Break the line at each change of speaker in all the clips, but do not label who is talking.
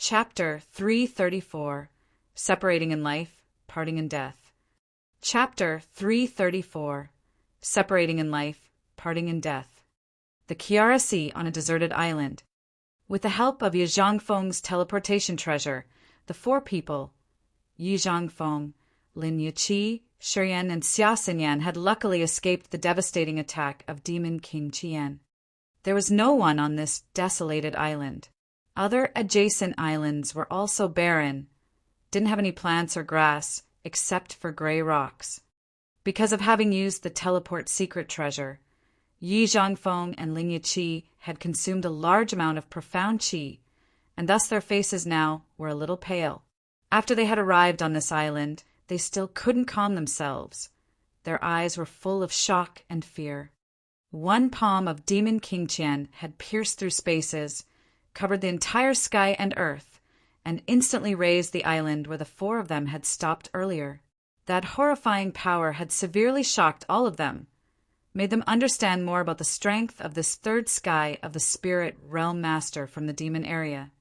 Chapter 334 Separating in Life, Parting in Death. Chapter 334 Separating in Life, Parting in Death. The Kiara Sea on a deserted island. With the help of Yi Zhangfeng's teleportation treasure, the four people, Yi Zhangfeng, Lin Yiqi, Shiyan, and Xia Xinyan had luckily escaped the devastating attack of Demon King Qian. There was no one on this desolated island. Other adjacent islands were also barren, didn't have any plants or grass except for gray rocks. Because of having used the teleport secret treasure, Yi Zhangfeng and Lin Yiqi had consumed a large amount of profound qi, and thus their faces now were a little pale. After they had arrived on this island, they still couldn't calm themselves. Their eyes were full of shock and fear. One palm of Demon King Qian had pierced through spaces, covered the entire sky and earth, and instantly raised the island where the four of them had stopped earlier. That horrifying power had severely shocked all of them, made them understand more about the strength of this third sky of the spirit realm master from the demon area.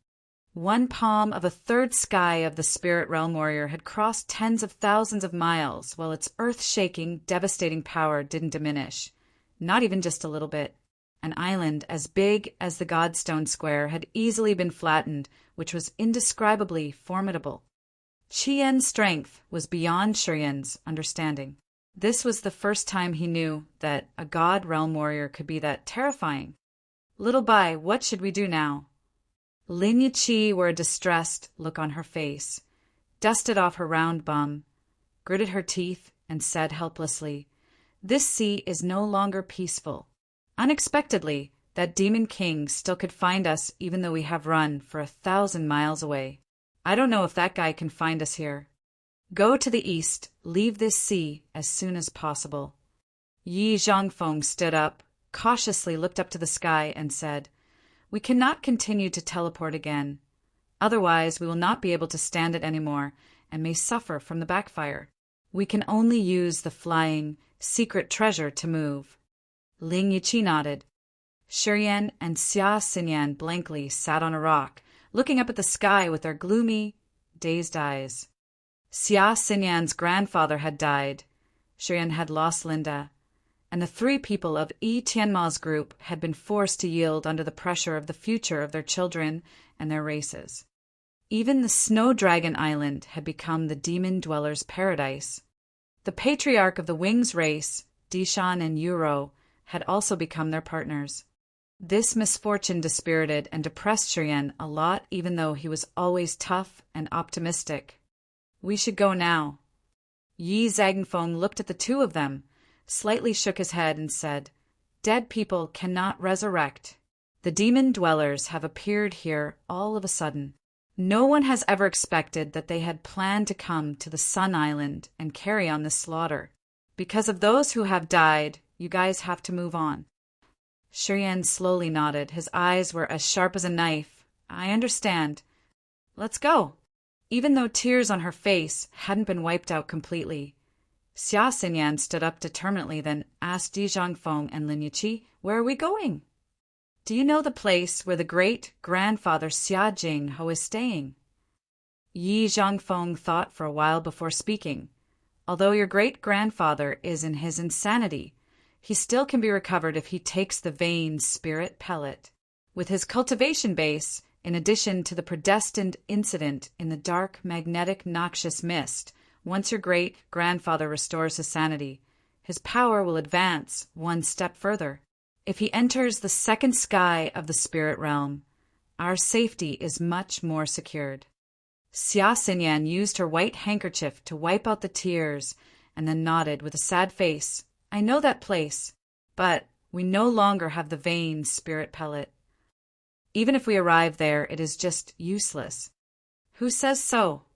One palm of a third sky of the spirit realm warrior had crossed tens of thousands of miles, while its earth-shaking, devastating power didn't diminish, not even just a little bit. An island as big as the Godstone Square had easily been flattened, which was indescribably formidable. Qian's strength was beyond Shiyan's understanding. This was the first time he knew that a god realm warrior could be that terrifying. Little Bai, what should we do now? Lin Yiqi wore a distressed look on her face, dusted off her round bum, gritted her teeth, and said helplessly, "This sea is no longer peaceful. Unexpectedly, that demon king still could find us even though we have run for 1,000 miles away. I don't know if that guy can find us here. Go to the east, leave this sea as soon as possible." Yi Zhangfeng stood up, cautiously looked up to the sky, and said, "We cannot continue to teleport again. Otherwise, we will not be able to stand it anymore and may suffer from the backfire. We can only use the flying, secret treasure to move." Lin Yiqi nodded. Shiyan and Xia Xinyan blankly sat on a rock, looking up at the sky with their gloomy, dazed eyes. Xia Xinyan's grandfather had died, Shiyan had lost Linda, and the three people of Yi Tianma's group had been forced to yield under the pressure of the future of their children and their races. Even the Snow Dragon Island had become the demon dwellers' paradise. The patriarch of the Wings race, Dishan and Yuro, had also become their partners. This misfortune dispirited and depressed Shiyan a lot, even though he was always tough and optimistic. "We should go now." Yi Zhangfeng looked at the two of them, slightly shook his head, and said, "Dead people cannot resurrect. The demon dwellers have appeared here all of a sudden. No one has ever expected that they had planned to come to the Sun Island and carry on this slaughter. Because of those who have died, you guys have to move on." Shiyan slowly nodded. His eyes were as sharp as a knife. "I understand. Let's go." Even though tears on her face hadn't been wiped out completely, Xia Xinyan stood up determinedly, then asked Yi Zhangfeng and Lin Yiqi, "Where are we going?" "Do you know the place where the great-grandfather Xia Jingho is staying?" Yi Zhangfeng thought for a while before speaking. "Although your great-grandfather is in his insanity, he still can be recovered if he takes the Vein Spirit Pellet. With his cultivation base, in addition to the predestined incident in the dark, magnetic, noxious mist, once your great-grandfather restores his sanity, his power will advance one step further. If he enters the second sky of the spirit realm, our safety is much more secured." Xia Xinyan used her white handkerchief to wipe out the tears and then nodded with a sad face. "I know that place, but we no longer have the Vein Spirit Pellet. Even if we arrive there, it is just useless." "Who says so?"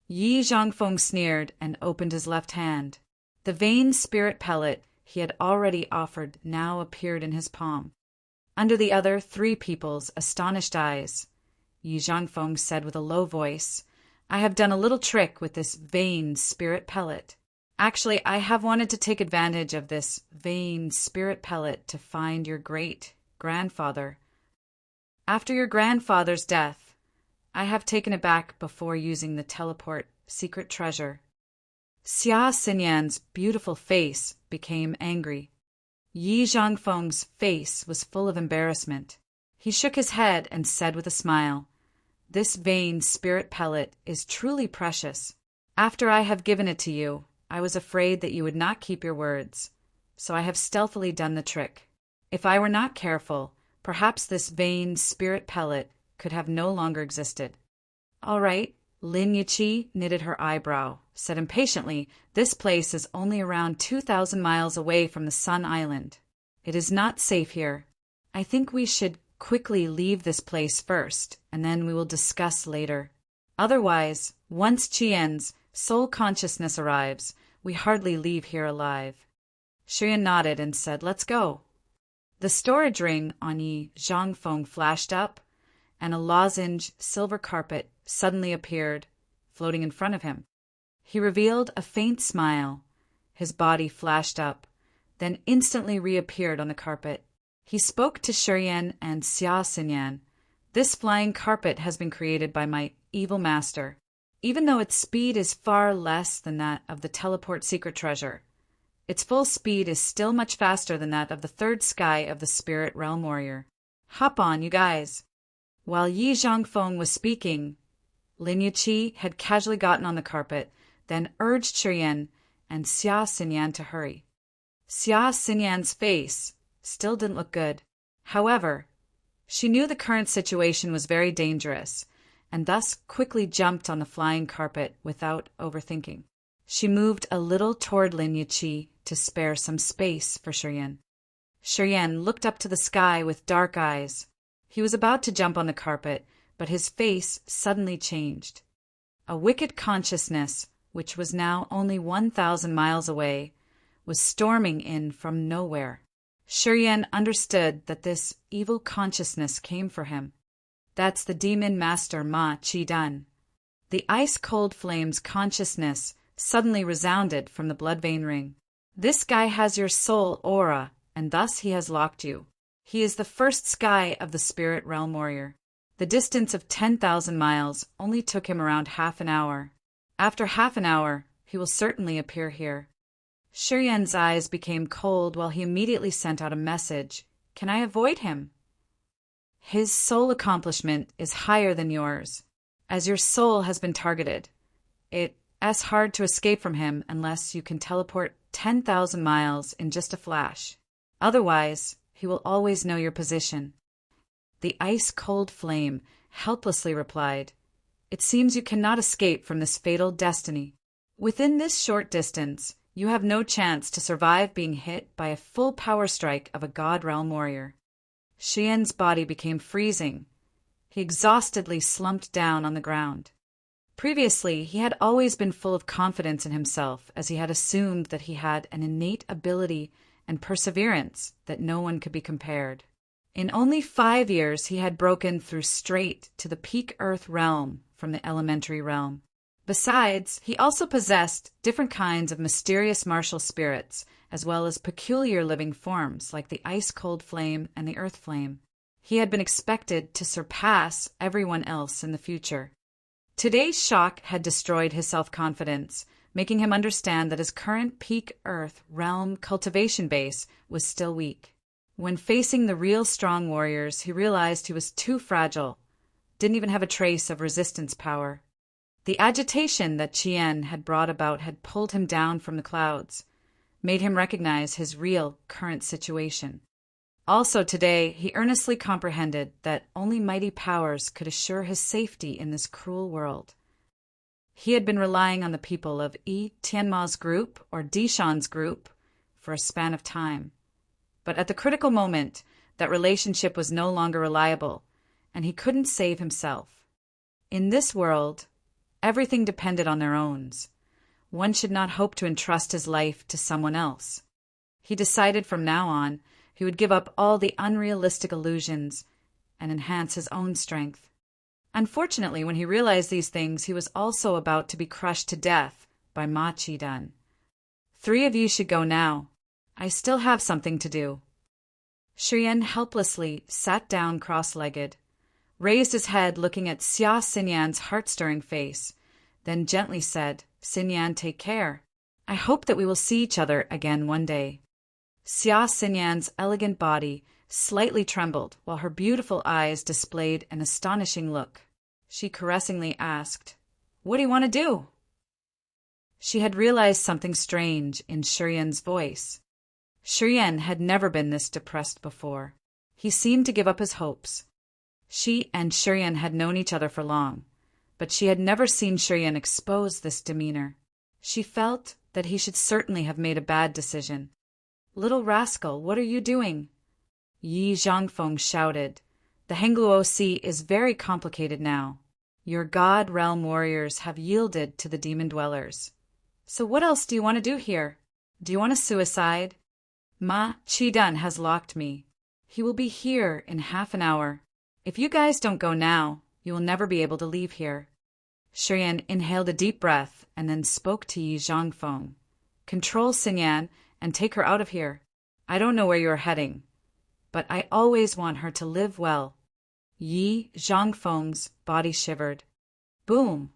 Yi Zhangfeng sneered and opened his left hand. The Vein Spirit Pellet he had already offered now appeared in his palm. Under the other three people's astonished eyes, Yi Zhangfeng said with a low voice, "I have done a little trick with this Vein Spirit Pellet. Actually, I have wanted to take advantage of this Vein Spirit Pellet to find your great-grandfather. After your grandfather's death, I have taken it back before using the teleport secret treasure. Xia Xinyan's beautiful face became angry. Yi Zhangfeng's face was full of embarrassment. He shook his head and said with a smile, "This vain spirit pellet is truly precious. After I have given it to you, I was afraid that you would not keep your words, so I have stealthily done the trick. If I were not careful, perhaps this vain spirit pellet could have no longer existed." "All right," Lin Yiqi knitted her eyebrow, said impatiently, "This place is only around 2,000 miles away from the Sun Island. It is not safe here. I think we should quickly leave this place first, and then we will discuss later. Otherwise, once Qian's soul consciousness arrives, we hardly leave here alive." Shiyan nodded and said, "Let's go." The storage ring on Yi Zhangfeng flashed up, and a lozenge silver carpet suddenly appeared, floating in front of him. He revealed a faint smile. His body flashed up, then instantly reappeared on the carpet. He spoke to Shiyan and Xia Xinyan. "This flying carpet has been created by my evil master. Even though its speed is far less than that of the teleport secret treasure, its full speed is still much faster than that of the third sky of the spirit realm warrior. Hop on, you guys." While Yi Zhangfeng was speaking, Lin Yiqi had casually gotten on the carpet, then urged Shiyan and Xia Xinyan to hurry. Xia Xinyan's face still didn't look good. However, she knew the current situation was very dangerous, and thus quickly jumped on the flying carpet without overthinking. She moved a little toward Lin Yiqi to spare some space for Shiyan. Shiyan looked up to the sky with dark eyes. He was about to jump on the carpet, but his face suddenly changed. A wicked consciousness, which was now only 1,000 miles away, was storming in from nowhere. Shiyan understood that this evil consciousness came for him. That's the demon master Ma Qi. The ice-cold flame's consciousness suddenly resounded from the blood vein ring. "This guy has your soul aura, and thus he has locked you. He is the first sky of the spirit realm warrior. The distance of 10,000 miles only took him around half an hour. After half an hour, he will certainly appear here." Shiyan's eyes became cold while he immediately sent out a message. "Can I avoid him?" "His soul accomplishment is higher than yours. As your soul has been targeted, it's hard to escape from him unless you can teleport 10,000 miles in just a flash. Otherwise, he will always know your position." The ice-cold flame helplessly replied, "It seems you cannot escape from this fatal destiny. Within this short distance, you have no chance to survive being hit by a full power strike of a god realm warrior." Shiyan's body became freezing. He exhaustedly slumped down on the ground. Previously, he had always been full of confidence in himself, as he had assumed that he had an innate ability and perseverance that no one could be compared. In only 5 years, he had broken through straight to the peak Earth realm from the elementary realm. Besides, he also possessed different kinds of mysterious martial spirits, as well as peculiar living forms like the ice-cold flame and the earth flame. He had been expected to surpass everyone else in the future. Today's shock had destroyed his self-confidence, making him understand that his current peak Earth realm cultivation base was still weak. When facing the real strong warriors, he realized he was too fragile, didn't even have a trace of resistance power. The agitation that Qian had brought about had pulled him down from the clouds, made him recognize his real current situation. Also today, he earnestly comprehended that only mighty powers could assure his safety in this cruel world. He had been relying on the people of Yi Tianma's group or Dishan's group for a span of time. But at the critical moment, that relationship was no longer reliable, and he couldn't save himself. In this world, everything depended on their owns. One should not hope to entrust his life to someone else. He decided from now on he would give up all the unrealistic illusions and enhance his own strength. Unfortunately, when he realized these things, he was also about to be crushed to death by Ma Qi. "3 of you should go now. I still have something to do." Shiyan helplessly sat down cross-legged. raised his head looking at Xia Xinyan's heart-stirring face, then gently said, "Xinyan, take care. I hope that we will see each other again one day." Xia Xinyan's elegant body slightly trembled while her beautiful eyes displayed an astonishing look. She caressingly asked, "What do you want to do?" She had realized something strange in Shiyan's voice. Shiyan had never been this depressed before. He seemed to give up his hopes. She and Shiyan had known each other for long, but she had never seen Shiyan expose this demeanor. She felt that he should certainly have made a bad decision. "Little rascal, what are you doing?" Yi Zhangfeng shouted. "The Hengluo Sea is very complicated now. Your God realm warriors have yielded to the demon dwellers. So what else do you want to do here? Do you want to suicide? Ma Qidun has locked me. He will be here in half an hour. If you guys don't go now, you will never be able to leave here." Shiyan inhaled a deep breath and then spoke to Yi Zhangfeng. "Control Xinyan and take her out of here. I don't know where you are heading, but I always want her to live well." Yi Zhangfeng's body shivered. Boom!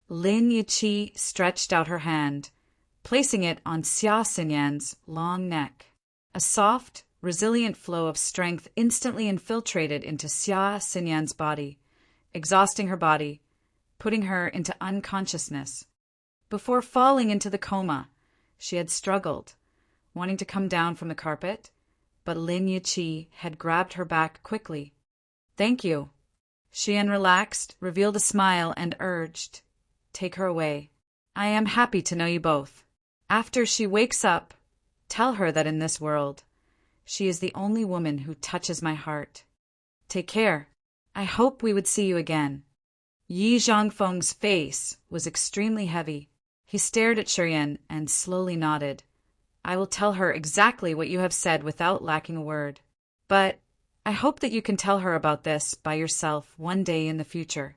Lin Yiqi stretched out her hand, placing it on Xia Xinyan's long neck. A soft, resilient flow of strength instantly infiltrated into Xia Xinyan's body, exhausting her body, putting her into unconsciousness. Before falling into the coma, she had struggled, wanting to come down from the carpet, but Lin Yiqi had grabbed her back quickly. "Thank you." Shiyan relaxed, revealed a smile, and urged, "Take her away. I am happy to know you both. After she wakes up, tell her that in this world, she is the only woman who touches my heart. Take care. I hope we would see you again." Yi Zhangfeng's face was extremely heavy. He stared at Shiyan and slowly nodded. "I will tell her exactly what you have said without lacking a word. But I hope that you can tell her about this by yourself one day in the future."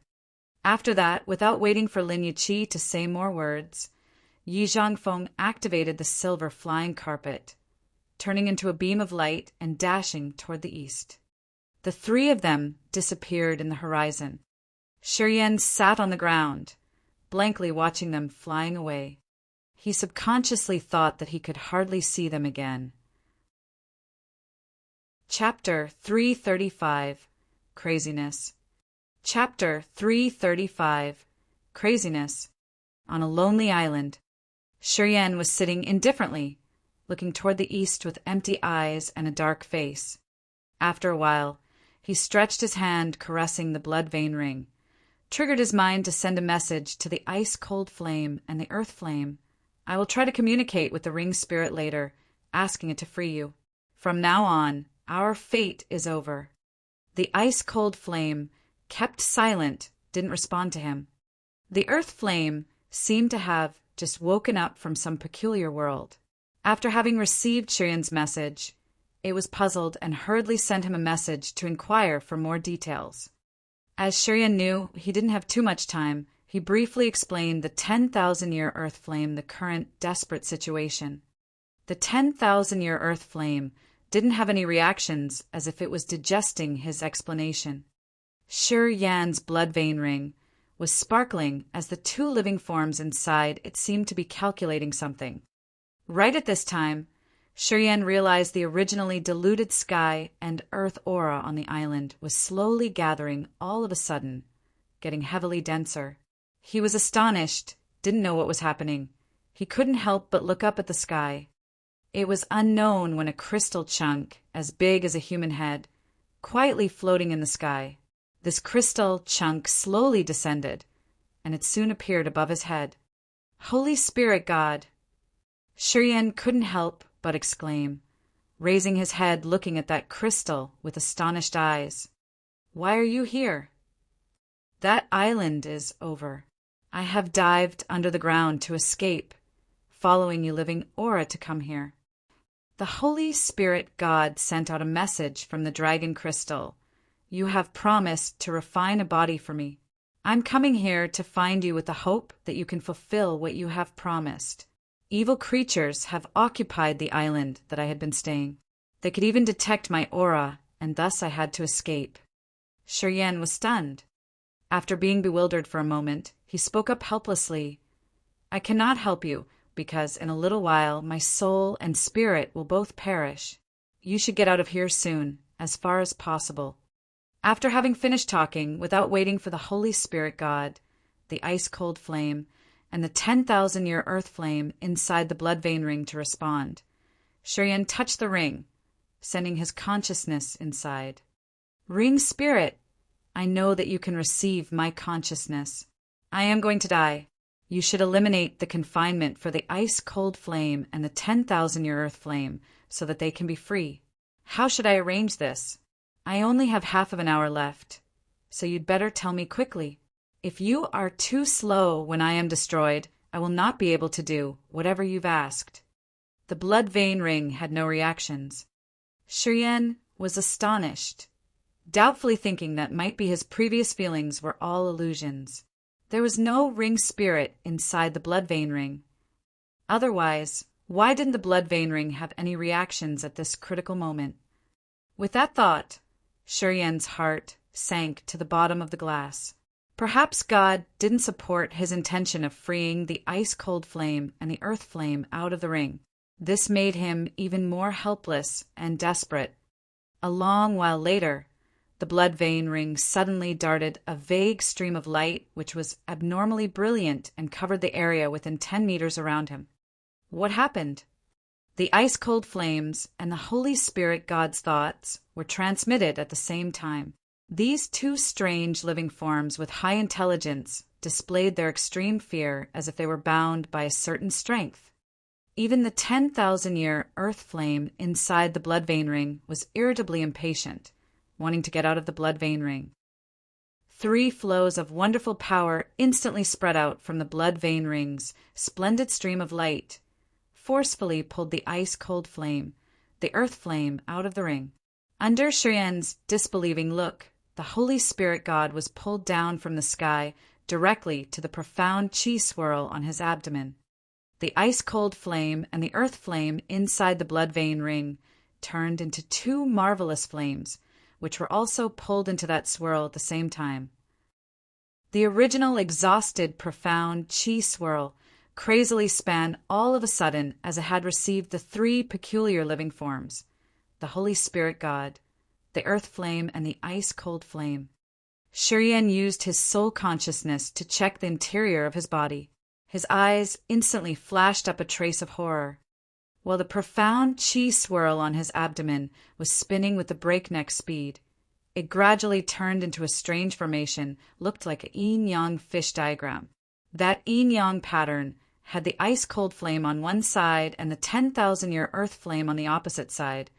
After that, without waiting for Lin Yiqi to say more words, Yi Zhangfeng activated the silver flying carpet, turning into a beam of light and dashing toward the east. The three of them disappeared in the horizon. Shiyan sat on the ground, blankly watching them flying away. He subconsciously thought that he could hardly see them again. Chapter 335 Craziness. Chapter 335 Craziness. On a lonely island, Shiyan was sitting indifferently, looking toward the east with empty eyes and a dark face. After a while, he stretched his hand, caressing the blood vein ring, triggered his mind to send a message to the ice-cold flame and the earth flame. "I will try to communicate with the ring spirit later, asking it to free you. From now on, our fate is over." The ice-cold flame kept silent, didn't respond to him. The earth flame seemed to have just woken up from some peculiar world. After having received Shiyan's message, it was puzzled and hurriedly sent him a message to inquire for more details. As Shiyan knew he didn't have too much time, he briefly explained the 10,000-year earth flame the current desperate situation. The 10,000-year earth flame didn't have any reactions, as if it was digesting his explanation. Shiyan's blood vein ring was sparkling as the two living forms inside it seemed to be calculating something. Right at this time, Shiyan realized the originally diluted sky and earth aura on the island was slowly gathering all of a sudden, getting heavily denser. He was astonished, didn't know what was happening. He couldn't help but look up at the sky. It was unknown when a crystal chunk, as big as a human head, quietly floating in the sky. This crystal chunk slowly descended, and it soon appeared above his head. "Holy Spirit God!" Shiyan couldn't help but exclaim, raising his head looking at that crystal with astonished eyes. "Why are you here?" "That island is over. I have dived under the ground to escape, following you living aura to come here. The Holy Spirit God sent out a message from the dragon crystal. You have promised to refine a body for me. I'm coming here to find you with the hope that you can fulfill what you have promised. Evil creatures have occupied the island that I had been staying. They could even detect my aura, and thus I had to escape." Shiryan was stunned. After being bewildered for a moment, he spoke up helplessly. I cannot help you, because in a little while my soul and spirit will both perish. You should get out of here soon, as far as possible. After having finished talking, without waiting for the Holy Spirit God, the ice-cold flame, and the 10,000-year earth flame inside the blood vein ring to respond, Shiryan touched the ring, sending his consciousness inside. Ring spirit, I know that you can receive my consciousness. I am going to die. You should eliminate the confinement for the ice-cold flame and the 10,000-year earth flame so that they can be free. How should I arrange this? I only have half of an hour left, so you'd better tell me quickly. If you are too slow when I am destroyed, I will not be able to do whatever you've asked. The blood vein ring had no reactions. Shiryan was astonished, doubtfully thinking that might be his previous feelings were all illusions. There was no ring spirit inside the blood vein ring. Otherwise, why didn't the blood vein ring have any reactions at this critical moment? With that thought, Shiryan's heart sank to the bottom of the glass. Perhaps God didn't support his intention of freeing the ice-cold flame and the earth flame out of the ring. This made him even more helpless and desperate. A long while later, the blood vein ring suddenly darted a vague stream of light which was abnormally brilliant and covered the area within 10 meters around him. What happened? The ice-cold flames and the Holy Spirit God's thoughts were transmitted at the same time. These two strange living forms with high intelligence displayed their extreme fear as if they were bound by a certain strength. Even the 10,000-year earth flame inside the blood vein ring was irritably impatient, wanting to get out of the blood vein ring. 3 flows of wonderful power instantly spread out from the blood vein ring's splendid stream of light, forcefully pulled the ice-cold flame, the earth flame, out of the ring. Under Shiryan's disbelieving look, the Holy Spirit God was pulled down from the sky directly to the profound chi swirl on his abdomen. The ice-cold flame and the earth flame inside the blood vein ring turned into 2 marvelous flames, which were also pulled into that swirl at the same time. The original exhausted, profound chi swirl crazily span all of a sudden as it had received the 3 peculiar living forms, the Holy Spirit God, the earth flame, and the ice-cold flame. Shiryan used his soul consciousness to check the interior of his body. His eyes instantly flashed up a trace of horror. While the profound chi swirl on his abdomen was spinning with a breakneck speed, it gradually turned into a strange formation, looked like a yin-yang fish diagram. That yin-yang pattern had the ice-cold flame on one side and the 10,000-year earth flame on the opposite side,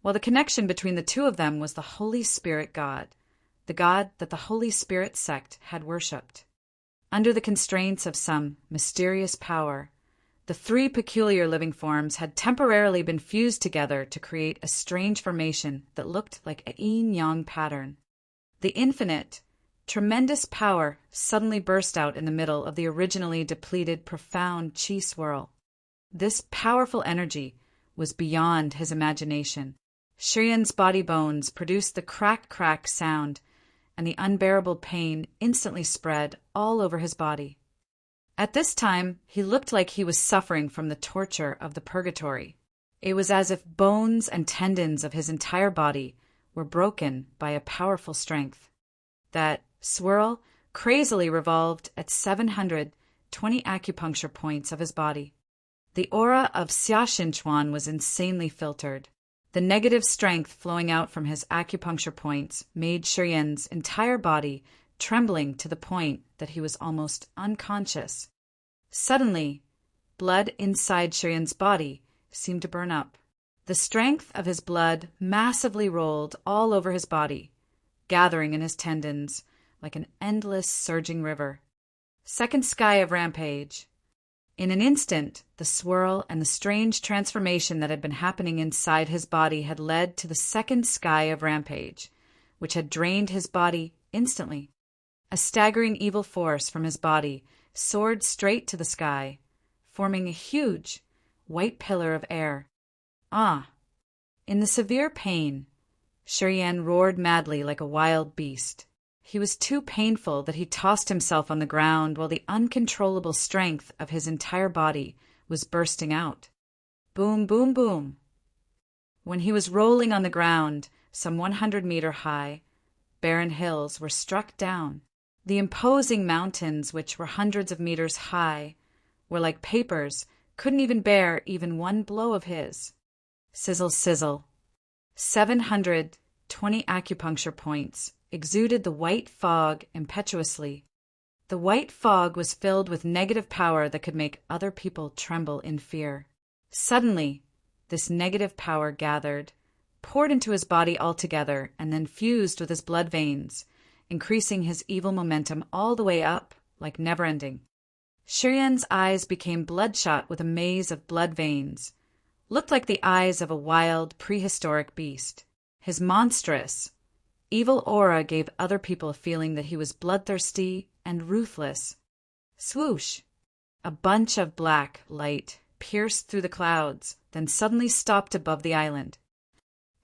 while the connection between the two of them was the Holy Spirit God, the God that the Holy Spirit sect had worshipped. Under the constraints of some mysterious power, the 3 peculiar living forms had temporarily been fused together to create a strange formation that looked like a yin-yang pattern. The infinite, tremendous power suddenly burst out in the middle of the originally depleted profound chi swirl. This powerful energy was beyond his imagination. Shiryan's body bones produced the crack-crack sound, and the unbearable pain instantly spread all over his body. At this time, he looked like he was suffering from the torture of the purgatory. It was as if bones and tendons of his entire body were broken by a powerful strength. That swirl crazily revolved at 720 acupuncture points of his body. The aura of Xiaxinchuan was insanely filtered. The negative strength flowing out from his acupuncture points made Shiryan's entire body trembling to the point that he was almost unconscious. Suddenly, blood inside Shiryan's body seemed to burn up. The strength of his blood massively rolled all over his body, gathering in his tendons like an endless surging river. Second sky of rampage. In an instant, the swirl and the strange transformation that had been happening inside his body had led to the second sky of rampage, which had drained his body instantly. A staggering evil force from his body soared straight to the sky, forming a huge, white pillar of air. Ah! In the severe pain, Shiryan roared madly like a wild beast. He was too painful that he tossed himself on the ground while the uncontrollable strength of his entire body was bursting out. Boom, boom, boom. When he was rolling on the ground, some 100-meter high, barren hills were struck down. The imposing mountains, which were hundreds of meters high, were like papers, couldn't even bear even one blow of his. Sizzle, sizzle. 720 acupuncture points exuded the white fog impetuously. The white fog was filled with negative power that could make other people tremble in fear. Suddenly, this negative power gathered, poured into his body altogether, and then fused with his blood veins, increasing his evil momentum all the way up, like never-ending. Shiryan's eyes became bloodshot with a maze of blood veins, looked like the eyes of a wild, prehistoric beast. His monstrous, evil aura gave other people a feeling that he was bloodthirsty and ruthless. Swoosh! A bunch of black light pierced through the clouds, then suddenly stopped above the island.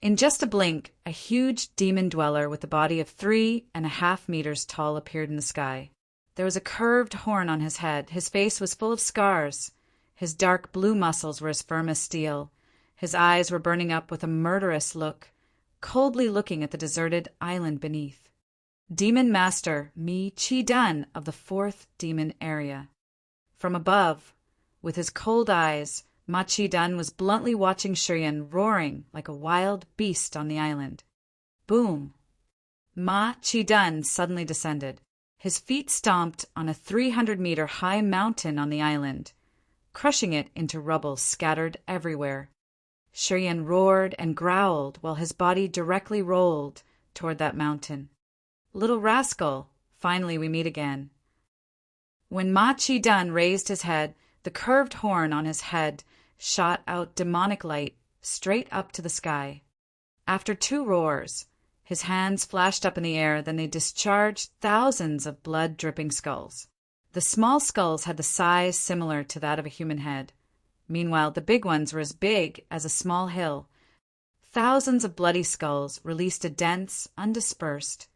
In just a blink, a huge demon dweller with a body of 3.5 meters tall appeared in the sky. There was a curved horn on his head. His face was full of scars. His dark blue muscles were as firm as steel. His eyes were burning up with a murderous look, coldly looking at the deserted island beneath. Demon Master Mi Chi-Dan of the 4th Demon Area. From above, with his cold eyes, Ma Chi-Dan was bluntly watching Shiryan roaring like a wild beast on the island. Boom! Ma Chi-Dan suddenly descended. His feet stomped on a 300-meter high mountain on the island, crushing it into rubble scattered everywhere. Shiryan roared and growled while his body directly rolled toward that mountain. Little rascal, finally we meet again. When Ma Chi-Dan raised his head, the curved horn on his head shot out demonic light straight up to the sky. After 2 roars, his hands flashed up in the air, then they discharged thousands of blood-dripping skulls. The small skulls had the size similar to that of a human head. Meanwhile, the big ones were as big as a small hill. Thousands of bloody skulls released a dense, undispersed,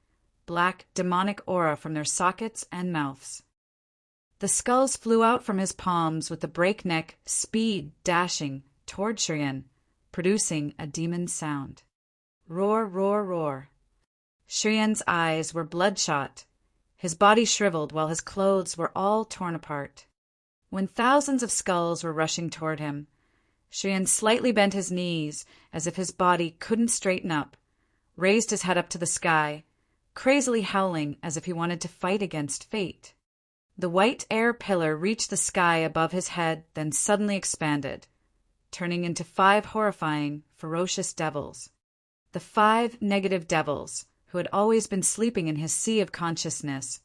black demonic aura from their sockets and mouths. The skulls flew out from his palms with a breakneck speed dashing toward Shiryan, producing a demon sound. Roar, roar, roar. Shiryan's eyes were bloodshot. His body shriveled while his clothes were all torn apart. When thousands of skulls were rushing toward him, Shiryan slightly bent his knees as if his body couldn't straighten up, raised his head up to the sky, crazily howling as if he wanted to fight against fate. The white air pillar reached the sky above his head, then suddenly expanded, turning into 5 horrifying, ferocious devils. The 5 negative devils, who had always been sleeping in his sea of consciousness,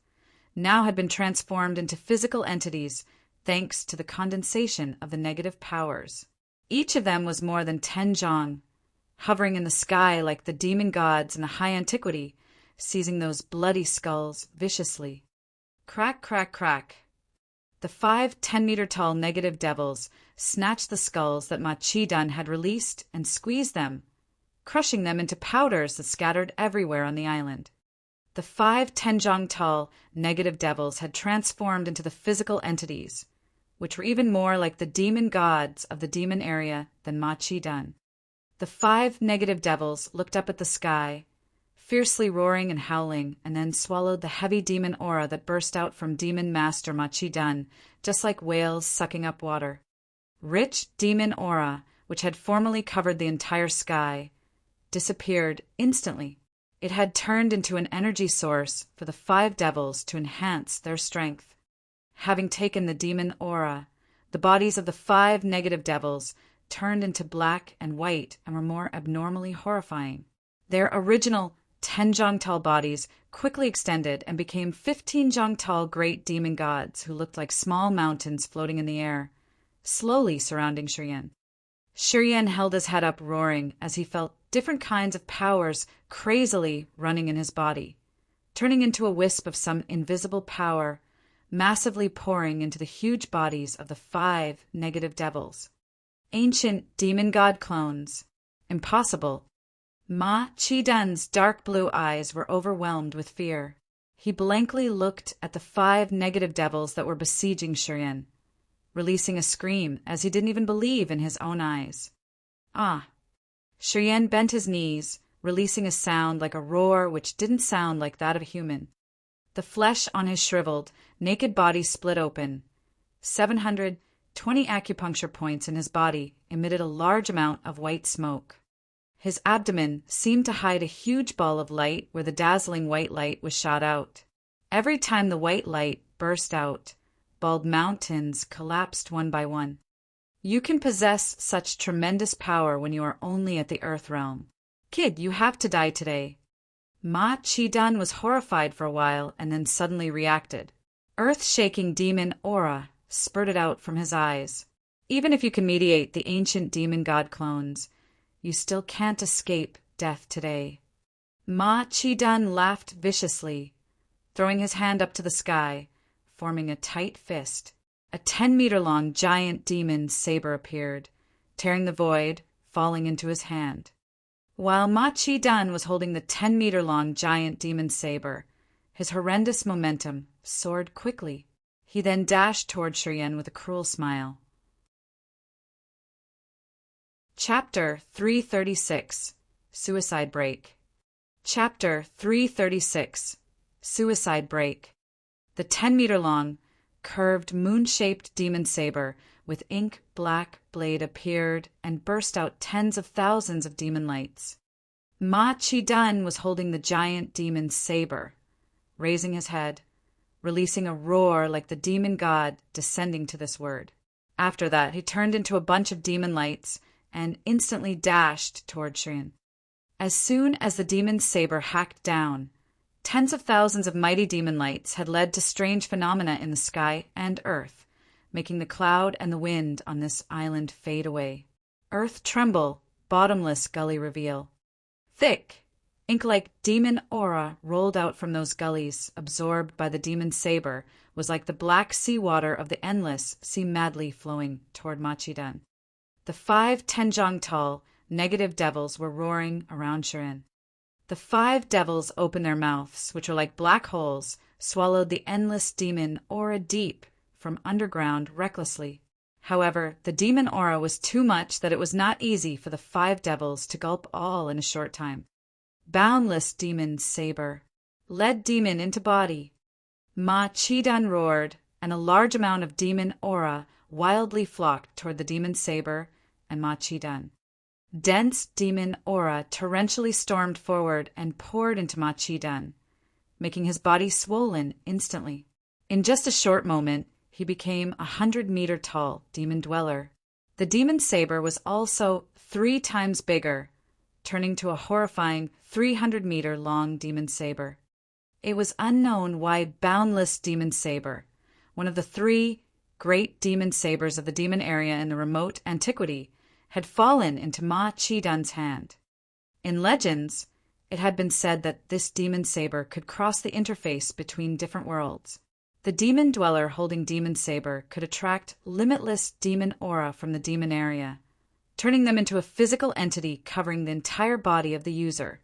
now had been transformed into physical entities thanks to the condensation of the negative powers. Each of them was more than 10 zhang, hovering in the sky like the demon gods in the high antiquity, seizing those bloody skulls viciously. Crack, crack, crack. The 5 10-meter-tall negative devils snatched the skulls that Ma Chi-Dan had released and squeezed them, crushing them into powders that scattered everywhere on the island. The 5 10-zhang-tall negative devils had transformed into the physical entities, which were even more like the demon gods of the demon area than Ma Chi-Dan. The 5 negative devils looked up at the sky, fiercely roaring and howling, and then swallowed the heavy demon aura that burst out from Demon Master Ma Chi-Dan, just like whales sucking up water. Rich demon aura, which had formerly covered the entire sky, disappeared instantly. It had turned into an energy source for the 5 devils to enhance their strength. Having taken the demon aura, the bodies of the 5 negative devils turned into black and white and were more abnormally horrifying. Their original 10-zhang-tall bodies quickly extended and became 15-zhang-tall great demon gods who looked like small mountains floating in the air, slowly surrounding Shiryan. Shiryan held his head up roaring as he felt different kinds of powers crazily running in his body, turning into a wisp of some invisible power, massively pouring into the huge bodies of the 5 negative devils. Ancient demon god clones. Impossible. Ma Chi-dun's dark blue eyes were overwhelmed with fear. He blankly looked at the 5 negative devils that were besieging Shiryan, releasing a scream as he didn't even believe in his own eyes. Ah! Shiryan bent his knees, releasing a sound like a roar which didn't sound like that of a human. The flesh on his shriveled, naked body split open. 720 acupuncture points in his body emitted a large amount of white smoke. His abdomen seemed to hide a huge ball of light where the dazzling white light was shot out. Every time the white light burst out, bald mountains collapsed one by one. You can possess such tremendous power when you are only at the Earth realm. Kid, you have to die today. Ma Chi-dun was horrified for a while and then suddenly reacted. Earth-shaking demon aura spurted out from his eyes. Even if you can mediate the ancient demon god clones, you still can't escape death today. Ma Chi-dun laughed viciously, throwing his hand up to the sky, forming a tight fist. A 10-meter-long giant demon saber appeared, tearing the void, falling into his hand. While Ma Chi-dun was holding the 10-meter-long giant demon saber, his horrendous momentum soared quickly. He then dashed toward Shiryan with a cruel smile. Chapter 336 Suicide Break. Chapter 336 Suicide Break. The 10-meter-long, curved, moon-shaped demon saber with ink-black blade appeared and burst out tens of thousands of demon lights. Ma Chi-dun was holding the giant demon saber, raising his head, releasing a roar like the demon god descending to this word. After that, he turned into a bunch of demon lights and instantly dashed toward Shiryan. As soon as the demon saber hacked down, tens of thousands of mighty demon lights had led to strange phenomena in the sky and earth, making the cloud and the wind on this island fade away. Earth tremble, bottomless gully reveal. Thick, ink-like demon aura rolled out from those gullies, absorbed by the demon saber, was like the black seawater of the endless sea madly flowing toward Ma Chi-dun. The 5 tenjong tall, negative devils were roaring around Shiryan. The 5 devils opened their mouths, which were like black holes, swallowed the endless demon aura deep from underground recklessly. However, the demon aura was too much that it was not easy for the 5 devils to gulp all in a short time. Boundless demon saber. Led demon into body. Ma Chi-dun roared, and a large amount of demon aura wildly flocked toward the demon saber and Ma Chi-dun. Dense demon aura torrentially stormed forward and poured into Ma Chi-dun, making his body swollen instantly. In just a short moment, he became a 100-meter tall demon dweller. The demon saber was also 3 times bigger, turning to a horrifying 300-meter long demon saber. It was unknown why Boundless Demon Saber, one of the 3 great demon sabers of the demon area in the remote antiquity, had fallen into Ma Chi-dun's hand. In legends, it had been said that this demon saber could cross the interface between different worlds. The demon dweller holding demon saber could attract limitless demon aura from the demon area, turning them into a physical entity covering the entire body of the user.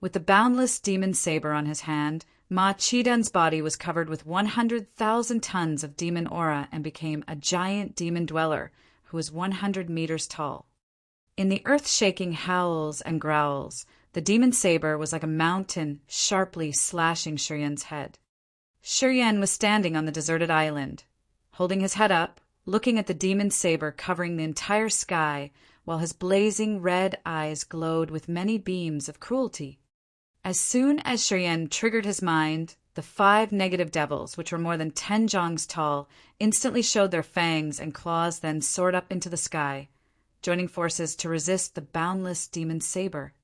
With the boundless demon saber on his hand, Ma Chi-dun's body was covered with 100,000 tons of demon aura and became a giant demon dweller who was 100 meters tall. In the earth-shaking howls and growls, the demon saber was like a mountain sharply slashing Shiryan's head. Shiryan was standing on the deserted island, holding his head up, looking at the demon saber covering the entire sky, while his blazing red eyes glowed with many beams of cruelty. As soon as Shiryan triggered his mind, the 5 negative devils, which were more than 10 jongs tall, instantly showed their fangs and claws, then soared up into the sky, joining forces to resist the boundless demon saber.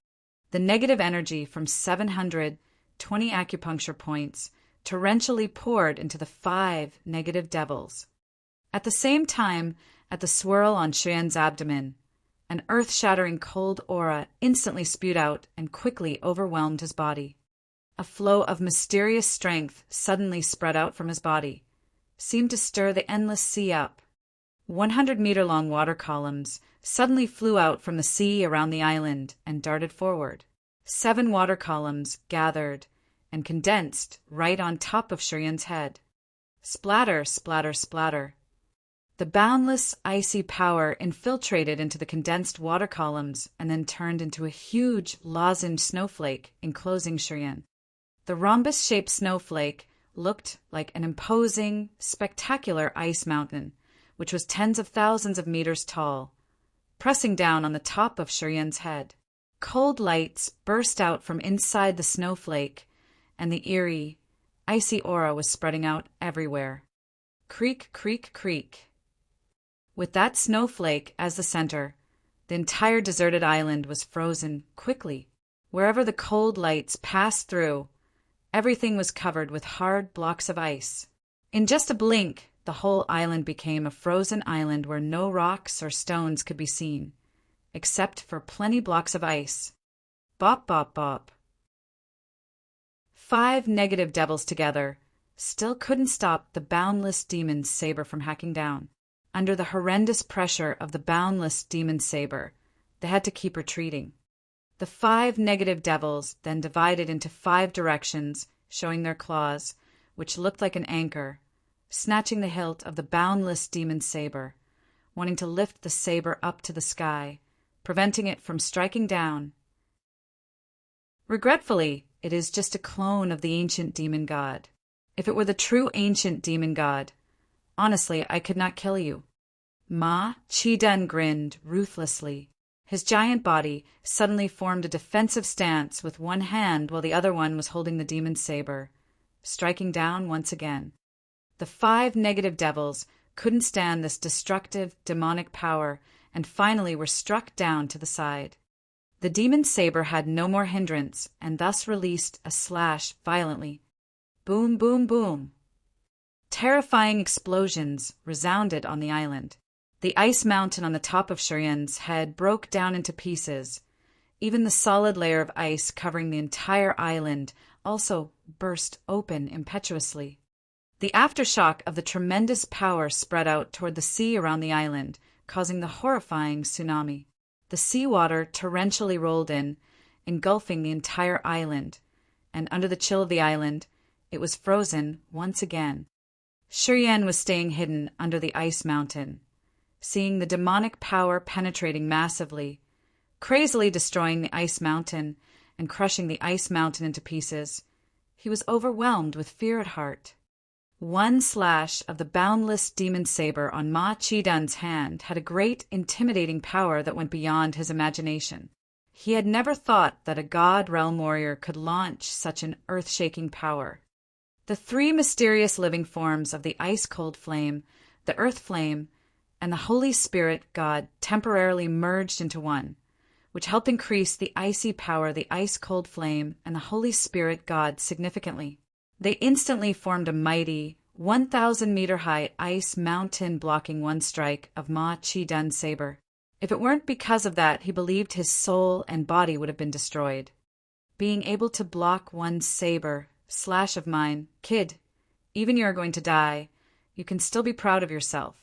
The negative energy from 720 acupuncture points torrentially poured into the 5 negative devils. At the same time, at the swirl on Shiryan's abdomen, an earth-shattering cold aura instantly spewed out and quickly overwhelmed his body. A flow of mysterious strength suddenly spread out from his body, seemed to stir the endless sea up. 100-meter-long water columns suddenly flew out from the sea around the island and darted forward. 7 water columns gathered and condensed right on top of Shurian's head. Splatter, splatter, splatter. The boundless, icy power infiltrated into the condensed water columns and then turned into a huge lozenge snowflake enclosing Shurian. The rhombus-shaped snowflake looked like an imposing, spectacular ice mountain, which was tens of thousands of meters tall, pressing down on the top of Shurian's head. Cold lights burst out from inside the snowflake, and the eerie, icy aura was spreading out everywhere. Creak, creak, creak. With that snowflake as the center, the entire deserted island was frozen quickly. Wherever the cold lights passed through, everything was covered with hard blocks of ice. In just a blink, the whole island became a frozen island where no rocks or stones could be seen, except for plenty blocks of ice. Bop, bop, bop. 5 negative devils together still couldn't stop the boundless demon's saber from hacking down. Under the horrendous pressure of the boundless demon's saber, they had to keep retreating. The 5 negative devils then divided into 5 directions, showing their claws, which looked like an anchor, snatching the hilt of the boundless demon's saber, wanting to lift the saber up to the sky, preventing it from striking down. Regretfully, it is just a clone of the ancient demon god. If it were the true ancient demon god, honestly, I could not kill you. Ma Chi-dun grinned ruthlessly. His giant body suddenly formed a defensive stance with one hand while the other one was holding the demon's saber, striking down once again. The 5 negative devils couldn't stand this destructive, demonic power and finally were struck down to the side. The demon's saber had no more hindrance and thus released a slash violently. Boom, boom, boom. Terrifying explosions resounded on the island. The ice mountain on the top of Shurian's head broke down into pieces. Even the solid layer of ice covering the entire island also burst open impetuously. The aftershock of the tremendous power spread out toward the sea around the island, causing the horrifying tsunami. The seawater torrentially rolled in, engulfing the entire island, and under the chill of the island, it was frozen once again. Shurian was staying hidden under the ice mountain, seeing the demonic power penetrating massively, crazily destroying the ice mountain and crushing the ice mountain into pieces. He was overwhelmed with fear at heart. One slash of the boundless demon saber on Ma Chi-dun's hand had a great, intimidating power that went beyond his imagination. He had never thought that a god realm warrior could launch such an earth-shaking power. The 3 mysterious living forms of the ice-cold flame, the earth flame, and the Holy Spirit God temporarily merged into one, which helped increase the icy power of the ice-cold flame and the Holy Spirit God significantly. They instantly formed a mighty, 1,000-meter-high ice mountain blocking one strike of Ma Chi-dun's saber. If it weren't because of that, he believed his soul and body would have been destroyed. Being able to block one saber, slash of mine, kid, even you're going to die, you can still be proud of yourself.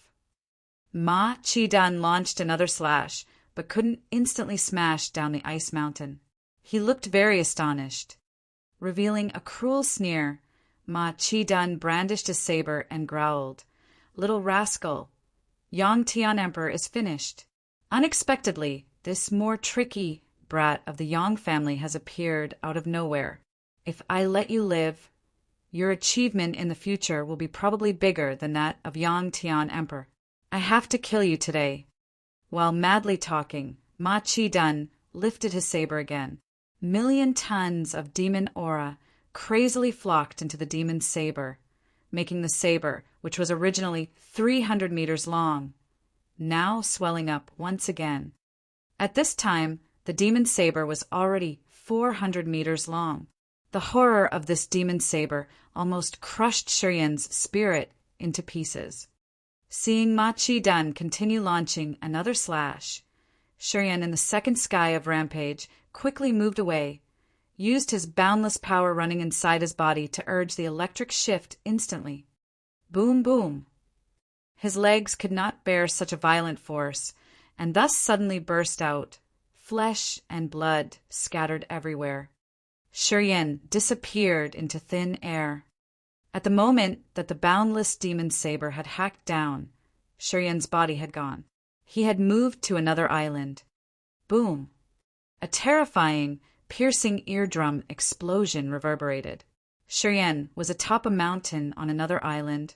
Ma Chi-dun launched another slash, but couldn't instantly smash down the ice mountain. He looked very astonished. Revealing a cruel sneer, Ma Chi-dun brandished his saber and growled, "Little rascal, Yang Tian Emperor is finished." Unexpectedly, this more tricky brat of the Yang family has appeared out of nowhere. If I let you live, your achievement in the future will be probably bigger than that of Yang Tian Emperor. I have to kill you today. While madly talking, Ma Chi-dun lifted his saber again. 1,000,000 tons of demon aura crazily flocked into the demon's saber, making the saber, which was originally 300 meters long, now swelling up once again. At this time, the demon's saber was already 400 meters long. The horror of this demon's saber almost crushed Shurian's spirit into pieces. Seeing Ma Chi-dun continue launching another slash, Shurian, in the second sky of rampage, quickly moved away, used his boundless power running inside his body to urge the electric shift instantly. Boom, boom. His legs could not bear such a violent force, and thus suddenly burst out. Flesh and blood scattered everywhere. Shiryan disappeared into thin air. At the moment that the boundless demon saber had hacked down, Shiryan's body had gone. He had moved to another island. Boom! A terrifying, piercing eardrum explosion reverberated. Shiryan was atop a mountain on another island,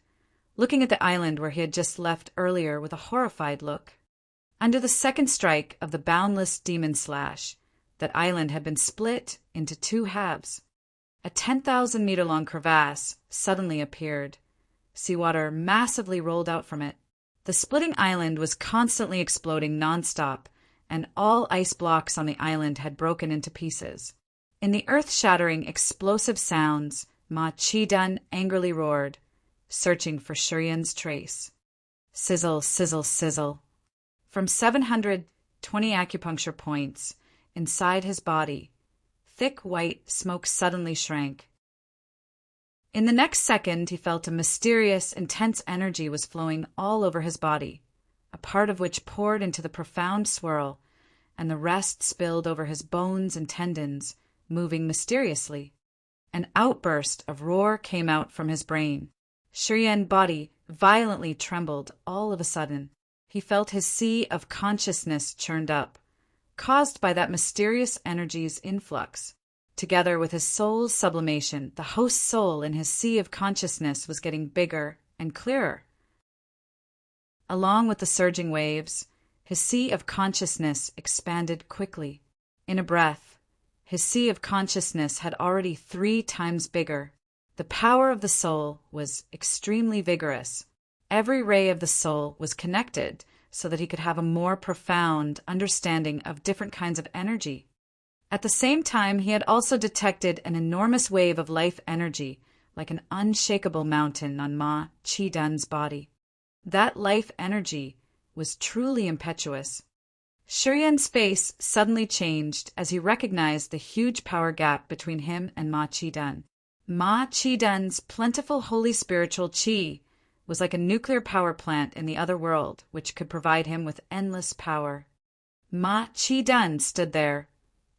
looking at the island where he had just left earlier with a horrified look. Under the second strike of the boundless demon slash, that island had been split into two halves. A 10,000-meter-long crevasse suddenly appeared. Seawater massively rolled out from it. The splitting island was constantly exploding nonstop, and all ice blocks on the island had broken into pieces. In the earth-shattering explosive sounds, Ma Chi-dun angrily roared, searching for Shiryan's trace. Sizzle, sizzle, sizzle. From 720 acupuncture points inside his body, thick white smoke suddenly shrank. In the next second, he felt a mysterious, intense energy was flowing all over his body, a part of which poured into the profound swirl, and the rest spilled over his bones and tendons, moving mysteriously. An outburst of roar came out from his brain. Shiryan's body violently trembled all of a sudden. He felt his sea of consciousness churned up, caused by that mysterious energy's influx. Together with his soul's sublimation, the host's soul in his sea of consciousness was getting bigger and clearer. Along with the surging waves, his sea of consciousness expanded quickly. In a breath, his sea of consciousness had already 3 times bigger. The power of the soul was extremely vigorous. Every ray of the soul was connected so that he could have a more profound understanding of different kinds of energy. At the same time, he had also detected an enormous wave of life energy, like an unshakable mountain on Ma Chi-dun's body. That life energy was truly impetuous. Shiryan's face suddenly changed as he recognized the huge power gap between him and Ma Chi-dun. Ma Chi-dun's plentiful holy spiritual chi was like a nuclear power plant in the other world, which could provide him with endless power. Ma Chi-dun stood there,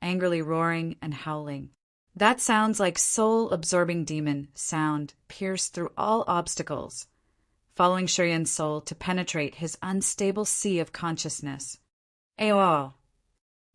angrily roaring and howling. That sounds like soul-absorbing demon sound pierced through all obstacles, following Shiryan's soul to penetrate his unstable sea of consciousness. Ayo!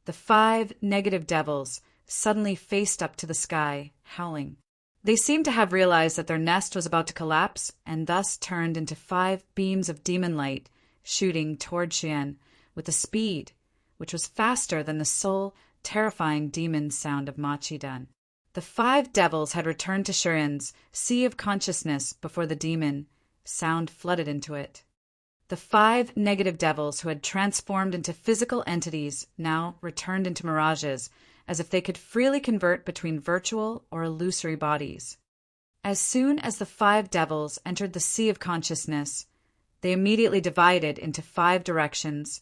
The 5 negative devils suddenly faced up to the sky, howling. They seemed to have realized that their nest was about to collapse and thus turned into 5 beams of demon light shooting toward Shiryan with a speed which was faster than the soul-terrifying demon sound of Ma Chi-dun. The 5 devils had returned to Shiryan's sea of consciousness before the demon sound flooded into it. The 5 negative devils who had transformed into physical entities now returned into mirages, as if they could freely convert between virtual or illusory bodies. As soon as the 5 devils entered the sea of consciousness, they immediately divided into 5 directions,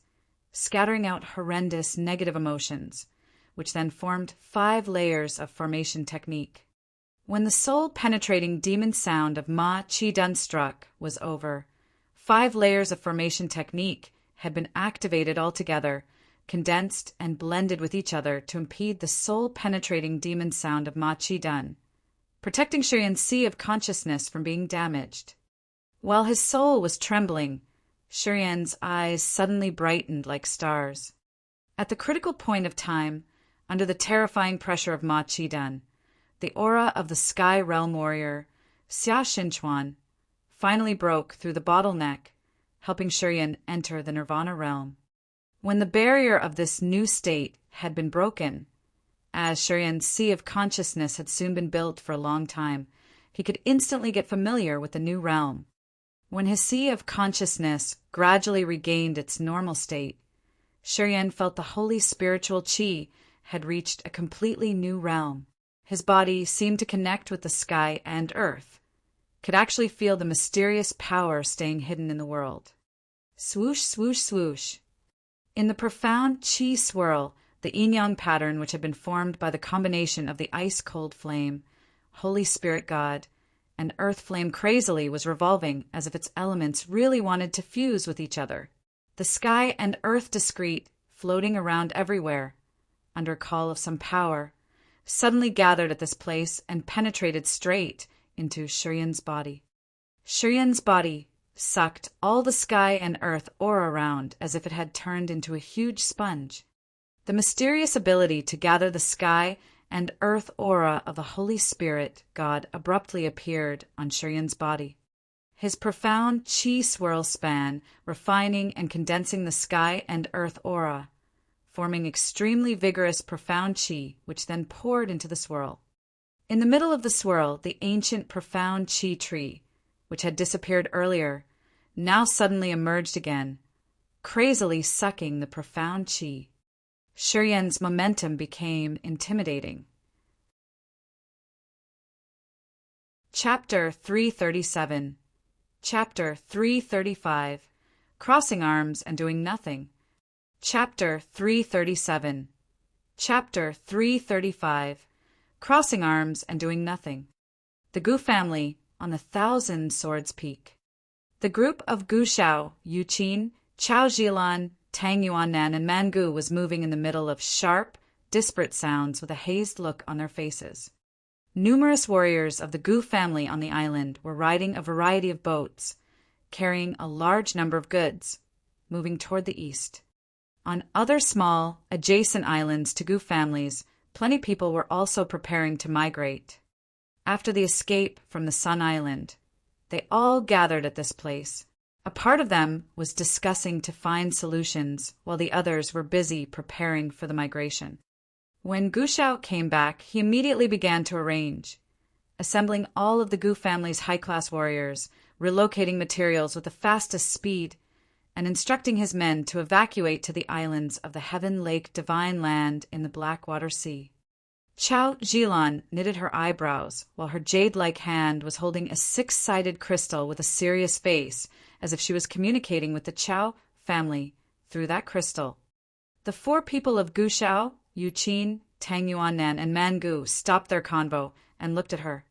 scattering out horrendous negative emotions, which then formed 5 layers of formation technique. When the soul-penetrating demon sound of Ma Chi-dun struck was over, 5 layers of formation technique had been activated altogether, condensed and blended with each other to impede the soul-penetrating demon sound of Ma Chi-dun, protecting Shiryan's sea of consciousness from being damaged. While his soul was trembling, Shiryan's eyes suddenly brightened like stars. At the critical point of time, under the terrifying pressure of Ma Chi-dun, the aura of the Sky Realm Warrior, Xia Xinchuan, finally broke through the bottleneck, helping Shiryan enter the Nirvana realm. When the barrier of this new state had been broken, as Shiryan's sea of consciousness had soon been built for a long time, he could instantly get familiar with the new realm. When his sea of consciousness gradually regained its normal state, Shiryan felt the holy spiritual chi had reached a completely new realm. His body seemed to connect with the sky and earth, could actually feel the mysterious power staying hidden in the world. Swoosh, swoosh, swoosh. In the profound chi swirl, the yin-yang pattern which had been formed by the combination of the ice-cold flame, Holy Spirit God, and earth flame crazily was revolving as if its elements really wanted to fuse with each other. The sky and earth discrete, floating around everywhere, under call of some power, suddenly gathered at this place and penetrated straight into Shurian's body. Shurian's body sucked all the sky and earth aura around as if it had turned into a huge sponge. The mysterious ability to gather the sky and earth aura of the Holy Spirit God abruptly appeared on Shurian's body. His profound chi swirl span, refining and condensing the sky and earth aura, forming extremely vigorous profound chi, which then poured into the swirl. In the middle of the swirl, the ancient profound chi tree, which had disappeared earlier, now suddenly emerged again, crazily sucking the profound chi. Shurian's momentum became intimidating. Chapter 337. Chapter 335. Crossing Arms and Doing Nothing. Chapter 337. Chapter 335. Crossing Arms and Doing Nothing. The Gu family on the Thousand Swords Peak. The group of Gu Shao, Yu Qin, Chao Zhilan, Tang Yuannan, and Man Gu was moving in the middle of sharp, disparate sounds with a hazed look on their faces. Numerous warriors of the Gu family on the island were riding a variety of boats, carrying a large number of goods, moving toward the east. On other small, adjacent islands to Gu families, plenty of people were also preparing to migrate. After the escape from the Sun Island, they all gathered at this place. A part of them was discussing to find solutions, while the others were busy preparing for the migration. When Gu Shao came back, he immediately began to arrange, assembling all of the Gu family's high-class warriors, relocating materials with the fastest speed, and instructing his men to evacuate to the islands of the Heaven Lake Divine Land in the Blackwater Sea. Chao Zhilan knitted her eyebrows, while her jade-like hand was holding a six-sided crystal with a serious face, as if she was communicating with the Chao family through that crystal. The four people of Gu Shao, Yu Qin, Tang Yuannan, and Man Gu stopped their convo and looked at her.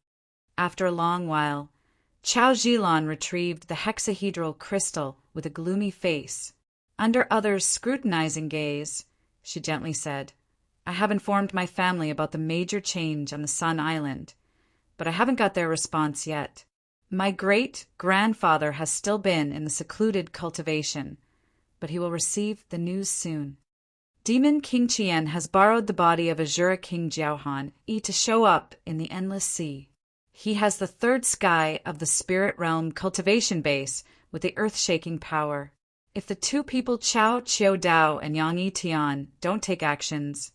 After a long while, Chao Zhilan retrieved the hexahedral crystal with a gloomy face. Under others' scrutinizing gaze, she gently said, "I have informed my family about the major change on the Sun Island, but I haven't got their response yet. My great-grandfather has still been in the secluded cultivation, but he will receive the news soon. Demon King Qian has borrowed the body of Azura King Jiaohan to show up in the Endless Sea. He has the third sky of the Spirit Realm cultivation base with the earth-shaking power. If the two people Chao Qiu Dao and Yang Yi Tian don't take actions,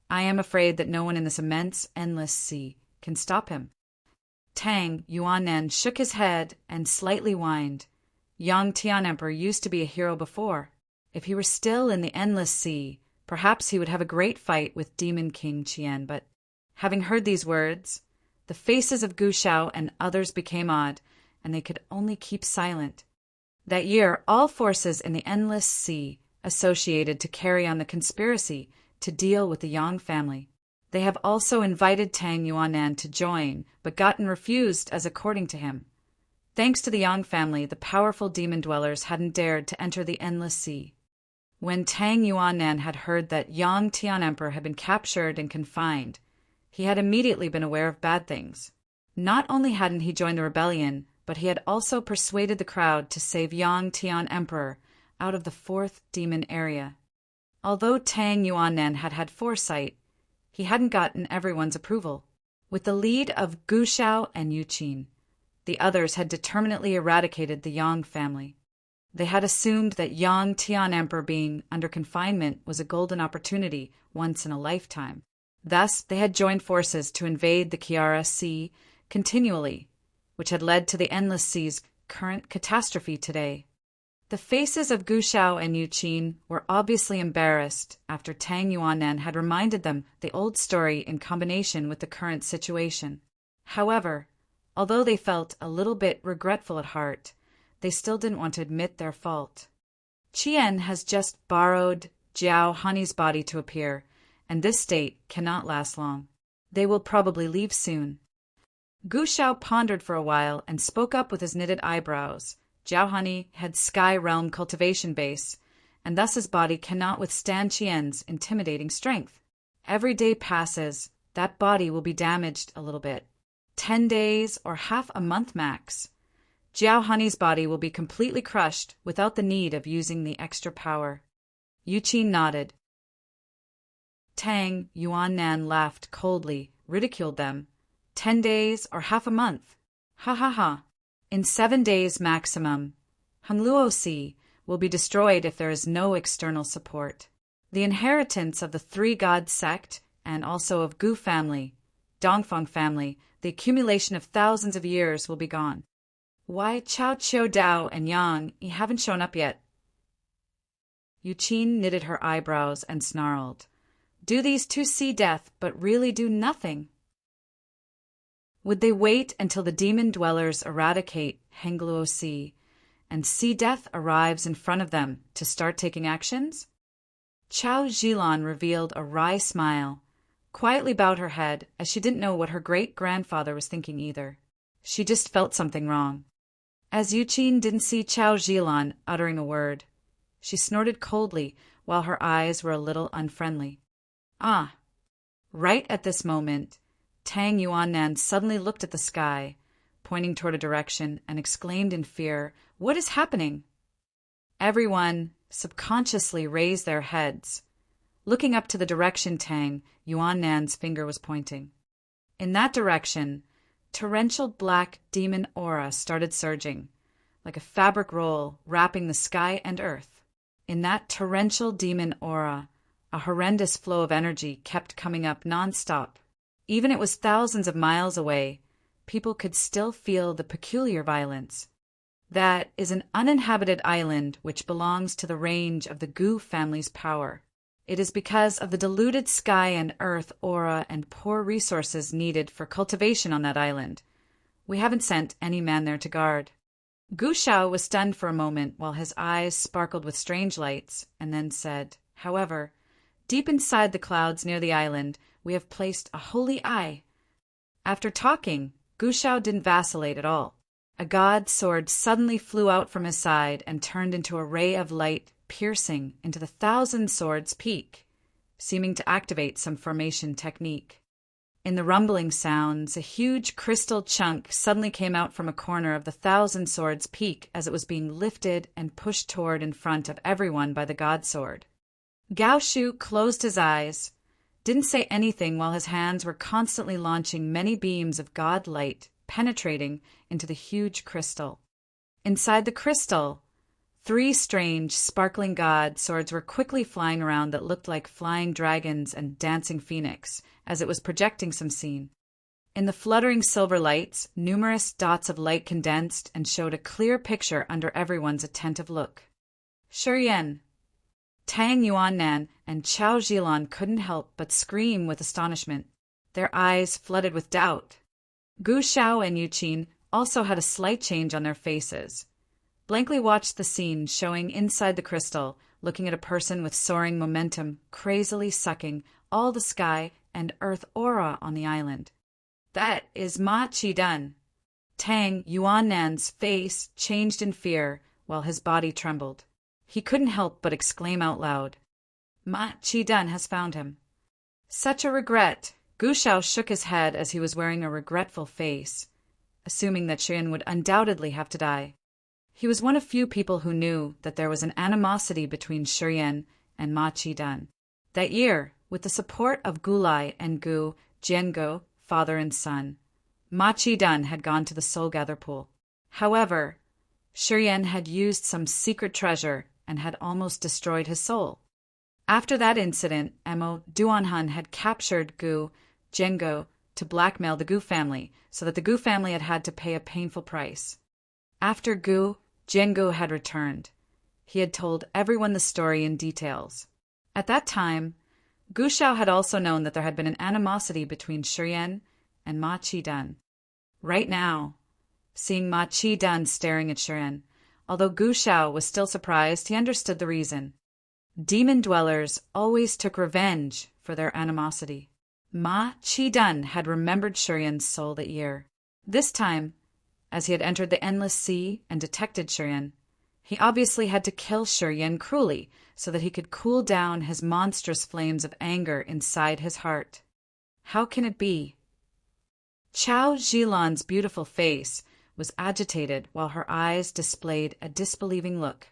I am afraid that no one in this immense Endless Sea can stop him." Tang Yuannan shook his head and slightly whined. Yang Tian Emperor used to be a hero before. If he were still in the Endless Sea, perhaps he would have a great fight with Demon King Qian, but having heard these words, the faces of Gu Shao and others became odd, and they could only keep silent. That year, all forces in the Endless Sea associated to carry on the conspiracy to deal with the Yang family. They have also invited Tang Yuannan to join, but gotten refused as according to him. Thanks to the Yang family, the powerful demon dwellers hadn't dared to enter the Endless Sea. When Tang Yuannan had heard that Yang Tian Emperor had been captured and confined, he had immediately been aware of bad things. Not only hadn't he joined the rebellion, but he had also persuaded the crowd to save Yang Tian Emperor out of the fourth demon area. Although Tang Yuannan had had foresight, he hadn't gotten everyone's approval. With the lead of Gu Shao and Yu Qin, the others had determinately eradicated the Yang family. They had assumed that Yang Tian Emperor being under confinement was a golden opportunity once in a lifetime. Thus, they had joined forces to invade the Kiara Sea continually, which had led to the Endless Sea's current catastrophe today. The faces of Gu Shao and Yu Qin were obviously embarrassed after Tang Yuannan had reminded them the old story in combination with the current situation. However, although they felt a little bit regretful at heart, they still didn't want to admit their fault. Qian has just borrowed Jiao Hani's body to appear, and this state cannot last long. They will probably leave soon. Gu Shao pondered for a while and spoke up with his knitted eyebrows. Jiao Honey had Sky Realm cultivation base, and thus his body cannot withstand Qian's intimidating strength. Every day passes, that body will be damaged a little bit. 10 days or half a month max. Jiao Honey's body will be completely crushed without the need of using the extra power. Yu Qin nodded. Tang Yuannan laughed coldly, ridiculed them. 10 days or half a month. Ha ha ha. In 7 days maximum, Hongluo will be destroyed if there is no external support. The inheritance of the three-god sect and also of Gu family, Dongfang family, the accumulation of thousands of years will be gone. Why Chao Qiu Dao and Yang haven't shown up yet? Yu Qin knitted her eyebrows and snarled. Do these two see death but really do nothing? Would they wait until the demon dwellers eradicate Hongluo and see death arrives in front of them to start taking actions? Chao Zhilan revealed a wry smile, quietly bowed her head as she didn't know what her great-grandfather was thinking either. She just felt something wrong. As Yu Qin didn't see Chao Zhilan uttering a word, she snorted coldly while her eyes were a little unfriendly. Ah! Right at this moment, Tang Yuannan suddenly looked at the sky, pointing toward a direction, and exclaimed in fear, What is happening? Everyone subconsciously raised their heads, looking up to the direction Tang Yuannan's finger was pointing. In that direction, torrential black demon aura started surging, like a fabric roll wrapping the sky and earth. In that torrential demon aura, a horrendous flow of energy kept coming up non-stop. Even it was thousands of miles away, people could still feel the peculiar violence. That is an uninhabited island which belongs to the range of the Gu family's power. It is because of the diluted sky and earth aura and poor resources needed for cultivation on that island. We haven't sent any man there to guard. Gu Shao was stunned for a moment while his eyes sparkled with strange lights, and then said, However, deep inside the clouds near the island, we have placed a holy eye. After talking, Gu Shao didn't vacillate at all. A god sword suddenly flew out from his side and turned into a ray of light piercing into the Thousand Swords Peak, seeming to activate some formation technique. In the rumbling sounds, a huge crystal chunk suddenly came out from a corner of the Thousand Swords Peak as it was being lifted and pushed toward in front of everyone by the god sword. Gao Shu closed his eyes, didn't say anything while his hands were constantly launching many beams of god light, penetrating into the huge crystal. Inside the crystal, 3 strange, sparkling god swords were quickly flying around that looked like flying dragons and dancing phoenix, as it was projecting some scene. In the fluttering silver lights, numerous dots of light condensed and showed a clear picture under everyone's attentive look. Shurian, Tang Yuannan, and Chao Zhilan couldn't help but scream with astonishment. Their eyes flooded with doubt. Gu Shao and Yu Qin also had a slight change on their faces. Blankly watched the scene showing inside the crystal, looking at a person with soaring momentum, crazily sucking all the sky and earth aura on the island. That is Ma Qi-dun. Tang Yuannan's face changed in fear while his body trembled. He couldn't help but exclaim out loud, Ma Qi-dun has found him. Such a regret. Gu Shao shook his head as he was wearing a regretful face, assuming that Shurian would undoubtedly have to die. He was one of few people who knew that there was an animosity between Shurian and Ma Qi-dun. That year, with the support of Gu Lai and Gu Jiango, father and son, Ma Qi-dun had gone to the Soul Gather Pool. However, Shurian had used some secret treasure and had almost destroyed his soul. After that incident, Emo Duanhan had captured Gu Jiango to blackmail the Gu family, so that the Gu family had to pay a painful price. After Gu Jiango had returned, he had told everyone the story in details. At that time, Gu Shao had also known that there had been an animosity between Shurian and Ma Qi-dun. Right now, seeing Ma Qi-dun staring at Shurian, although Gu Shao was still surprised, he understood the reason. Demon dwellers always took revenge for their animosity. Ma Qi-dun had remembered Shurian's soul that year. This time, as he had entered the endless sea and detected Shiryan, he obviously had to kill Shiryan cruelly so that he could cool down his monstrous flames of anger inside his heart. How can it be? Chao Zhilan's beautiful face was agitated while her eyes displayed a disbelieving look.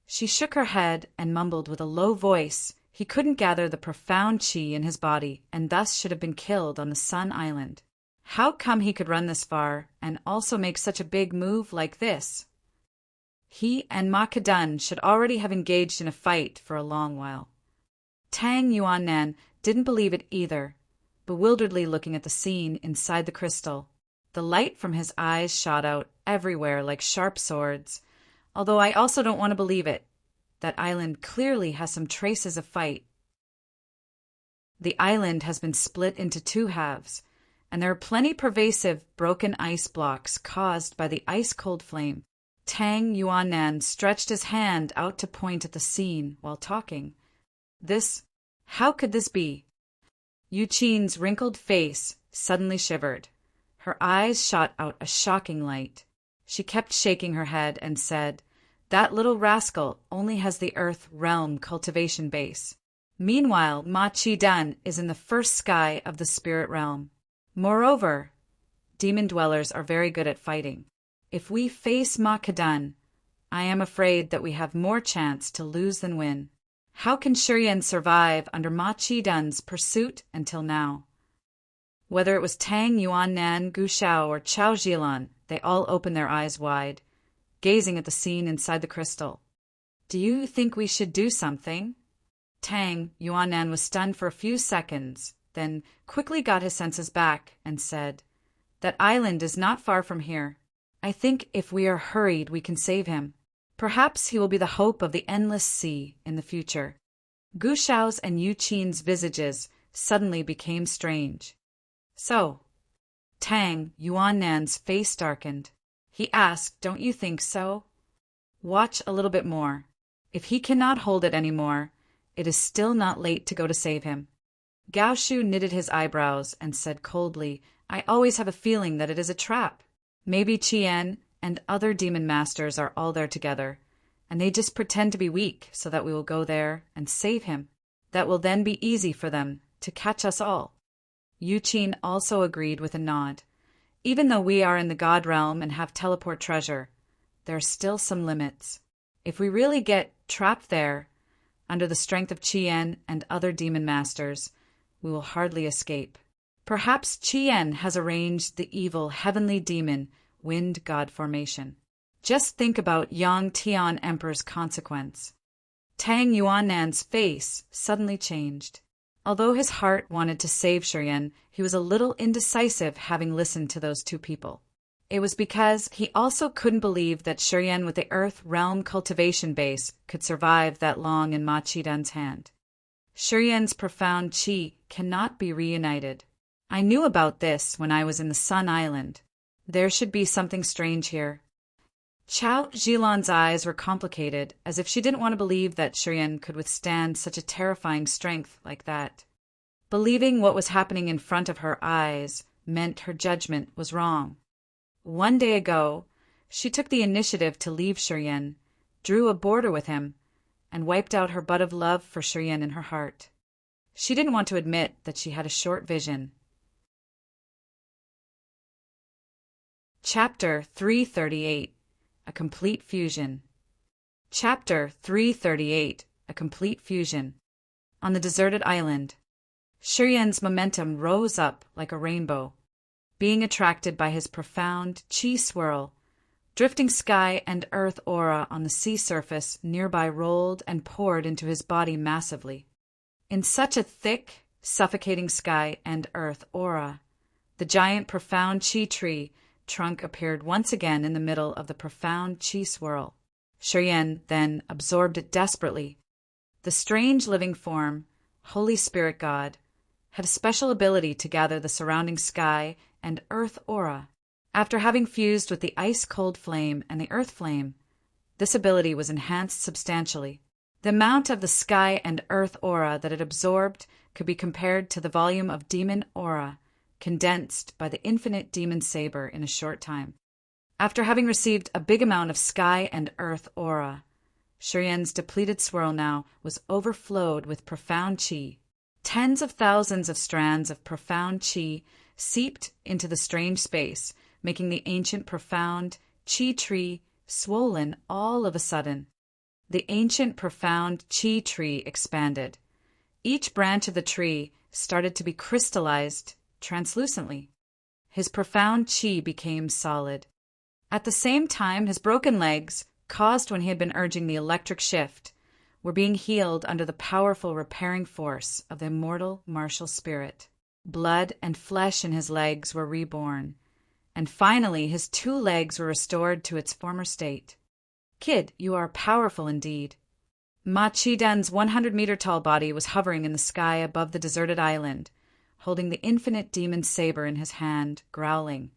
She shook her head and mumbled with a low voice he couldn't gather the profound qi in his body and thus should have been killed on the Sun Island. How come he could run this far and also make such a big move like this? He and Ma Kedan should already have engaged in a fight for a long while. Tang Yuannan didn't believe it either, bewilderedly looking at the scene inside the crystal. The light from his eyes shot out everywhere like sharp swords, although I also don't want to believe it. That island clearly has some traces of fight. The island has been split into two halves, and there are plenty pervasive broken ice blocks caused by the ice-cold flame. Tang Yuannan stretched his hand out to point at the scene while talking. How could this be? Yu Qin's wrinkled face suddenly shivered. Her eyes shot out a shocking light. She kept shaking her head and said, "That little rascal only has the Earth Realm cultivation base. Meanwhile, Ma Qi-dan is in the first sky of the Spirit Realm. Moreover, demon dwellers are very good at fighting. If we face Ma Kedan, I am afraid that we have more chance to lose than win. How can Shiryan survive under Ma Qi-dan's pursuit until now?" Whether it was Tang Yuannan, Gu Shao, or Chao Zhilan, they all opened their eyes wide, gazing at the scene inside the crystal. "Do you think we should do something?" Tang Yuannan was stunned for a few seconds, then quickly got his senses back and said, "That island is not far from here. I think if we are hurried, we can save him. Perhaps he will be the hope of the endless sea in the future." Gu Shao's and Yu Qin's visages suddenly became strange. "So?" Tang Yuannan's face darkened. He asked, "Don't you think so?" "Watch a little bit more. If he cannot hold it any more, it is still not late to go to save him." Gao Shu knitted his eyebrows and said coldly, "I always have a feeling that it is a trap. Maybe Qian and other demon masters are all there together, and they just pretend to be weak so that we will go there and save him. That will then be easy for them to catch us all." Yu Qin also agreed with a nod. "Even though we are in the God realm and have teleport treasure, there are still some limits. If we really get trapped there, under the strength of Qian and other demon masters, we will hardly escape. Perhaps Qian has arranged the evil heavenly demon wind god formation. Just think about Yang Tian Emperor's consequence." Tang Yuannan's face suddenly changed. Although his heart wanted to save Shiryan, he was a little indecisive having listened to those two people. It was because he also couldn't believe that Shiryan with the Earth Realm cultivation base could survive that long in Ma Qi-dan's hand. Shiryan's profound qi cannot be reunited. I knew about this when I was in the Sun Island. There should be something strange here. Chao Zhilan's eyes were complicated, as if she didn't want to believe that Shiryan could withstand such a terrifying strength like that. Believing what was happening in front of her eyes meant her judgment was wrong. One day ago, she took the initiative to leave Shiryan, drew a border with him, and wiped out her bud of love for Shiryan in her heart. She didn't want to admit that she had a short vision. Chapter 338. A Complete Fusion. Chapter 338. A Complete Fusion. On the deserted island, Shiryan's momentum rose up like a rainbow, being attracted by his profound qi swirl. Drifting sky and earth aura on the sea surface nearby rolled and poured into his body massively. In such a thick, suffocating sky and earth aura, the giant profound qi tree trunk appeared once again in the middle of the profound qi swirl. Shiryan then absorbed it desperately. The strange living form, Holy Spirit God, had a special ability to gather the surrounding sky and earth aura. After having fused with the ice-cold flame and the earth flame, this ability was enhanced substantially. The amount of the sky and earth aura that it absorbed could be compared to the volume of demon aura condensed by the infinite demon saber in a short time. After having received a big amount of sky and earth aura, Shurian's depleted swirl now was overflowed with profound chi. Tens of thousands of strands of profound chi seeped into the strange space, making the ancient profound chi tree swollen all of a sudden. The ancient profound chi tree expanded. Each branch of the tree started to be crystallized translucently. His profound chi became solid. At the same time, his broken legs, caused when he had been urging the electric shift, were being healed under the powerful repairing force of the immortal martial spirit. Blood and flesh in his legs were reborn, and finally his 2 legs were restored to its former state. Kid, you are powerful indeed. Ma Chi-Den's 100-meter-tall body was hovering in the sky above the deserted island, holding the infinite demon saber in his hand, growling,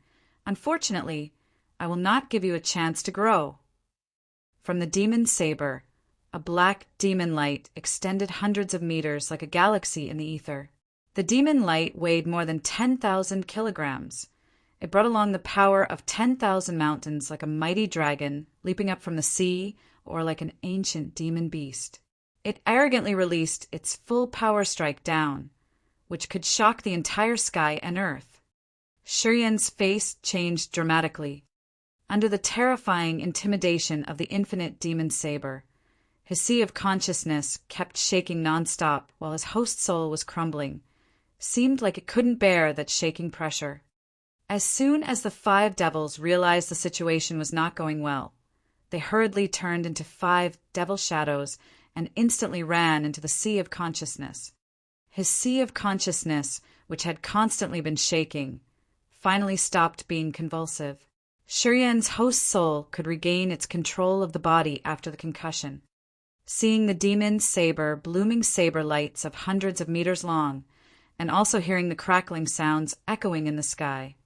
"Unfortunately, I will not give you a chance to grow." From the demon saber, a black demon light extended hundreds of meters like a galaxy in the ether. The demon light weighed more than 10,000 kilograms. It brought along the power of 10,000 mountains like a mighty dragon leaping up from the sea or like an ancient demon beast. It arrogantly released its full power strike down, which could shock the entire sky and earth. Shurian's face changed dramatically. Under the terrifying intimidation of the infinite demon saber, his sea of consciousness kept shaking nonstop while his host soul was crumbling. Seemed like it couldn't bear that shaking pressure. As soon as the 5 devils realized the situation was not going well, they hurriedly turned into 5 devil shadows and instantly ran into the sea of consciousness. His sea of consciousness, which had constantly been shaking, finally stopped being convulsive. Shurian's host soul could regain its control of the body after the concussion. Seeing the demon saber, blooming saber lights of hundreds of meters long, and also hearing the crackling sounds echoing in the sky,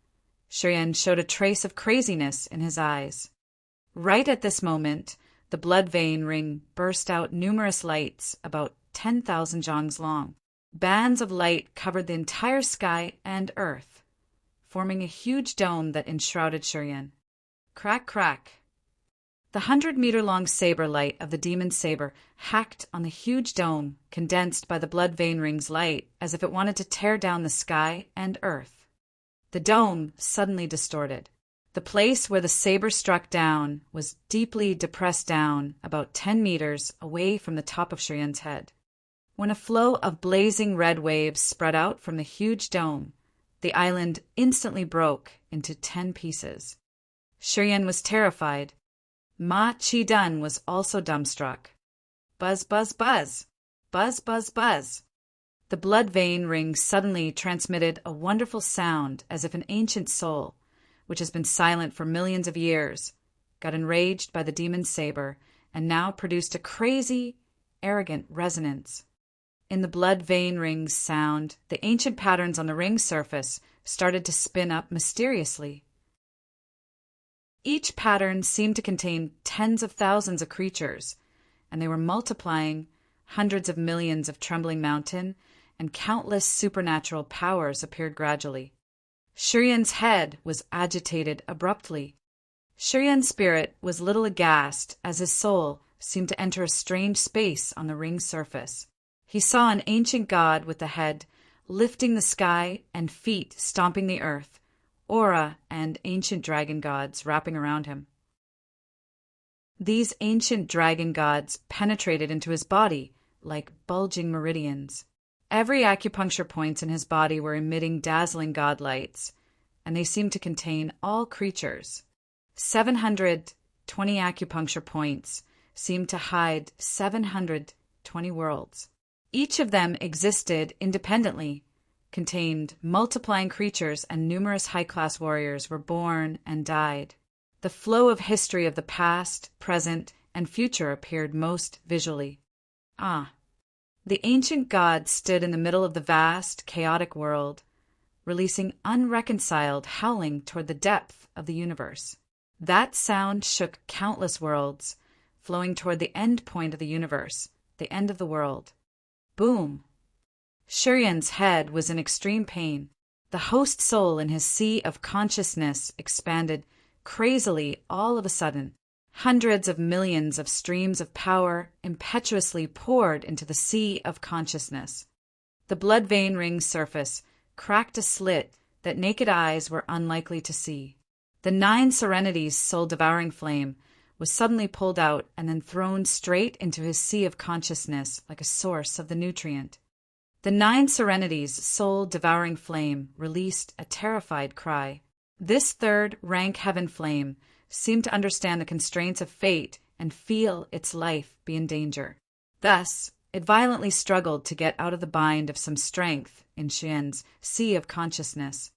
Shurian showed a trace of craziness in his eyes. Right at this moment, the blood vein ring burst out numerous lights about 10,000 jongs long. Bands of light covered the entire sky and earth, forming a huge dome that enshrouded Shurian. Crack, crack. The 100-meter-long saber light of the demon saber hacked on the huge dome, condensed by the blood vein ring's light as if it wanted to tear down the sky and earth. The dome suddenly distorted. The place where the saber struck down was deeply depressed down about 10 meters away from the top of Shurian's head. When a flow of blazing red waves spread out from the huge dome, the island instantly broke into 10 pieces. Shurian was terrified. Ma Chi-Den was also dumbstruck. Buzz, buzz, buzz. Buzz, buzz, buzz. The blood vein ring suddenly transmitted a wonderful sound as if an ancient soul, which has been silent for millions of years, got enraged by the demon saber and now produced a crazy, arrogant resonance. In the blood vein ring's sound, the ancient patterns on the ring's surface started to spin up mysteriously. Each pattern seemed to contain tens of thousands of creatures, and they were multiplying. Hundreds of millions of trembling mountain and countless supernatural powers appeared gradually. Shurian's head was agitated abruptly. Shurian's spirit was little aghast as his soul seemed to enter a strange space on the ring's surface. He saw an ancient god with the head lifting the sky and feet stomping the earth, aura and ancient dragon gods wrapping around him. These ancient dragon gods penetrated into his body like bulging meridians. Every acupuncture point in his body were emitting dazzling god lights, and they seemed to contain all creatures. 720 acupuncture points seemed to hide 720 worlds. Each of them existed independently, contained multiplying creatures, and numerous high-class warriors were born and died. The flow of history of the past, present, and future appeared most visually. The ancient god stood in the middle of the vast, chaotic world, releasing unreconciled howling toward the depth of the universe. That sound shook countless worlds, flowing toward the end point of the universe, the end of the world. Boom! Shurian's head was in extreme pain. The host soul in his sea of consciousness expanded crazily all of a sudden. Hundreds of millions of streams of power impetuously poured into the sea of consciousness. The blood vein ring's surface cracked a slit that naked eyes were unlikely to see. The 9 Serenity's soul-devouring flame was suddenly pulled out and then thrown straight into his sea of consciousness like a source of the nutrient. The 9 Serenity's soul-devouring flame released a terrified cry. This third rank heaven flame seemed to understand the constraints of fate and feel its life be in danger. Thus, it violently struggled to get out of the bind of some strength in Xian's sea of consciousness.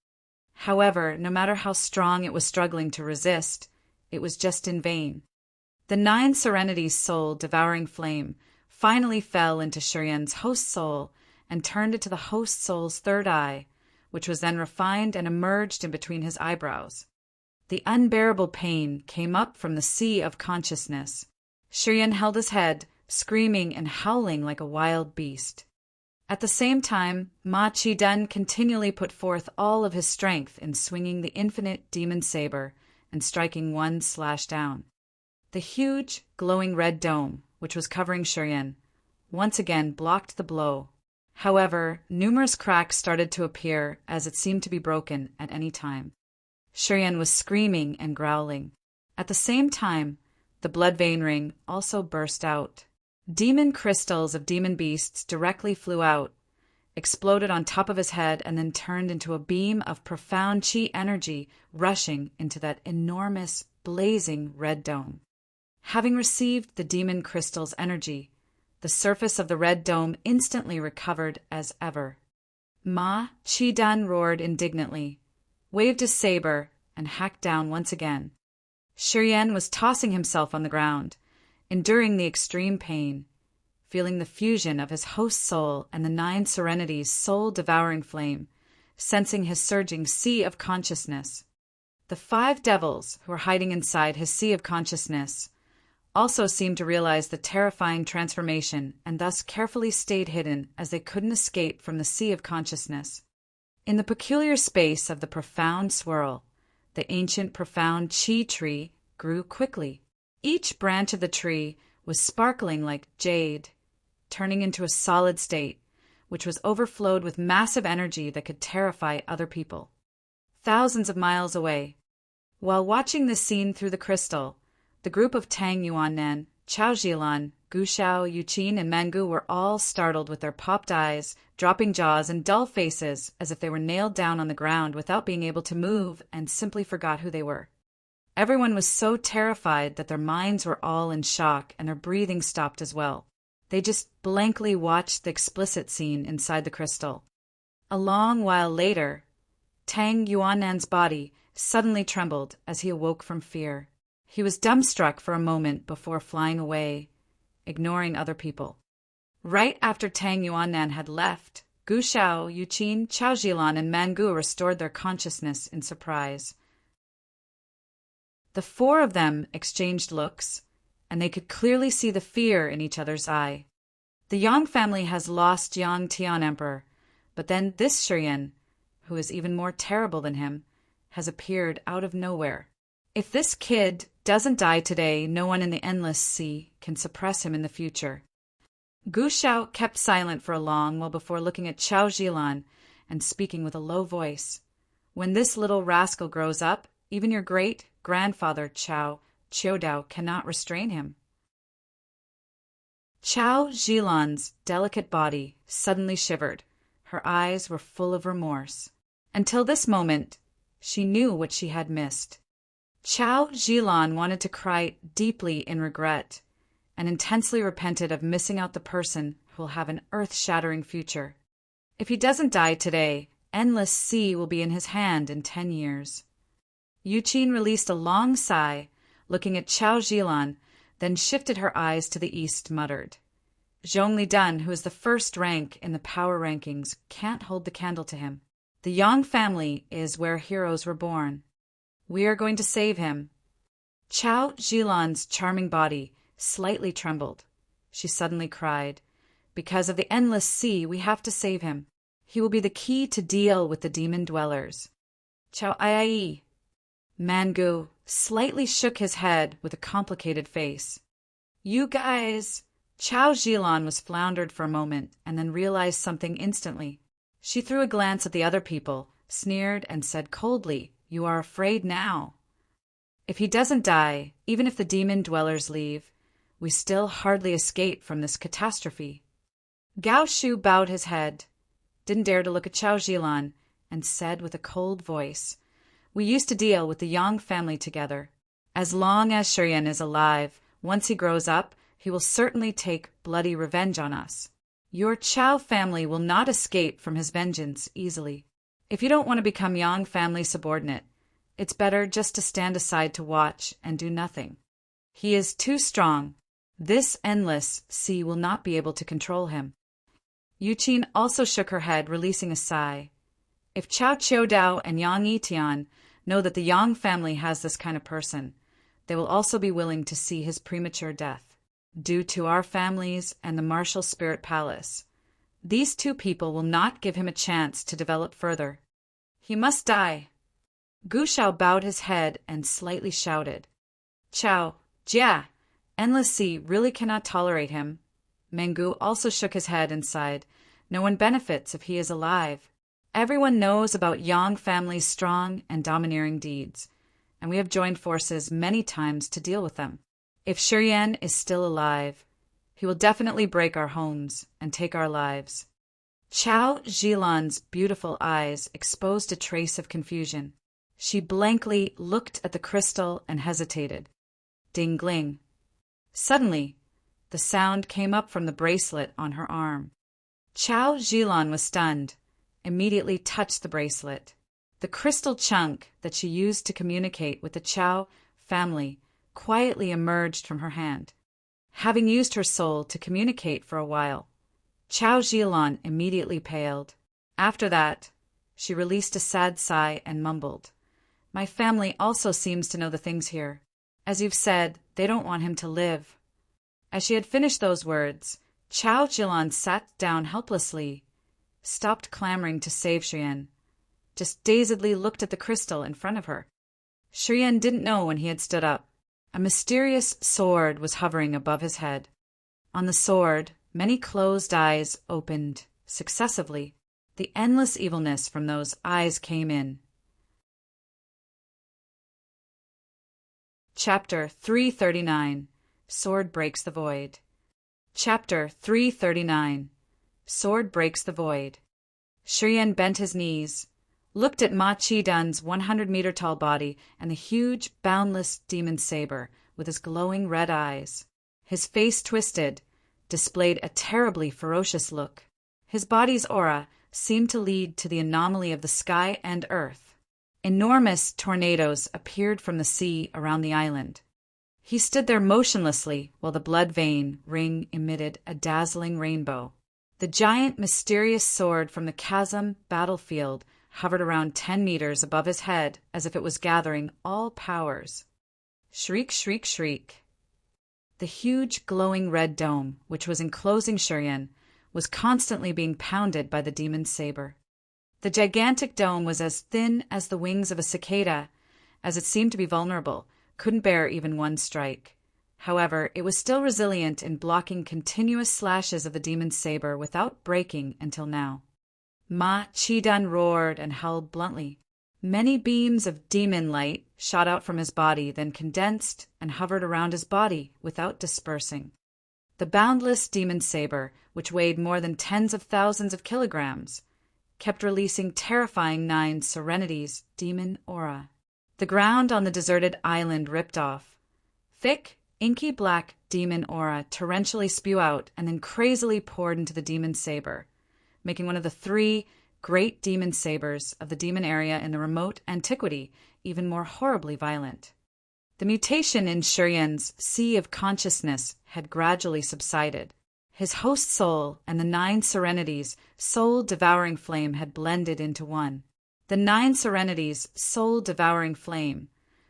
However, no matter how strong it was struggling to resist, it was just in vain. The 9 Serenity's soul-devouring flame finally fell into Shurian's host soul and turned into the host soul's third eye, which was then refined and emerged in between his eyebrows. The unbearable pain came up from the sea of consciousness. Shurian held his head, screaming and howling like a wild beast. At the same time, Ma Chi-dun continually put forth all of his strength in swinging the infinite demon saber and striking one slash down. The huge, glowing red dome, which was covering Shurian, once again blocked the blow. However, numerous cracks started to appear as it seemed to be broken at any time. Shurian was screaming and growling. At the same time, the blood vein ring also burst out. Demon crystals of demon beasts directly flew out, exploded on top of his head, and then turned into a beam of profound chi energy rushing into that enormous, blazing red dome. Having received the demon crystal's energy, the surface of the red dome instantly recovered as ever. Ma Chi-dun roared indignantly, waved his saber, and hacked down once again. Shurian was tossing himself on the ground, enduring the extreme pain, feeling the fusion of his host soul and the 9 Serenity's soul-devouring flame, sensing his surging sea of consciousness. The 5 devils who were hiding inside his sea of consciousness also seemed to realize the terrifying transformation and thus carefully stayed hidden as they couldn't escape from the sea of consciousness. In the peculiar space of the profound swirl, the ancient profound chi tree grew quickly. Each branch of the tree was sparkling like jade, turning into a solid state, which was overflowed with massive energy that could terrify other people. Thousands of miles away. While watching this scene through the crystal, the group of Tang Yuannan, Chao Zhilan, Gu Shao, Yu Qin, and Mangu were all startled with their popped eyes, dropping jaws, and dull faces as if they were nailed down on the ground without being able to move and simply forgot who they were. Everyone was so terrified that their minds were all in shock and their breathing stopped as well. They just blankly watched the explicit scene inside the crystal. A long while later, Tang Yuannan's body suddenly trembled as he awoke from fear. He was dumbstruck for a moment before flying away, ignoring other people. Right after Tang Yuannan had left, Gu Shao, Yu Qin, Chao Zhilan, and Mangu restored their consciousness in surprise. The 4 of them exchanged looks, and they could clearly see the fear in each other's eye. The Yang family has lost Yang Tian Emperor, but then this Shurian, who is even more terrible than him, has appeared out of nowhere. If this kid doesn't die today, no one in the Endless Sea can suppress him in the future. Gu Shao kept silent for a long while before looking at Chao Zhilan and speaking with a low voice. When this little rascal grows up, even your great-grandfather Chao Chiodao cannot restrain him. Chao Zhilan's delicate body suddenly shivered. Her eyes were full of remorse. Until this moment, she knew what she had missed. Chao Zhilan wanted to cry deeply in regret and intensely repented of missing out the person who will have an earth-shattering future. If he doesn't die today, Endless Sea will be in his hand in 10 years. Yu Qin released a long sigh, looking at Chao Zhilan, then shifted her eyes to the east, muttered, Zhongli Dun, who is the first rank in the power rankings, can't hold the candle to him. The Yang family is where heroes were born. We are going to save him. Chao Zhilan's charming body slightly trembled. She suddenly cried, Because of the Endless Sea, we have to save him. He will be the key to deal with the demon dwellers. Chow Ai. Mangu slightly shook his head with a complicated face. You guys. Chow Zhilan was floundered for a moment and then realized something instantly. She threw a glance at the other people, sneered, and said coldly, You are afraid now. If he doesn't die, even if the demon dwellers leave, we still hardly escape from this catastrophe. Gao Shu bowed his head, didn't dare to look at Chow Zhilan, and said with a cold voice, We used to deal with the Yang family together. As long as Shurian is alive, once he grows up, he will certainly take bloody revenge on us. Your Chow family will not escape from his vengeance easily. If you don't want to become Yang family subordinate, it's better just to stand aside to watch and do nothing. He is too strong. This endless sea will not be able to control him. Yuqin also shook her head, releasing a sigh. If Chow Chiodao and Yang Yitian know that the Yang family has this kind of person, they will also be willing to see his premature death. Due to our families and the martial spirit palace, these two people will not give him a chance to develop further. He must die. Gu Shao bowed his head and slightly shouted. Chow, Jia, Endless Sea really cannot tolerate him. Mengu also shook his head and sighed. No one benefits if he is alive. Everyone knows about Yang family's strong and domineering deeds, and we have joined forces many times to deal with them. If Shurian is still alive, he will definitely break our homes and take our lives. Chow Zhilan's beautiful eyes exposed a trace of confusion. She blankly looked at the crystal and hesitated. Ding-gling. Suddenly, the sound came up from the bracelet on her arm. Chow Zhilan was stunned, immediately touched the bracelet. The crystal chunk that she used to communicate with the Chow family quietly emerged from her hand. Having used her soul to communicate for a while, Chow Zhilan immediately paled. After that, she released a sad sigh and mumbled, My family also seems to know the things here. As you've said, they don't want him to live. As she had finished those words, Chow Zhilan sat down helplessly, stopped clamoring to save Shurian, just dazedly looked at the crystal in front of her. Shurian didn't know when he had stood up. A mysterious sword was hovering above his head. On the sword, many closed eyes opened successively. The endless evilness from those eyes came in. Chapter 339. Sword Breaks the Void. Chapter 339. Sword Breaks the Void. Shurian bent his knees, looked at Ma Chi-dun's 100-meter-tall body and the huge, boundless demon saber with his glowing red eyes. His face twisted, displayed a terribly ferocious look. His body's aura seemed to lead to the anomaly of the sky and earth. Enormous tornadoes appeared from the sea around the island. He stood there motionlessly while the blood vein ring emitted a dazzling rainbow. The giant, mysterious sword from the chasm battlefield hovered around 10 meters above his head as if it was gathering all powers. Shriek, shriek, shriek. The huge, glowing red dome, which was enclosing Shurian, was constantly being pounded by the demon's saber. The gigantic dome was as thin as the wings of a cicada, as it seemed to be vulnerable, couldn't bear even one strike. However, it was still resilient in blocking continuous slashes of the demon's saber without breaking until now. Ma Chi-dun roared and howled bluntly. Many beams of demon light shot out from his body, then condensed and hovered around his body without dispersing. The boundless demon saber, which weighed more than tens of thousands of kilograms, kept releasing terrifying 9 Serenity's demon aura. The ground on the deserted island ripped off. Thick, inky black demon aura torrentially spew out and then crazily poured into the demon saber, making one of the 3 great demon sabers of the demon area in the remote antiquity even more horribly violent. The mutation in Shurian's sea of consciousness had gradually subsided. His host soul and the 9 Serenities' soul-devouring flame had blended into one. The 9 Serenities' soul-devouring flame,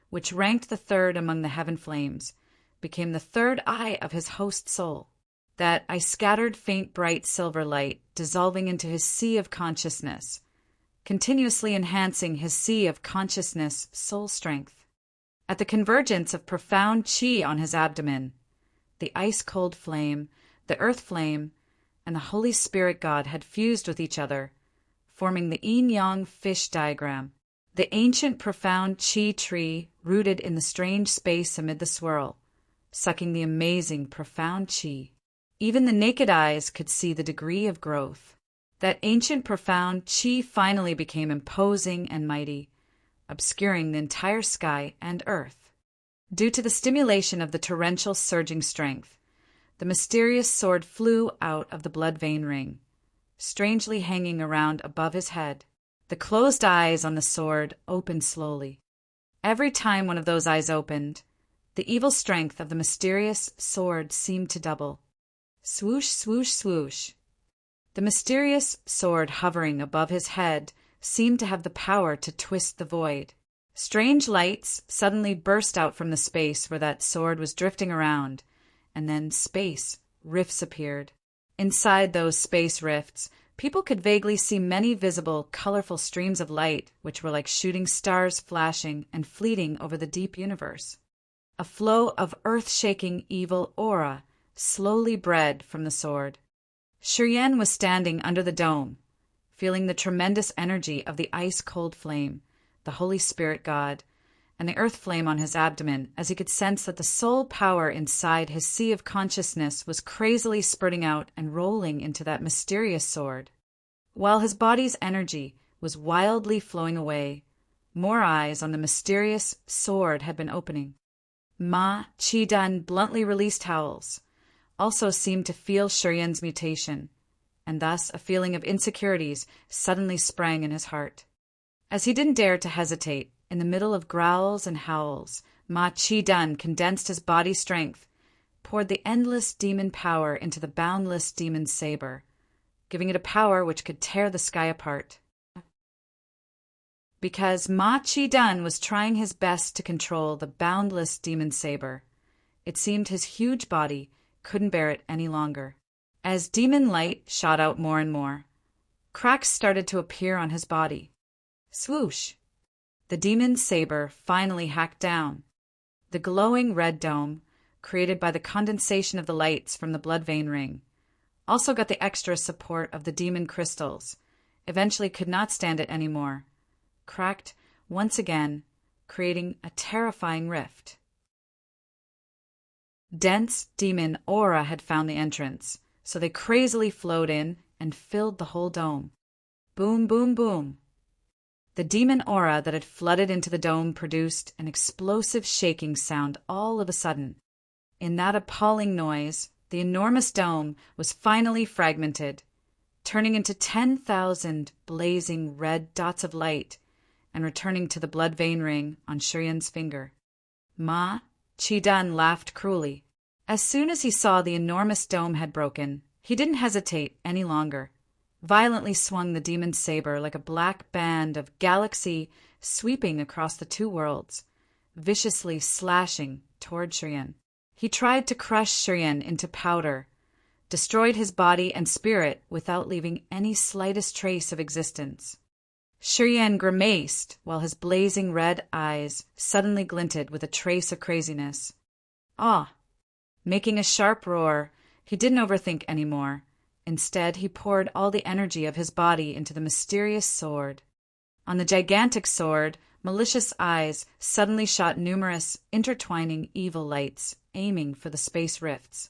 which ranked the 3rd among the heaven flames, became the 3rd eye of his host soul. that I scattered faint bright silver light dissolving into his sea of consciousness, continuously enhancing his sea of consciousness soul strength. At the convergence of profound chi on his abdomen, the ice-cold flame, the earth flame, and the Holy Spirit God had fused with each other, forming the yin-yang fish diagram, the ancient profound chi tree rooted in the strange space amid the swirl, sucking the amazing profound chi. Even the naked eyes could see the degree of growth. That ancient profound chi finally became imposing and mighty, obscuring the entire sky and earth. Due to the stimulation of the torrential surging strength, the mysterious sword flew out of the blood vein ring, strangely hanging around above his head. The closed eyes on the sword opened slowly. Every time one of those eyes opened, the evil strength of the mysterious sword seemed to double. Swoosh, swoosh, swoosh. The mysterious sword hovering above his head seemed to have the power to twist the void. Strange lights suddenly burst out from the space where that sword was drifting around, and then space rifts appeared. Inside those space rifts, people could vaguely see many visible, colorful streams of light, which were like shooting stars flashing and fleeting over the deep universe. A flow of earth-shaking evil aura slowly bred from the sword. Shiryen was standing under the dome, feeling the tremendous energy of the ice-cold flame, the Holy Spirit God, and the earth flame on his abdomen, as he could sense that the soul power inside his sea of consciousness was crazily spurting out and rolling into that mysterious sword. While his body's energy was wildly flowing away, more eyes on the mysterious sword had been opening. Ma Chi-Dan bluntly released howls, also seemed to feel Shiryen's mutation, and thus a feeling of insecurities suddenly sprang in his heart. As he didn't dare to hesitate, in the middle of growls and howls, Ma Chi-Dan condensed his body strength, poured the endless demon power into the boundless demon saber, giving it a power which could tear the sky apart. Because Ma Chi-Dan was trying his best to control the boundless demon saber, it seemed his huge body couldn't bear it any longer. As demon light shot out more and more, cracks started to appear on his body. Swoosh! The demon saber finally hacked down. The glowing red dome, created by the condensation of the lights from the blood vein ring, also got the extra support of the demon crystals, eventually could not stand it anymore, cracked once again, creating a terrifying rift. Dense demon aura had found the entrance, so they crazily flowed in and filled the whole dome. Boom, boom, boom. The demon aura that had flooded into the dome produced an explosive shaking sound all of a sudden. In that appalling noise, the enormous dome was finally fragmented, turning into 10,000 blazing red dots of light and returning to the blood vein ring on Shiryen's finger. Ma Chi-Dan laughed cruelly. As soon as he saw the enormous dome had broken, he didn't hesitate any longer, violently swung the demon saber like a black band of galaxy sweeping across the two worlds, viciously slashing toward Shiryen. He tried to crush Shiryen into powder, destroyed his body and spirit without leaving any slightest trace of existence. Shiryen grimaced while his blazing red eyes suddenly glinted with a trace of craziness. Ah! Making a sharp roar, he didn't overthink anymore. Instead, he poured all the energy of his body into the mysterious sword. On the gigantic sword, malicious eyes suddenly shot numerous, intertwining evil lights, aiming for the space rifts.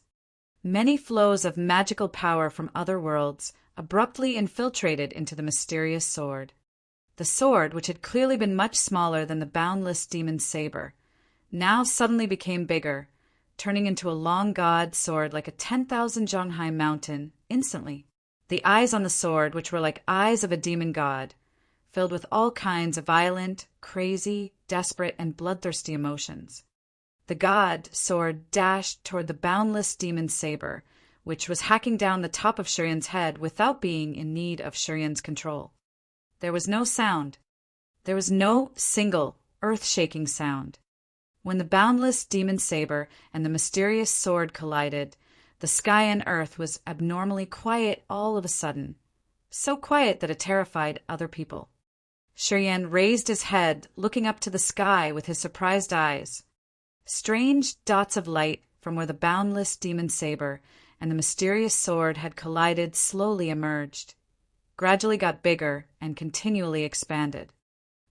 Many flows of magical power from other worlds abruptly infiltrated into the mysterious sword. The sword, which had clearly been much smaller than the boundless demon saber, now suddenly became bigger, turning into a long god sword like a 10,000 Zhonghai mountain instantly. The eyes on the sword, which were like eyes of a demon god, filled with all kinds of violent, crazy, desperate, and bloodthirsty emotions. The god sword dashed toward the boundless demon saber, which was hacking down the top of Shiryen's head without being in need of Shiryen's control. There was no sound. There was no single, earth-shaking sound. When the boundless demon saber and the mysterious sword collided, The sky and earth was abnormally quiet all of a sudden, so quiet that it terrified other people. Shiryan raised his head, looking up to the sky with his surprised eyes. Strange dots of light from where the boundless demon saber and the mysterious sword had collided slowly emerged, gradually got bigger, and continually expanded.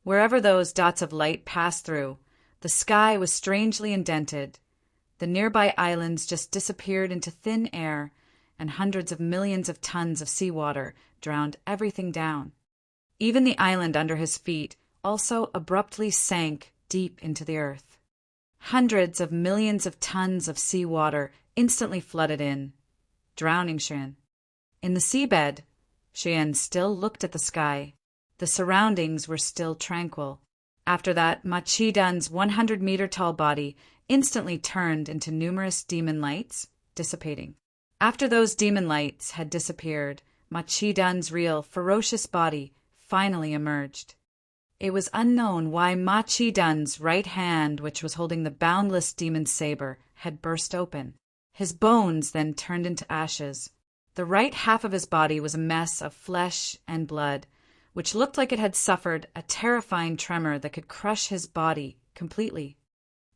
Wherever those dots of light passed through, the sky was strangely indented. The nearby islands just disappeared into thin air, and hundreds of millions of tons of seawater drowned everything down. Even the island under his feet also abruptly sank deep into the earth. Hundreds of millions of tons of seawater instantly flooded in, drowning Shiryan. In the seabed, Shiryan still looked at the sky. The surroundings were still tranquil. After that, Ma Chi-dun's 100-meter-tall body instantly turned into numerous demon lights, dissipating. After those demon lights had disappeared, Ma Chi-dun's real, ferocious body finally emerged. It was unknown why Ma Chi-dun's right hand, which was holding the boundless demon saber, had burst open. His bones then turned into ashes. The right half of his body was a mess of flesh and blood, which looked like it had suffered a terrifying tremor that could crush his body completely.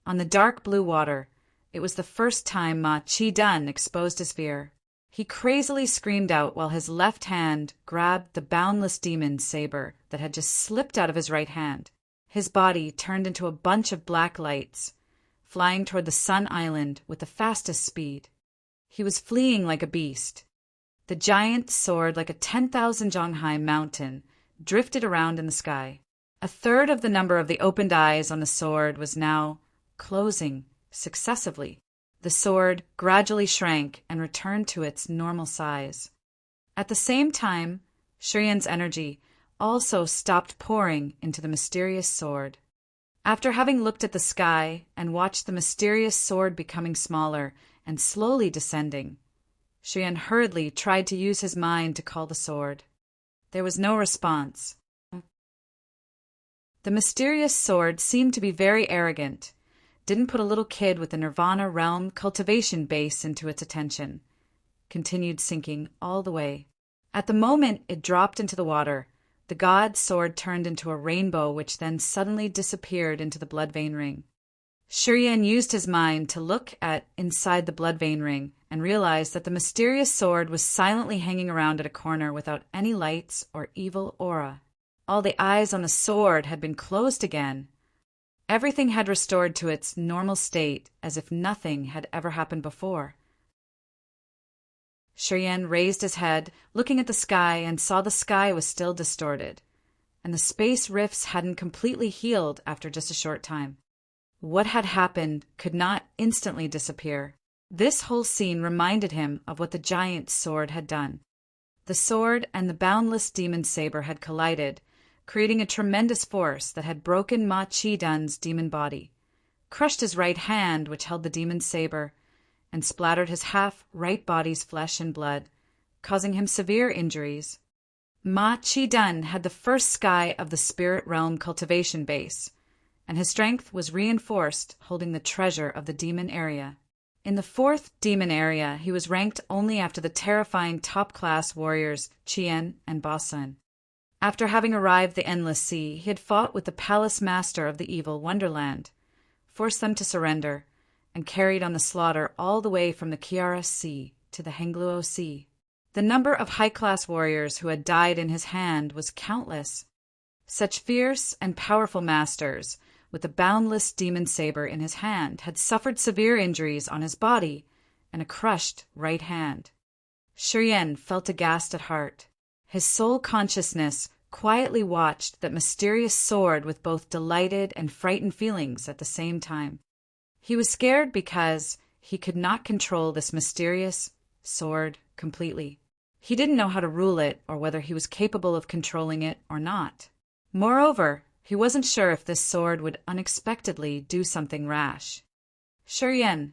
On the dark blue water, it was the first time Ma Chi-dun exposed his fear. He crazily screamed out while his left hand grabbed the boundless demon saber that had just slipped out of his right hand. His body turned into a bunch of black lights, flying toward the Sun Island with the fastest speed. He was fleeing like a beast. The giant soared like a 10,000 jong high mountain, drifted around in the sky. A third of the number of the opened eyes on the sword was now closing successively. The sword gradually shrank and returned to its normal size. At the same time, Shiryan's energy also stopped pouring into the mysterious sword. After having looked at the sky and watched the mysterious sword becoming smaller and slowly descending, Shiryan hurriedly tried to use his mind to call the sword. There was no response. The mysterious sword seemed to be very arrogant, didn't put a little kid with a Nirvana realm cultivation base into its attention, continued sinking all the way. At the moment it dropped into the water, the god's sword turned into a rainbow which then suddenly disappeared into the blood vein ring. Shiryan used his mind to look at inside the blood vein ring and realized that the mysterious sword was silently hanging around at a corner without any lights or evil aura. All the eyes on the sword had been closed again. Everything had restored to its normal state as if nothing had ever happened before. Shiryan raised his head, looking at the sky, and saw the sky was still distorted, and the space rifts hadn't completely healed after just a short time. What had happened could not instantly disappear. This whole scene reminded him of what the giant sword had done. The sword and the boundless demon saber had collided, creating a tremendous force that had broken Ma Chi-dun's demon body, crushed his right hand which held the demon saber, and splattered his half-right body's flesh and blood, causing him severe injuries. Ma Chi-dun had the first sky of the spirit realm cultivation base, and his strength was reinforced holding the treasure of the demon area. In the fourth demon area, he was ranked only after the terrifying top-class warriors Chien and Basun. After having arrived the Endless Sea, he had fought with the palace master of the evil Wonderland, forced them to surrender, and carried on the slaughter all the way from the Kiara Sea to the Hengluo Sea. The number of high-class warriors who had died in his hand was countless. Such fierce and powerful masters, with the boundless demon saber in his hand, had suffered severe injuries on his body and a crushed right hand. Shiryan felt aghast at heart. His soul consciousness quietly watched that mysterious sword with both delighted and frightened feelings at the same time. He was scared because he could not control this mysterious sword completely. He didn't know how to rule it or whether he was capable of controlling it or not. Moreover, he wasn't sure if this sword would unexpectedly do something rash. Shiryan.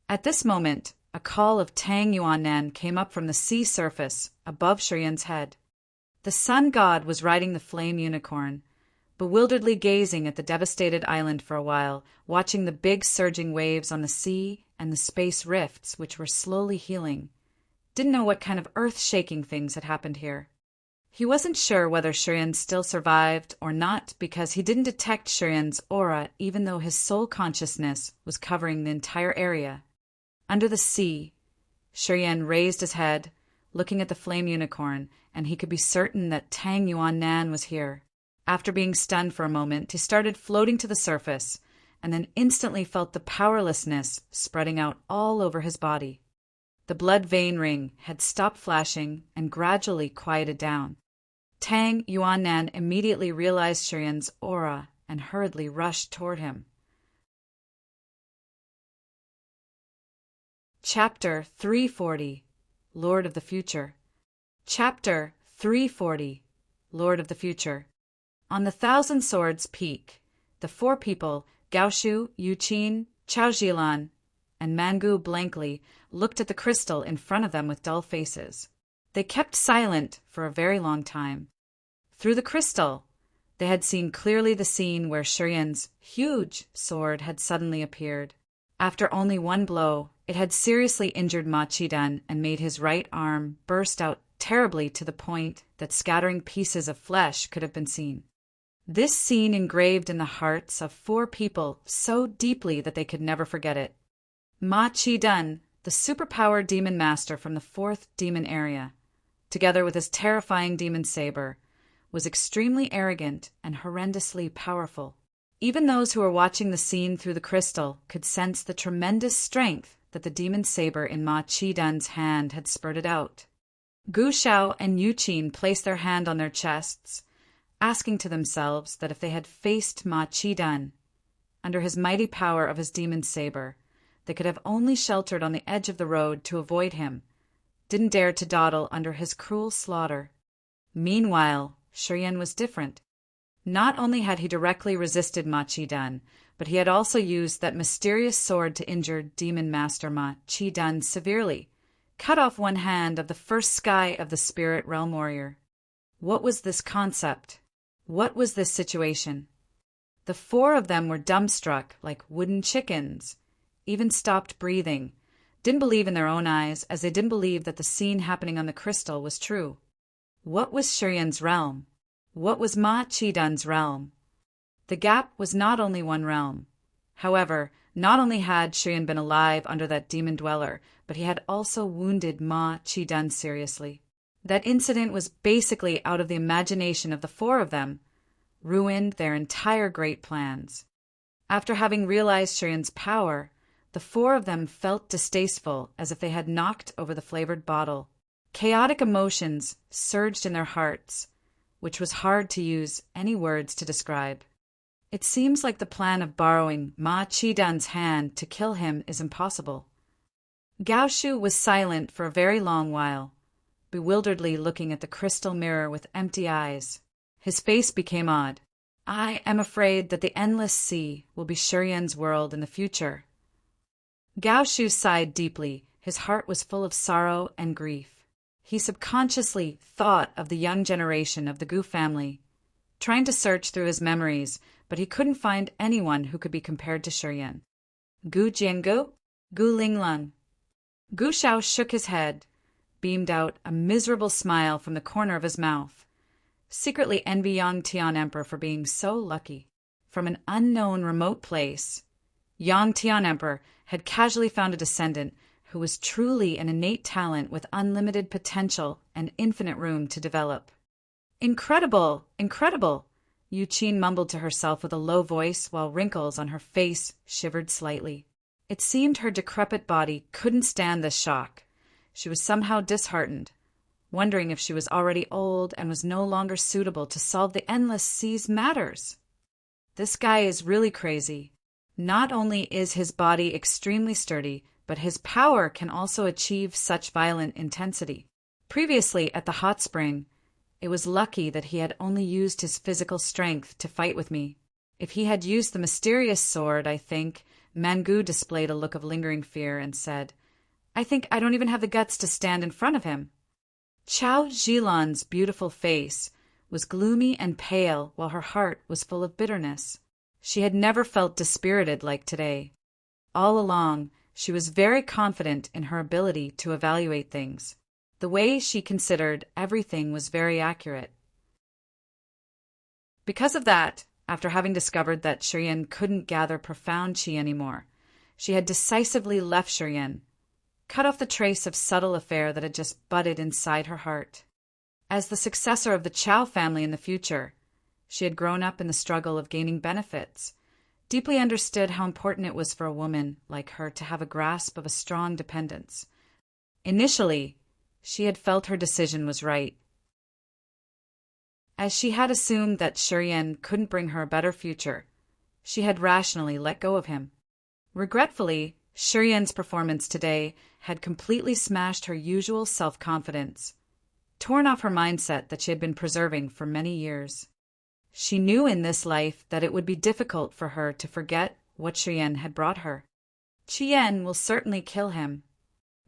At this moment, a call of Tang Yuanan came up from the sea surface above Shiryan's head. The sun god was riding the flame unicorn, bewilderedly gazing at the devastated island for a while, watching the big surging waves on the sea and the space rifts which were slowly healing. Didn't know what kind of earth-shaking things had happened here. He wasn't sure whether Shurian still survived or not because he didn't detect Shurian's aura even though his soul consciousness was covering the entire area. Under the sea, Shurian raised his head, looking at the flame unicorn, and he could be certain that Tang Yuan Nan was here. After being stunned for a moment, he started floating to the surface, and then instantly felt the powerlessness spreading out all over his body. The blood vein ring had stopped flashing and gradually quieted down. Tang Yuannan immediately realized Shurian's aura and hurriedly rushed toward him. Chapter 340 Lord of the Future. Chapter 340 Lord of the Future. On the Thousand Swords Peak, the four people, Gaoshu, Yuqin, Chao Zhilan, and Mangu blankly looked at the crystal in front of them with dull faces. They kept silent for a very long time. Through the crystal, they had seen clearly the scene where Shurian's huge sword had suddenly appeared. After only one blow, it had seriously injured Ma Qidan and made his right arm burst out terribly to the point that scattering pieces of flesh could have been seen. This scene engraved in the hearts of four people so deeply that they could never forget it. Ma Qidan, the superpowered demon master from the fourth demon area, together with his terrifying demon saber, was extremely arrogant and horrendously powerful. Even those who were watching the scene through the crystal could sense the tremendous strength that the demon saber in Ma Qidan's hand had spurted out. Gu Shao and Yuqin placed their hand on their chests, asking to themselves that if they had faced Ma Qidan, under his mighty power of his demon saber, they could have only sheltered on the edge of the road to avoid him, didn't dare to dawdle under his cruel slaughter. Meanwhile, Shurian was different. Not only had he directly resisted Ma Qidan, but he had also used that mysterious sword to injure Demon Master Ma Qidan severely, cut off one hand of the first sky of the spirit realm warrior. What was this concept? What was this situation? The four of them were dumbstruck like wooden chickens, even stopped breathing, didn't believe in their own eyes as they didn't believe that the scene happening on the crystal was true. What was Shurian's realm? What was Ma Qidan's realm? The gap was not only one realm. However, not only had Shurian been alive under that demon dweller, but he had also wounded Ma Qidan seriously. That incident was basically out of the imagination of the four of them, ruined their entire great plans. After having realized Shurian's power, the four of them felt distasteful as if they had knocked over the flavored bottle. Chaotic emotions surged in their hearts, which was hard to use any words to describe. It seems like the plan of borrowing Ma Qidan's hand to kill him is impossible. Gaoshu was silent for a very long while, bewilderedly looking at the crystal mirror with empty eyes. His face became odd. I am afraid that the endless sea will be Shurian's world in the future. Gaoshu sighed deeply. His heart was full of sorrow and grief. He subconsciously thought of the young generation of the Gu family, trying to search through his memories, but he couldn't find anyone who could be compared to Shurian. Gu Jiangu? Gu Linglong? Gu Shao shook his head, beamed out a miserable smile from the corner of his mouth, secretly envy Yang Tian Emperor for being so lucky. From an unknown remote place, Yang Tian Emperor had casually found a descendant who was truly an innate talent with unlimited potential and infinite room to develop. Incredible! Incredible! Yuqin mumbled to herself with a low voice while wrinkles on her face shivered slightly. It seemed her decrepit body couldn't stand this shock. She was somehow disheartened, wondering if she was already old and was no longer suitable to solve the endless sea's matters. This guy is really crazy. Not only is his body extremely sturdy, but his power can also achieve such violent intensity. Previously, at the hot spring, it was lucky that he had only used his physical strength to fight with me. If he had used the mysterious sword, I think, Mangu displayed a look of lingering fear and said, I think I don't even have the guts to stand in front of him. Chao Zhilan's beautiful face was gloomy and pale, while her heart was full of bitterness. She had never felt dispirited like today. All along, she was very confident in her ability to evaluate things. The way she considered everything was very accurate. Because of that, after having discovered that Shiryan couldn't gather profound qi anymore, she had decisively left Shiryan, cut off the trace of subtle affair that had just budded inside her heart. As the successor of the Chow family in the future, she had grown up in the struggle of gaining benefits, deeply understood how important it was for a woman like her to have a grasp of a strong dependence. Initially, she had felt her decision was right. As she had assumed that Shiryan couldn't bring her a better future, she had rationally let go of him. Regretfully, Shiryan's performance today had completely smashed her usual self-confidence, torn off her mindset that she had been preserving for many years. She knew in this life that it would be difficult for her to forget what Shiryan had brought her. Qian will certainly kill him.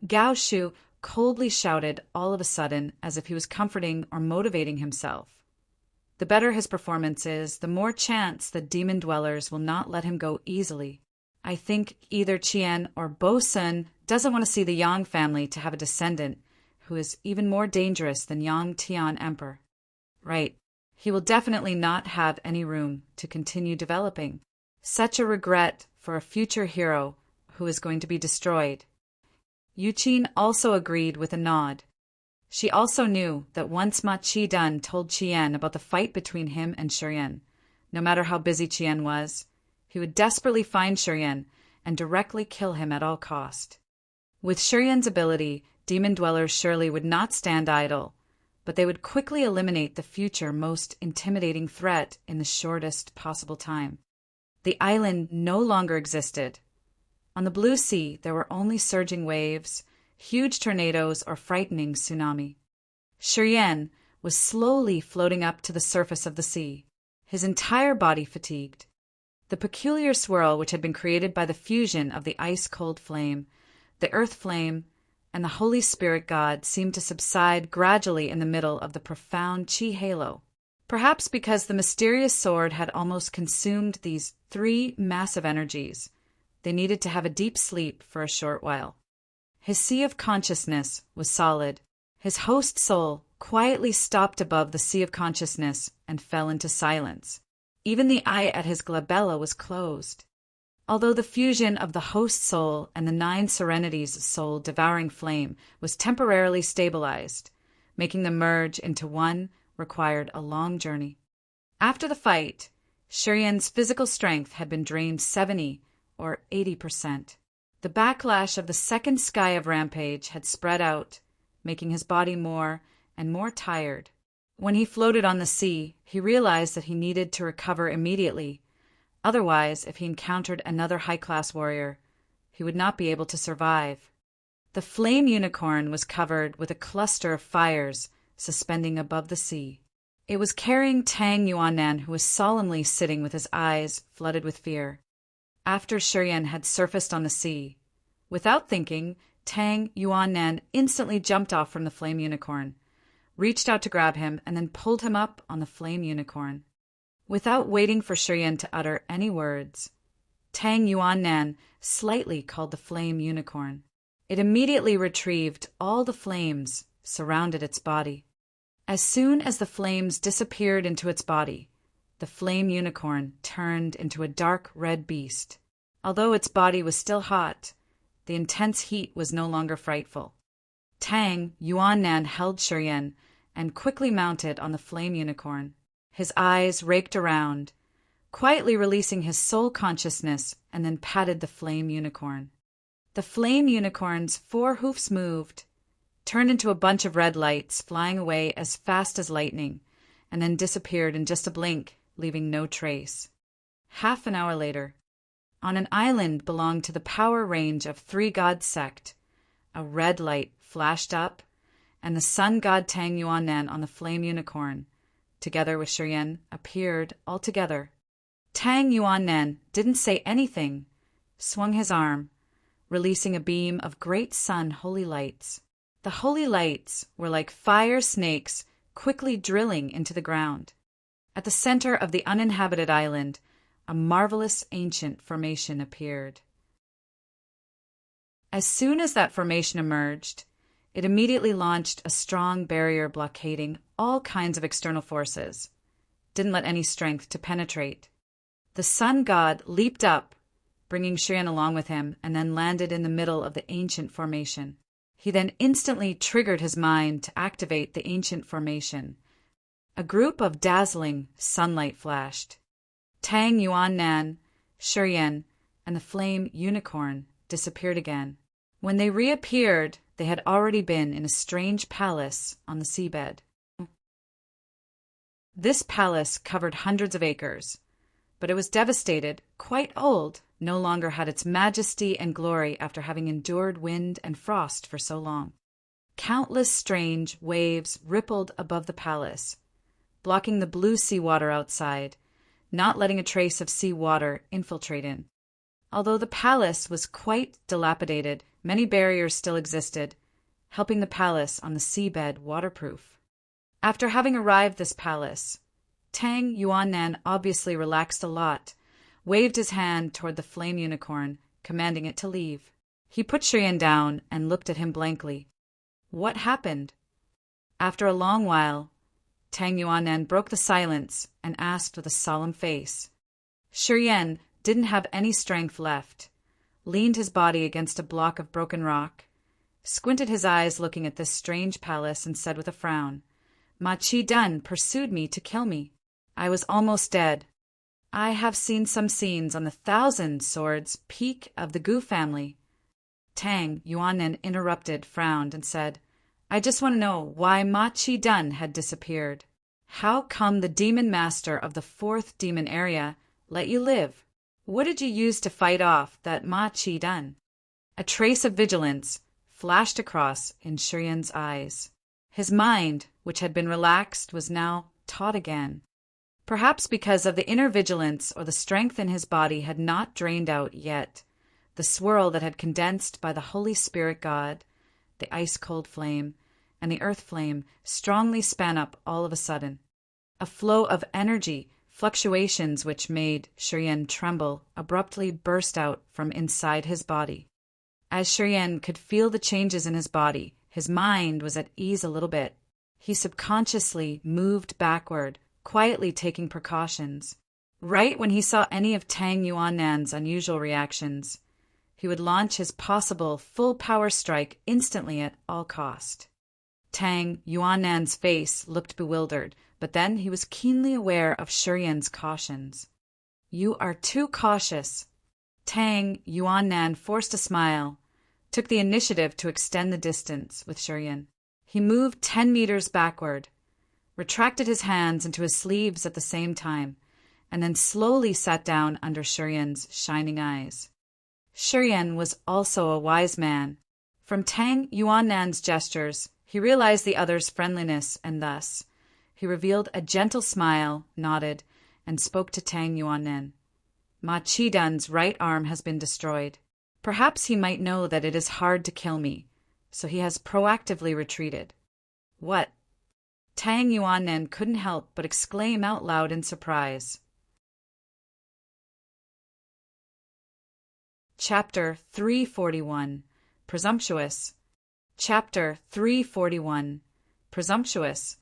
Gao Shu coldly shouted all of a sudden, as if he was comforting or motivating himself. The better his performance is, the more chance the demon dwellers will not let him go easily. I think either Qian or Bo Sun doesn't want to see the Yang family to have a descendant who is even more dangerous than Yang Tian Emperor. Right. He will definitely not have any room to continue developing. Such a regret for a future hero who is going to be destroyed. Yu Qin also agreed with a nod. She also knew that once Ma Qi-dan told Qian about the fight between him and Shiryan, no matter how busy Qian was, he would desperately find Shiryan and directly kill him at all cost. With Shiryan's ability, demon dwellers surely would not stand idle, but they would quickly eliminate the future most intimidating threat in the shortest possible time. The island no longer existed. On the blue sea, there were only surging waves, huge tornadoes, or frightening tsunami. Shiryan was slowly floating up to the surface of the sea, his entire body fatigued. The peculiar swirl which had been created by the fusion of the ice-cold flame, the earth flame, and the Holy Spirit God seemed to subside gradually in the middle of the profound Qi halo. Perhaps because the mysterious sword had almost consumed these three massive energies, they needed to have a deep sleep for a short while. His sea of consciousness was solid. His host soul quietly stopped above the sea of consciousness and fell into silence. Even the eye at his glabella was closed. Although the fusion of the host soul and the 9 serenities soul devouring flame was temporarily stabilized, making them merge into one required a long journey. After the fight, Shiryan's physical strength had been drained 70 or 80%. The backlash of the second sky of rampage had spread out, making his body more and more tired. When he floated on the sea, he realized that he needed to recover immediately. Otherwise, if he encountered another high-class warrior, he would not be able to survive. The flame unicorn was covered with a cluster of fires suspending above the sea. It was carrying Tang Yuannan, who was solemnly sitting with his eyes flooded with fear. After Shiryan had surfaced on the sea, without thinking, Tang Yuannan instantly jumped off from the flame unicorn, reached out to grab him, and then pulled him up on the flame unicorn. Without waiting for Shiryan to utter any words, Tang Yuannan slightly called the flame unicorn. It immediately retrieved all the flames surrounded its body. As soon as the flames disappeared into its body, the flame unicorn turned into a dark red beast. Although its body was still hot, the intense heat was no longer frightful. Tang Yuannan held Shiryan and quickly mounted on the flame unicorn. His eyes raked around, quietly releasing his soul consciousness, and then patted the flame unicorn. The flame unicorn's 4 hoofs moved, turned into a bunch of red lights flying away as fast as lightning, and then disappeared in just a blink, leaving no trace. Half an hour later, on an island belonging to the power range of 3 God sect, a red light flashed up, and the sun god Tang Yuannan on the flame unicorn, together with Shiryan, appeared altogether. Tang Yuannan didn't say anything, swung his arm, releasing a beam of great sun holy lights. The holy lights were like fire snakes quickly drilling into the ground. At the center of the uninhabited island, a marvelous ancient formation appeared. As soon as that formation emerged, it immediately launched a strong barrier blockading all kinds of external forces. Didn't let any strength to penetrate. The sun god leaped up, bringing Shiryan along with him, and then landed in the middle of the ancient formation. He then instantly triggered his mind to activate the ancient formation. A group of dazzling sunlight flashed. Tang Yuannan, Shiryan, and the flame unicorn disappeared again. When they reappeared, they had already been in a strange palace on the seabed. This palace covered hundreds of acres, but it was devastated, quite old, no longer had its majesty and glory after having endured wind and frost for so long. Countless strange waves rippled above the palace, blocking the blue seawater outside, not letting a trace of seawater infiltrate in. Although the palace was quite dilapidated, many barriers still existed, helping the palace on the seabed waterproof. After having arrived this palace, Tang Yuannan obviously relaxed a lot, waved his hand toward the flame unicorn, commanding it to leave. He put Shiryan down and looked at him blankly. What happened? After a long while, Tang Yuannan broke the silence and asked with a solemn face. Shiryan didn't have any strength left, leaned his body against a block of broken rock, squinted his eyes looking at this strange palace, and said with a frown, Ma Chi-dun pursued me to kill me. I was almost dead. I have seen some scenes on the 1,000 Swords Peak of the Gu family. Tang Yuannan interrupted, frowned, and said, I just want to know why Ma Chi-dun had disappeared. How come the demon master of the 4th demon area let you live? What did you use to fight off that Ma Chi-dun? A trace of vigilance flashed across in Shiryan's eyes. His mind, which had been relaxed, was now taut again. Perhaps because of the inner vigilance or the strength in his body had not drained out yet, the swirl that had condensed by the Holy Spirit God, the ice-cold flame, and the earth flame strongly span up all of a sudden. A flow of energy, fluctuations which made Shiryan tremble, abruptly burst out from inside his body. As Shiryan could feel the changes in his body, his mind was at ease a little bit. He subconsciously moved backward, quietly taking precautions. Right when he saw any of Tang Yuannan's unusual reactions, he would launch his possible full power strike instantly at all cost. Tang Yuannan's face looked bewildered, but then he was keenly aware of Shiryan's cautions. You are too cautious. Tang Yuannan forced a smile, took the initiative to extend the distance with Shiryan. He moved 10 meters backward, retracted his hands into his sleeves at the same time, and then slowly sat down under Shiryan's shining eyes. Shiryan was also a wise man. From Tang Yuannan's gestures, he realized the other's friendliness, and thus he revealed a gentle smile, nodded, and spoke to Tang Yuannan. Ma Chi-dun's right arm has been destroyed. Perhaps he might know that it is hard to kill me, so he has proactively retreated. What? Tang Yuannan couldn't help but exclaim out loud in surprise. Chapter 341. Presumptuous. Chapter 341. Presumptuous.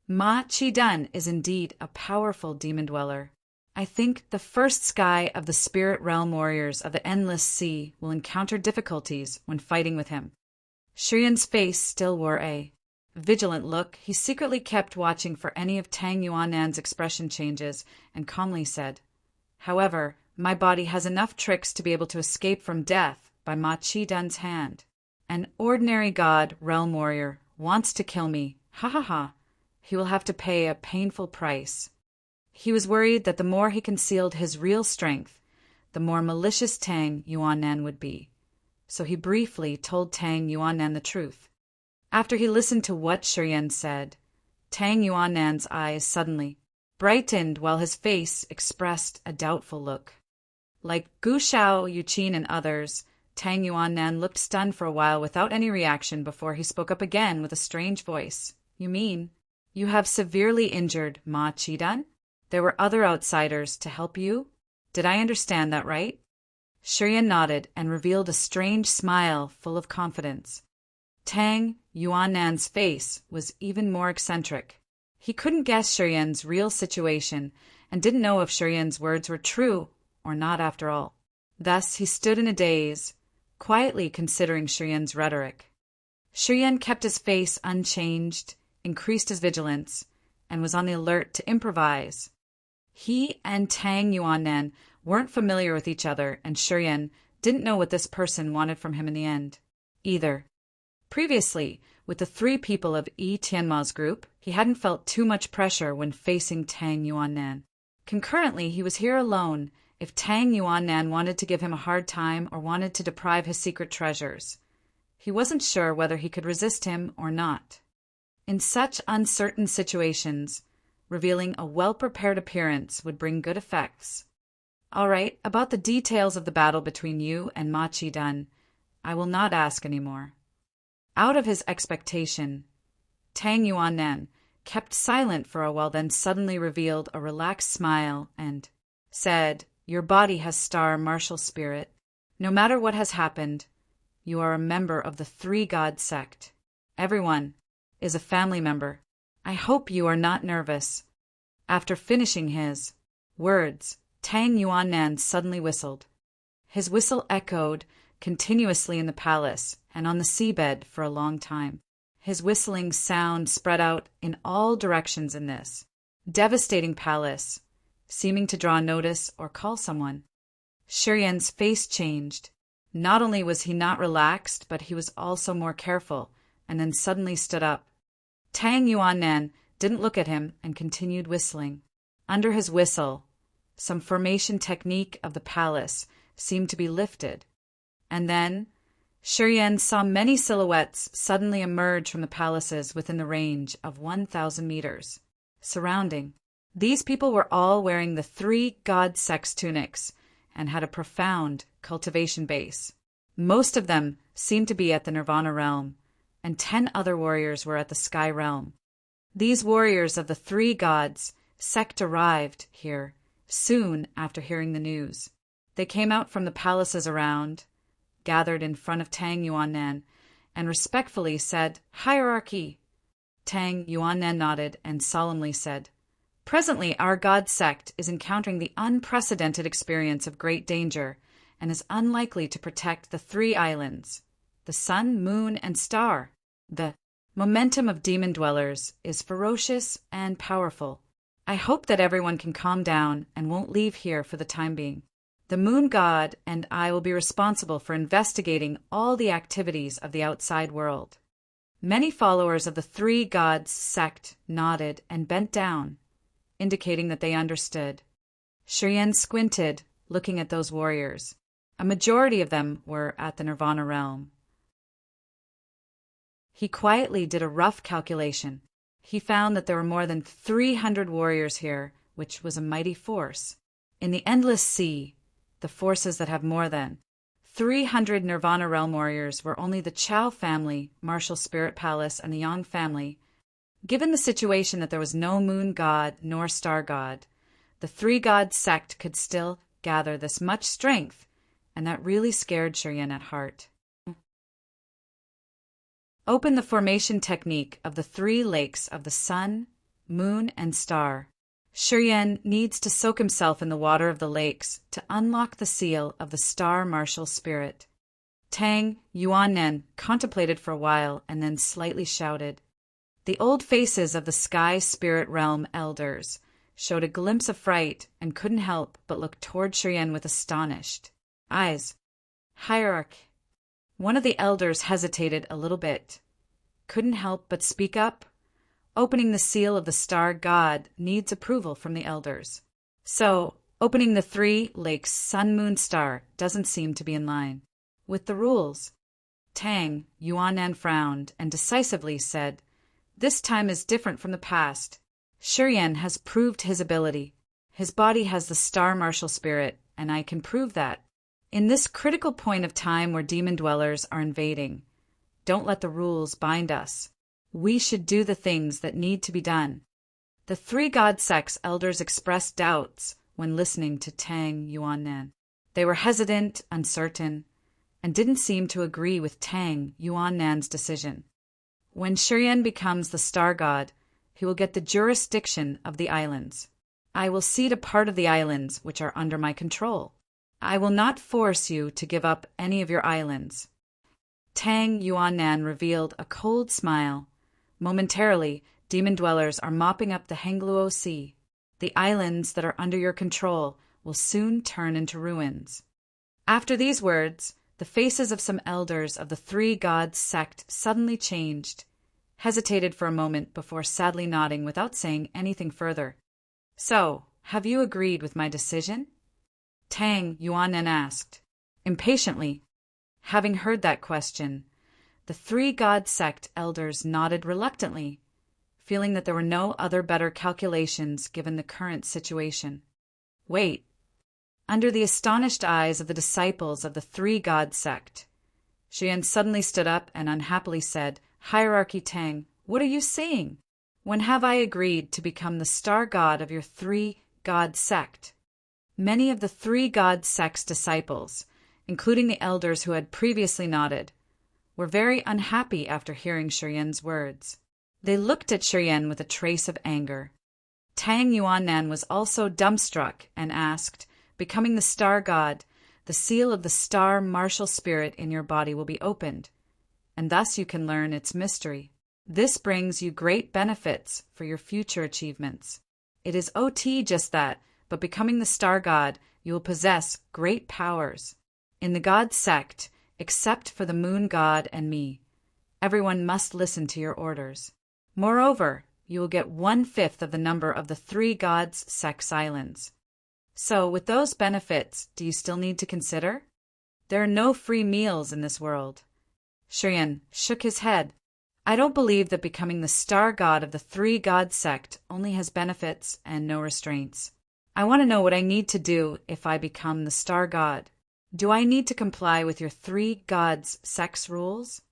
Ma Chi-dun is indeed a powerful demon dweller. I think the first sky of the spirit realm warriors of the Endless Sea will encounter difficulties when fighting with him. Shiryan's face still wore a vigilant look. He secretly kept watching for any of Tang Yuannan's expression changes and calmly said, However, my body has enough tricks to be able to escape from death by Ma Chi-dun's hand. An ordinary god realm warrior wants to kill me. Ha ha ha. He will have to pay a painful price. He was worried that the more he concealed his real strength, the more malicious Tang Yuannan would be. So he briefly told Tang Yuannan the truth. After he listened to what Shiryan said, Tang Yuannan's eyes suddenly brightened while his face expressed a doubtful look. Like Gu Shao, Yuqin, and others, Tang Yuannan looked stunned for a while without any reaction before he spoke up again with a strange voice. You mean? You have severely injured Ma Chidan? There were other outsiders to help you? Did I understand that right? Shiryan nodded and revealed a strange smile full of confidence. Tang Yuannan's face was even more eccentric. He couldn't guess Shiryan's real situation and didn't know if Shiryan's words were true or not after all. Thus he stood in a daze, quietly considering Shiryan's rhetoric. Shiryan kept his face unchanged, increased his vigilance, and was on the alert to improvise. He and Tang Yuannan weren't familiar with each other, and Shiryan didn't know what this person wanted from him in the end, either. Previously, with the 3 people of Yi Tianma's group, he hadn't felt too much pressure when facing Tang Yuannan. Concurrently, he was here alone if Tang Yuannan wanted to give him a hard time or wanted to deprive his secret treasures. He wasn't sure whether he could resist him or not. In such uncertain situations, revealing a well-prepared appearance would bring good effects. All right, about the details of the battle between you and Ma Chidan, I will not ask any more. Out of his expectation, Tang Yuannan kept silent for a while, then suddenly revealed a relaxed smile and said, "Your body has star martial spirit. No matter what has happened, you are a member of the 3-God sect. Everyone is a family member. I hope you are not nervous." After finishing his words, Tang Yuannan suddenly whistled. His whistle echoed continuously in the palace and on the seabed for a long time. His whistling sound spread out in all directions in this devastating palace, seeming to draw notice or call someone. Shiryan's face changed. Not only was he not relaxed, but he was also more careful, and then suddenly stood up. Tang Yuannan didn't look at him and continued whistling. Under his whistle, some formation technique of the palace seemed to be lifted, and then Shiryan saw many silhouettes suddenly emerge from the palaces within the range of 1,000 meters. Surrounding, these people were all wearing the 3-God sect's tunics and had a profound cultivation base. Most of them seemed to be at the Nirvana realm, and 10 other warriors were at the Sky realm. These warriors of the 3 gods sect arrived here soon after hearing the news. They came out from the palaces around, gathered in front of Tang Yuannan, and respectfully said, "Hierarchy." Tang Yuannan nodded and solemnly said, "Presently our god sect is encountering the unprecedented experience of great danger and is unlikely to protect the 3 islands, the sun, moon, and star. The momentum of demon dwellers is ferocious and powerful. I hope that everyone can calm down and won't leave here for the time being. The moon god and I will be responsible for investigating all the activities of the outside world." Many followers of the 3 gods sect nodded and bent down, indicating that they understood. Shiryan squinted, looking at those warriors. A majority of them were at the Nirvana realm. He quietly did a rough calculation. He found that there were more than 300 warriors here, which was a mighty force. In the endless sea, the forces that have more than 300 Nirvana realm warriors were only the Chao family, Martial Spirit Palace, and the Yang family. Given the situation that there was no moon god nor star god, the 3-god sect could still gather this much strength, and that really scared Shiryan at heart. Open the formation technique of the 3 lakes of the sun, moon, and star. Shiryan needs to soak himself in the water of the lakes to unlock the seal of the star martial spirit. Tang Yuannan contemplated for a while and then slightly shouted. The old faces of the sky spirit realm elders showed a glimpse of fright and couldn't help but look toward Shiryan with astonished eyes. Hierarch. One of the elders hesitated a little bit. Couldn't help but speak up. Opening the seal of the star god needs approval from the elders. So, opening the 3 lakes sun, moon, star doesn't seem to be in line with the rules. Tang Yuannan frowned and decisively said, "This time is different from the past. Shiryan has proved his ability. His body has the star martial spirit, and I can prove that. In this critical point of time where demon dwellers are invading, don't let the rules bind us. We should do the things that need to be done. The three god sect's elders expressed doubts when listening to Tang Yuannan. They were hesitant, uncertain, and didn't seem to agree with Tang Yuannan's decision. When Shurian becomes the star god, he will get the jurisdiction of the islands. I will cede a part of the islands which are under my control. I will not force you to give up any of your islands. Tang Yuannan revealed a cold smile. Momentarily, demon dwellers are mopping up the Hengluo Sea. The islands that are under your control will soon turn into ruins. After these words, the faces of some elders of the three gods sect suddenly changed, hesitated for a moment before sadly nodding without saying anything further. So, have you agreed with my decision? Tang Yuannan asked, impatiently. Having heard that question, the three god sect elders nodded reluctantly, feeling that there were no other better calculations given the current situation. Wait. Under the astonished eyes of the disciples of the three god sect, Xian suddenly stood up and unhappily said, Hierarchy Tang, what are you saying? When have I agreed to become the star god of your three god sect? Many of the three god sect's disciples, including the elders who had previously nodded, were very unhappy after hearing Shurian's words. They looked at Shurian with a trace of anger. Tang Yuannan was also dumbstruck and asked, becoming the star god, the seal of the star martial spirit in your body will be opened, and thus you can learn its mystery. This brings you great benefits for your future achievements. It is OT just that, but becoming the star god, you will possess great powers. In the god sect, except for the moon god and me, everyone must listen to your orders. Moreover, you will get 1/5 of the number of the three gods sect's islands. So, with those benefits, do you still need to consider? There are no free meals in this world. Shurian shook his head. I don't believe that becoming the star god of the three god sect only has benefits and no restraints. I want to know what I need to do if I become the star god. Do I need to comply with your three gods sect's rules?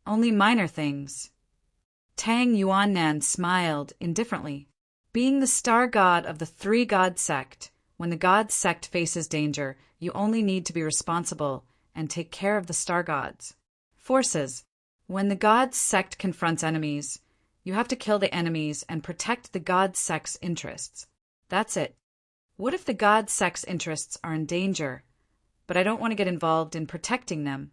Only minor things. Tang Yuannan smiled indifferently. Being the star god of the three god sect, when the god sect faces danger, you only need to be responsible and take care of the star gods. Forces. When the god sect confronts enemies, you have to kill the enemies and protect the god sect's interests. That's it. What if the god sect's interests are in danger, but I don't want to get involved in protecting them?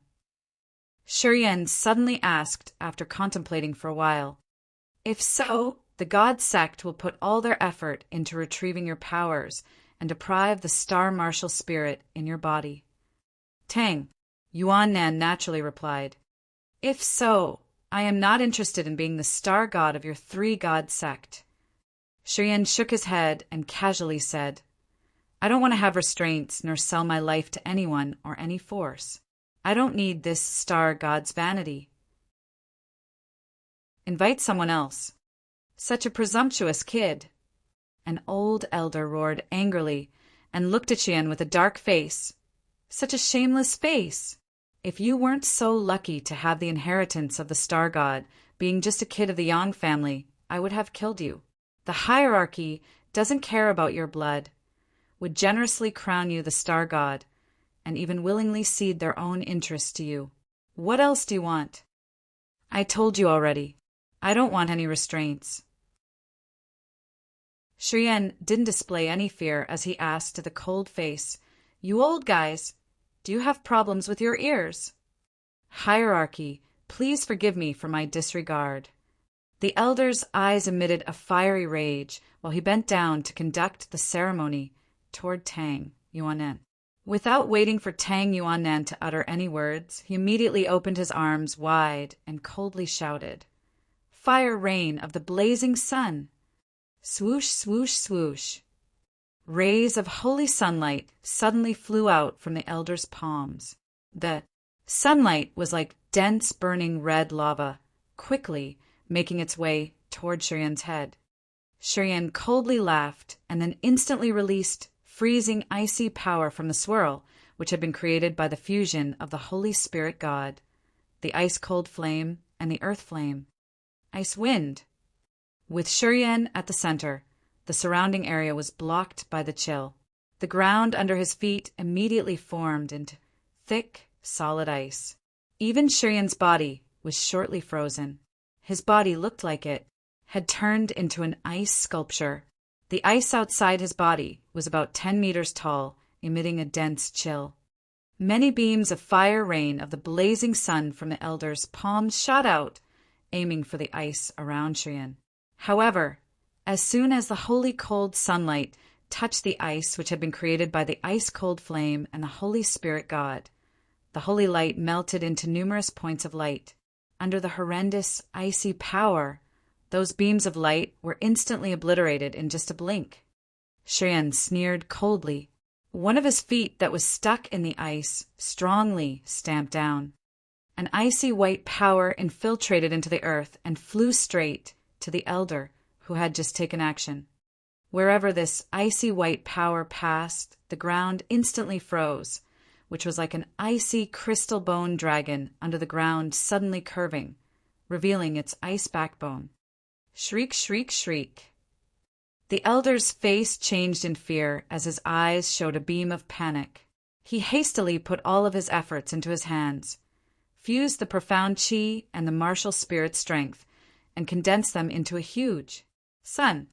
Shurian suddenly asked after contemplating for a while. If so, the god sect will put all their effort into retrieving your powers and deprive the star martial spirit in your body. Tang Yuannan naturally replied, If so, I am not interested in being the star god of your three god sect. Shurian shook his head and casually said, I don't want to have restraints nor sell my life to anyone or any force. I don't need this star god's vanity. Invite someone else. Such a presumptuous kid. An old elder roared angrily and looked at Xian with a dark face. Such a shameless face! If you weren't so lucky to have the inheritance of the star god, being just a kid of the Yang family, I would have killed you. The hierarchy doesn't care about your blood, would generously crown you the star god, and even willingly cede their own interests to you. What else do you want? I told you already. I don't want any restraints. Shurian didn't display any fear as he asked to the cold face, You old guys, do you have problems with your ears? Hierarchy, please forgive me for my disregard. The elder's eyes emitted a fiery rage while he bent down to conduct the ceremony toward Tang Yuannan. Without waiting for Tang Yuannan to utter any words, he immediately opened his arms wide and coldly shouted, Fire rain of the blazing sun! Swoosh, swoosh, swoosh. Rays of holy sunlight suddenly flew out from the elder's palms. The sunlight was like dense burning red lava, quickly making its way toward Shurian's head. Shurian coldly laughed and then instantly released freezing icy power from the swirl, which had been created by the fusion of the Holy Spirit God, the ice-cold flame, and the earth flame. ice wind. With Shurian at the center, the surrounding area was blocked by the chill. The ground under his feet immediately formed into thick, solid ice. Even Shurian's body was shortly frozen. His body looked like it had turned into an ice sculpture. The ice outside his body was about 10 meters tall, emitting a dense chill. Many beams of fire rain of the blazing sun from the elder's palms shot out, aiming for the ice around Shurian. However, as soon as the holy cold sunlight touched the ice which had been created by the ice-cold flame and the Holy Spirit God, the holy light melted into numerous points of light. Under the horrendous, icy power, those beams of light were instantly obliterated in just a blink. Shurian sneered coldly. One of his feet that was stuck in the ice strongly stamped down. An icy white power infiltrated into the earth and flew straight to the elder who had just taken action. Wherever this icy white power passed, the ground instantly froze, which was like an icy crystal bone dragon under the ground suddenly curving, revealing its ice backbone. Shriek, shriek, shriek. The elder's face changed in fear as his eyes showed a beam of panic. He hastily put all of his efforts into his hands, fused the profound chi and the martial spirit strength, and condensed them into a huge sun.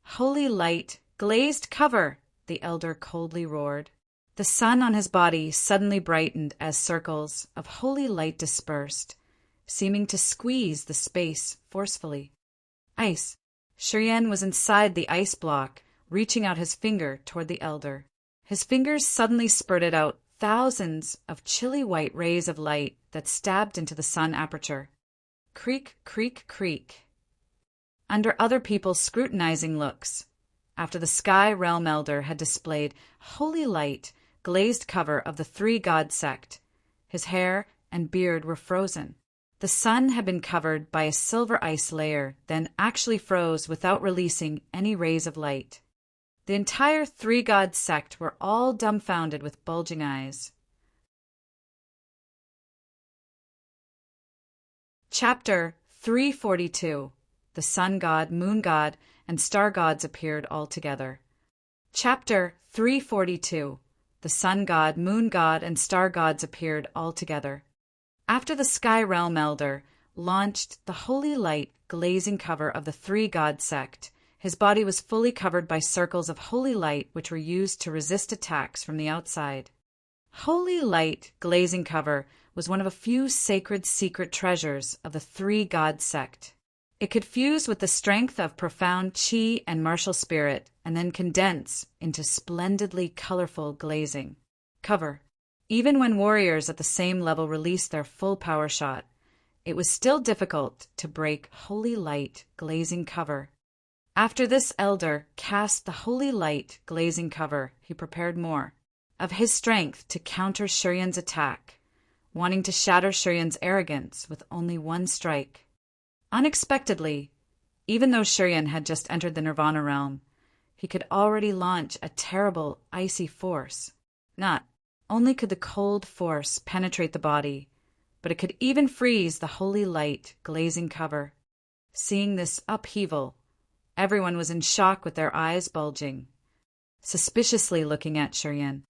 Holy light, glazed cover, the elder coldly roared. The sun on his body suddenly brightened as circles of holy light dispersed, seeming to squeeze the space forcefully. Ice. Shurian was inside the ice block, reaching out his finger toward the elder. His fingers suddenly spurted out thousands of chilly white rays of light that stabbed into the sun aperture. Creak, creak, creak. Under other people's scrutinizing looks, after the Sky Realm Elder had displayed holy light, glazed cover of the three-god sect, his hair and beard were frozen. The sun had been covered by a silver ice layer, then actually froze without releasing any rays of light. The entire three-god sect were all dumbfounded with bulging eyes. Chapter 342. The sun god, moon god, and star gods appeared all together. Chapter 342. The sun god, moon god, and star gods appeared all together. After the Sky Realm Elder launched the holy light glazing cover of the three-god sect, his body was fully covered by circles of holy light which were used to resist attacks from the outside. Holy light glazing cover was one of a few sacred secret treasures of the three-god sect. It could fuse with the strength of profound chi and martial spirit and then condense into splendidly colorful glazing cover. Even when warriors at the same level released their full power shot, it was still difficult to break holy light glazing cover. After this elder cast the holy light glazing cover, he prepared more of his strength to counter Shurian's attack, wanting to shatter Shurian's arrogance with only one strike. Unexpectedly, even though Shurian had just entered the Nirvana realm, he could already launch a terrible icy force. Not only could the cold force penetrate the body, but it could even freeze the holy light glazing cover. Seeing this upheaval, everyone was in shock with their eyes bulging, suspiciously looking at Shurian.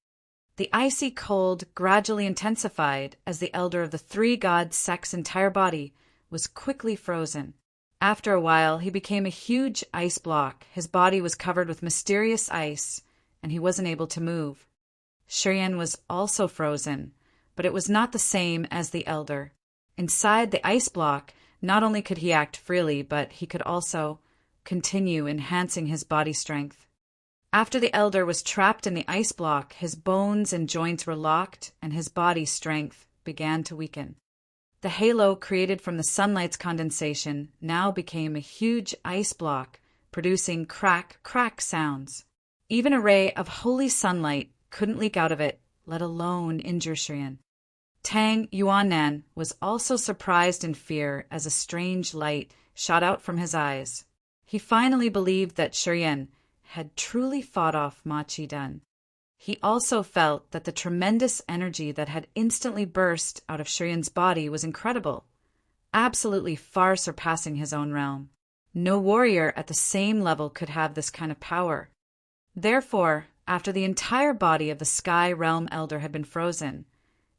The icy cold gradually intensified as the elder of the three-god sect's entire body was quickly frozen. After a while, he became a huge ice block. His body was covered with mysterious ice, and he wasn't able to move. Shurian was also frozen, but it was not the same as the elder. Inside the ice block, not only could he act freely, but he could also continue enhancing his body strength. After the elder was trapped in the ice block, his bones and joints were locked, and his body strength began to weaken. The halo created from the sunlight's condensation now became a huge ice block, producing crack, crack sounds. Even a ray of holy sunlight couldn't leak out of it, let alone injure Shurian. Tang Yuannan was also surprised in fear as a strange light shot out from his eyes. He finally believed that Shurian had truly fought off Ma Chi-dun. He also felt that the tremendous energy that had instantly burst out of Shurian's body was incredible, absolutely far surpassing his own realm. No warrior at the same level could have this kind of power. Therefore, after the entire body of the Sky Realm Elder had been frozen,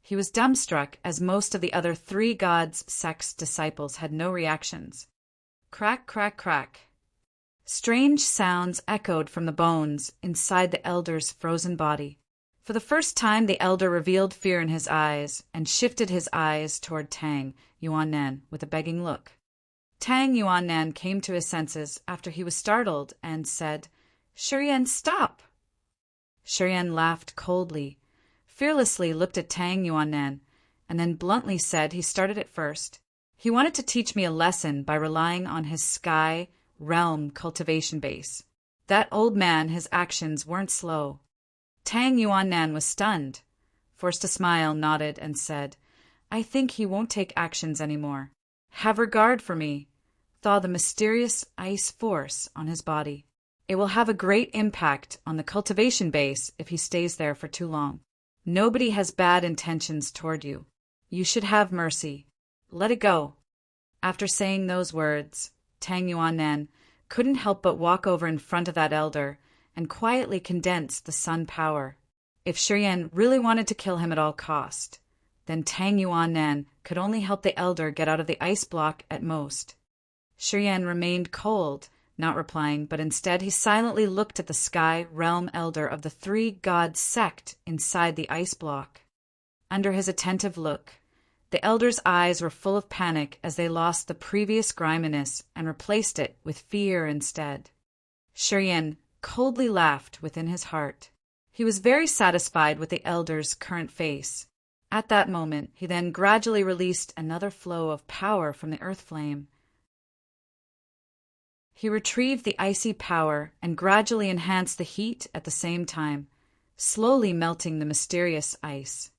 he was dumbstruck as most of the other three gods' sect's disciples had no reactions. Crack, crack, crack. Strange sounds echoed from the bones inside the Elder's frozen body. For the first time, the Elder revealed fear in his eyes and shifted his eyes toward Tang Yuannan with a begging look. Tang Yuannan came to his senses after he was startled and said, "Shurian, stop!" Shurian laughed coldly, fearlessly looked at Tang Yuannan, and then bluntly said he started it first. He wanted to teach me a lesson by relying on his Sky Realm cultivation base. That old man, his actions weren't slow. Tang Yuannan was stunned, forced a smile, nodded, and said, "I think he won't take actions anymore. Have regard for me. Thaw the mysterious ice force on his body. It will have a great impact on the cultivation base if he stays there for too long. Nobody has bad intentions toward you. You should have mercy. Let it go." After saying those words, Tang Yuannan couldn't help but walk over in front of that elder and quietly condense the sun power. If Shurian really wanted to kill him at all cost, then Tang Yuannan could only help the elder get out of the ice block at most. Shurian remained cold, not replying, but instead he silently looked at the Sky Realm Elder of the three gods sect inside the ice block. Under his attentive look, the elder's eyes were full of panic as they lost the previous griminess and replaced it with fear instead. Shurian coldly laughed within his heart. He was very satisfied with the elder's current face. At that moment, he then gradually released another flow of power from the earth flame. He retrieved the icy power and gradually enhanced the heat at the same time, slowly melting the mysterious ice.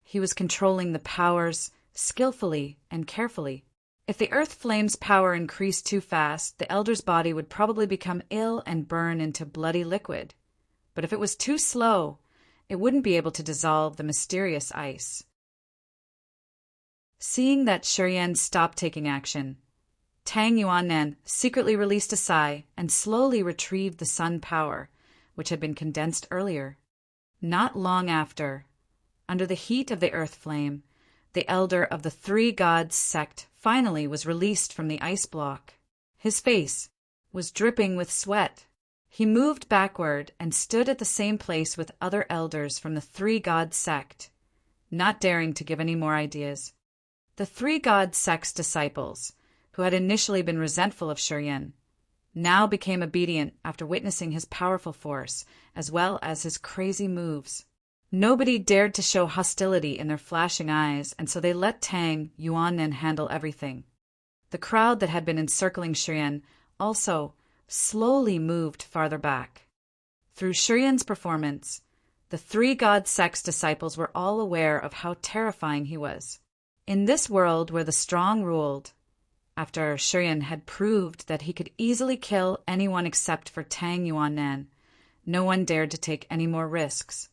He was controlling the powers skillfully and carefully. If the earth flame's power increased too fast, the elder's body would probably become ill and burn into bloody liquid. But if it was too slow, it wouldn't be able to dissolve the mysterious ice. Seeing that Shurian stopped taking action, Tang Yuannan secretly released a sigh and slowly retrieved the sun power, which had been condensed earlier. Not long after, under the heat of the earth flame, the elder of the three gods sect finally was released from the ice block. His face was dripping with sweat. He moved backward and stood at the same place with other elders from the three gods sect, not daring to give any more ideas. The three gods sect's disciples, who had initially been resentful of Shurian, now became obedient after witnessing his powerful force as well as his crazy moves. Nobody dared to show hostility in their flashing eyes, and so they let Tang Yuannan handle everything. The crowd that had been encircling Shurian also slowly moved farther back. Through Shurian's performance, the three god sect's disciples were all aware of how terrifying he was. In this world where the strong ruled, after Shurian had proved that he could easily kill anyone except for Tang Yuannan, no one dared to take any more risks.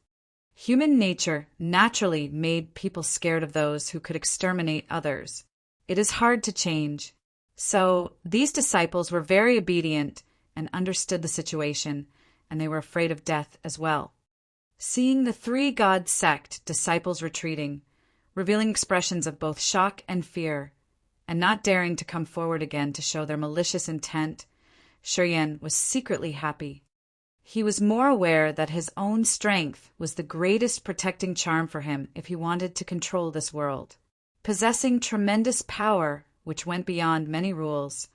Human nature naturally made people scared of those who could exterminate others. It is hard to change. So these disciples were very obedient and understood the situation, and they were afraid of death as well. Seeing the three god sect disciples retreating, revealing expressions of both shock and fear, and not daring to come forward again to show their malicious intent, Shurian was secretly happy. He was more aware that his own strength was the greatest protecting charm for him if he wanted to control this world. Possessing tremendous power, which went beyond many rules,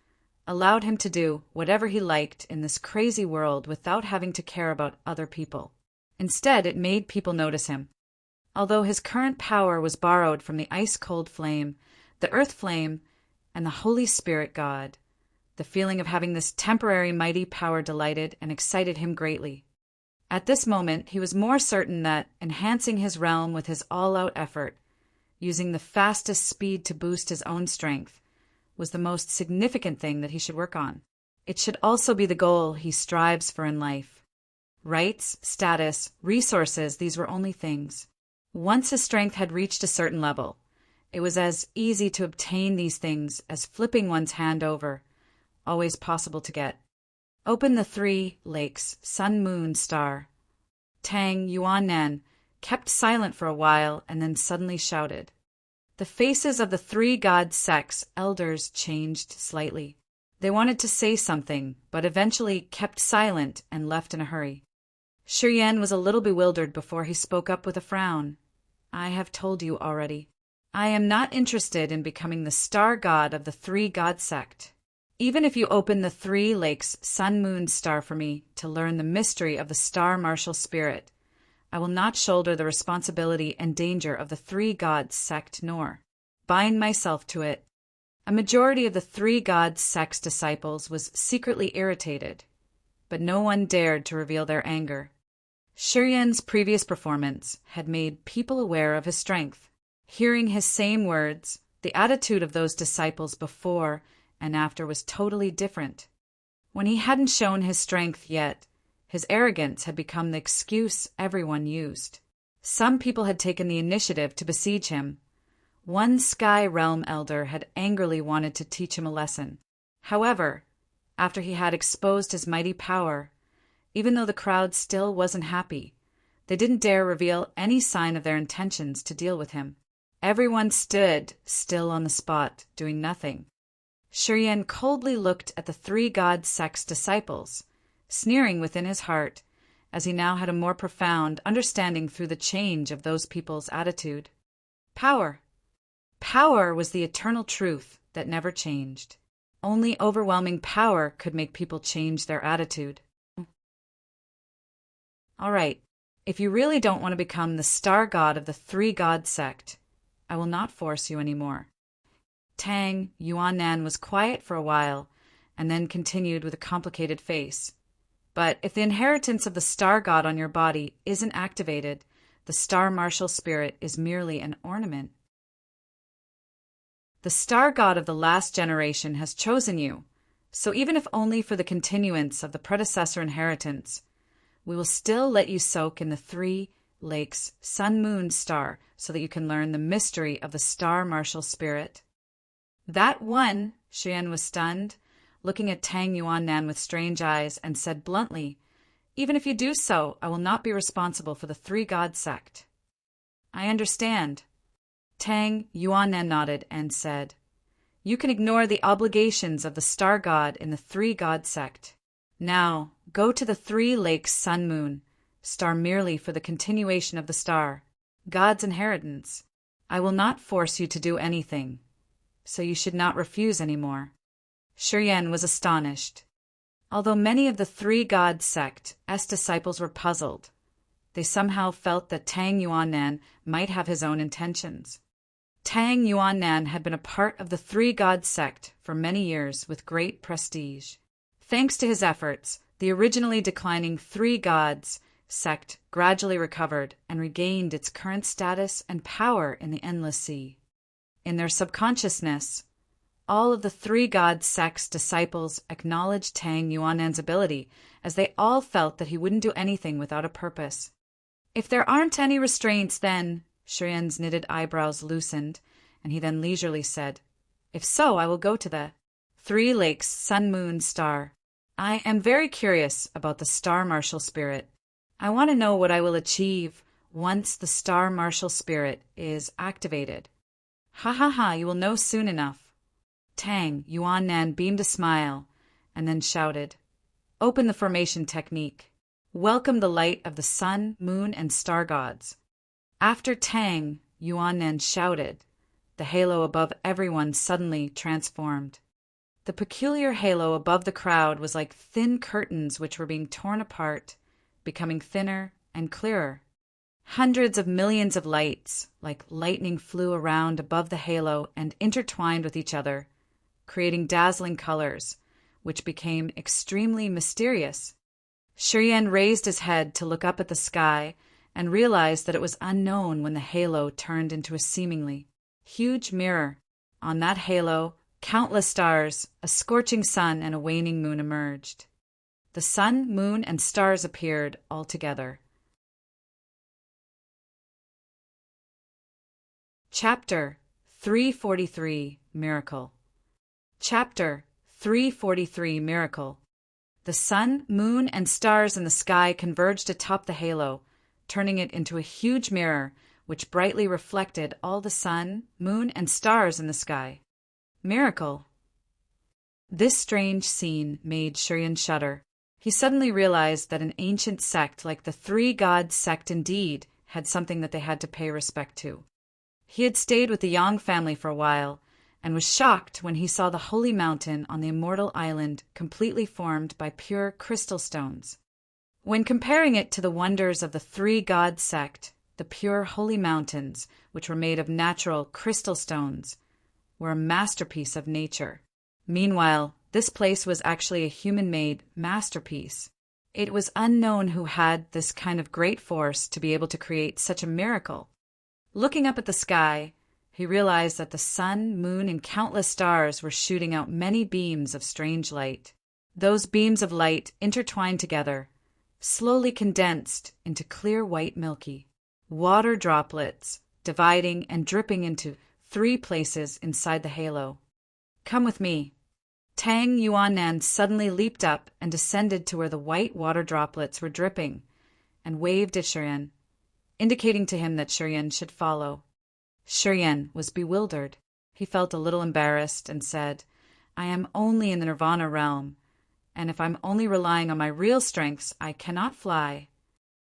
allowed him to do whatever he liked in this crazy world without having to care about other people. Instead, it made people notice him. Although his current power was borrowed from the ice-cold flame, the earth flame, and the Holy Spirit God, the feeling of having this temporary mighty power delighted and excited him greatly. At this moment, he was more certain that enhancing his realm with his all-out effort, using the fastest speed to boost his own strength, was the most significant thing that he should work on. It should also be the goal he strives for in life. Rights, status, resources, these were only things. Once his strength had reached a certain level, It was as easy to obtain these things as flipping one's hand over, always possible to get. Open the 3 lakes, sun, moon, star. Tang Yuannan kept silent for a while and then suddenly shouted. The faces of the 3 god sects elders changed slightly. They wanted to say something, but eventually kept silent and left in a hurry. Shi Yan was a little bewildered before he spoke up with a frown. I have told you already. I am not interested in becoming the star god of the 3 god sect. Even if you open the 3 lakes sun, moon, star for me to learn the mystery of the star martial spirit, I will not shoulder the responsibility and danger of the 3 gods sect nor bind myself to it. A majority of the 3 gods sect's disciples was secretly irritated, but no one dared to reveal their anger. Shi Yan's previous performance had made people aware of his strength. Hearing his same words, the attitude of those disciples before and after was totally different. When he hadn't shown his strength yet, his arrogance had become the excuse everyone used. Some people had taken the initiative to besiege him. One Sky Realm elder had angrily wanted to teach him a lesson. However, after he had exposed his mighty power, even though the crowd still wasn't happy, they didn't dare reveal any sign of their intentions to deal with him. Everyone stood still on the spot, doing nothing. Shi Yan coldly looked at the 3 god sect's disciples, sneering within his heart, as he now had a more profound understanding through the change of those people's attitude. Power. Power was the eternal truth that never changed. Only overwhelming power could make people change their attitude. All right, if you really don't want to become the star god of the 3 god sect, I will not force you anymore. Tang Yuannan was quiet for a while and then continued with a complicated face. But if the inheritance of the star god on your body isn't activated, the star martial spirit is merely an ornament. The star god of the last generation has chosen you, so even if only for the continuance of the predecessor inheritance, we will still let you soak in the 3 lakes, sun, moon, star, so that you can learn the mystery of the star martial spirit. That one, Shi Yan was stunned, looking at Tang Yuannan with strange eyes, and said bluntly, even if you do so, I will not be responsible for the 3 god sect. I understand. Tang Yuannan nodded and said, you can ignore the obligations of the star god in the 3 god sect. Now, go to the 3 lakes sun, moon, star merely for the continuation of the star, God's inheritance. I will not force you to do anything, so you should not refuse any more. Shi Yan was astonished. Although many of the 3 god sect's disciples were puzzled, they somehow felt that Tang Yuannan might have his own intentions. Tang Yuannan had been a part of the 3 god sect for many years with great prestige. Thanks to his efforts, the originally declining 3 gods sect gradually recovered and regained its current status and power in the Endless Sea. In their subconsciousness, all of the 3 god sect's disciples acknowledged Tang Yuannan's ability, as they all felt that he wouldn't do anything without a purpose. If there aren't any restraints, then, Shi Yan's knitted eyebrows loosened, and he then leisurely said, if so, I will go to the 3 lakes, sun, moon, star. I am very curious about the star martial spirit. I want to know what I will achieve once the star martial spirit is activated. Ha ha ha, you will know soon enough. Tang Yuannan beamed a smile and then shouted, open the formation technique. Welcome the light of the sun, moon, and star gods. After Tang Yuannan shouted, the halo above everyone suddenly transformed. The peculiar halo above the crowd was like thin curtains which were being torn apart, becoming thinner and clearer. Hundreds of millions of lights, like lightning, flew around above the halo and intertwined with each other, creating dazzling colors, which became extremely mysterious. Shi Yan raised his head to look up at the sky and realized that it was unknown when the halo turned into a seemingly huge mirror. On that halo, countless stars, a scorching sun, and a waning moon emerged. The sun, moon, and stars appeared all together. Chapter 343 Miracle. Chapter 343 Miracle. The sun, moon, and stars in the sky converged atop the halo, turning it into a huge mirror which brightly reflected all the sun, moon, and stars in the sky. Miracle. This strange scene made Shuryan shudder. He suddenly realized that an ancient sect like the Three Gods sect indeed had something that they had to pay respect to. He had stayed with the Yang family for a while, and was shocked when he saw the holy mountain on the immortal island completely formed by pure crystal stones. When comparing it to the wonders of the Three Gods sect, the pure holy mountains, which were made of natural crystal stones, were a masterpiece of nature. Meanwhile, this place was actually a human-made masterpiece. It was unknown who had this kind of great force to be able to create such a miracle. Looking up at the sky, he realized that the sun, moon, and countless stars were shooting out many beams of strange light. Those beams of light intertwined together, slowly condensed into clear white milky water droplets, dividing and dripping into 3 places inside the halo. Come with me. Tang Yuannan suddenly leaped up and descended to where the white water droplets were dripping, and waved at Shuryan, indicating to him that Shuryan should follow. Shuryan was bewildered. He felt a little embarrassed and said, "I am only in the Nirvana realm, and if I'm only relying on my real strengths, I cannot fly."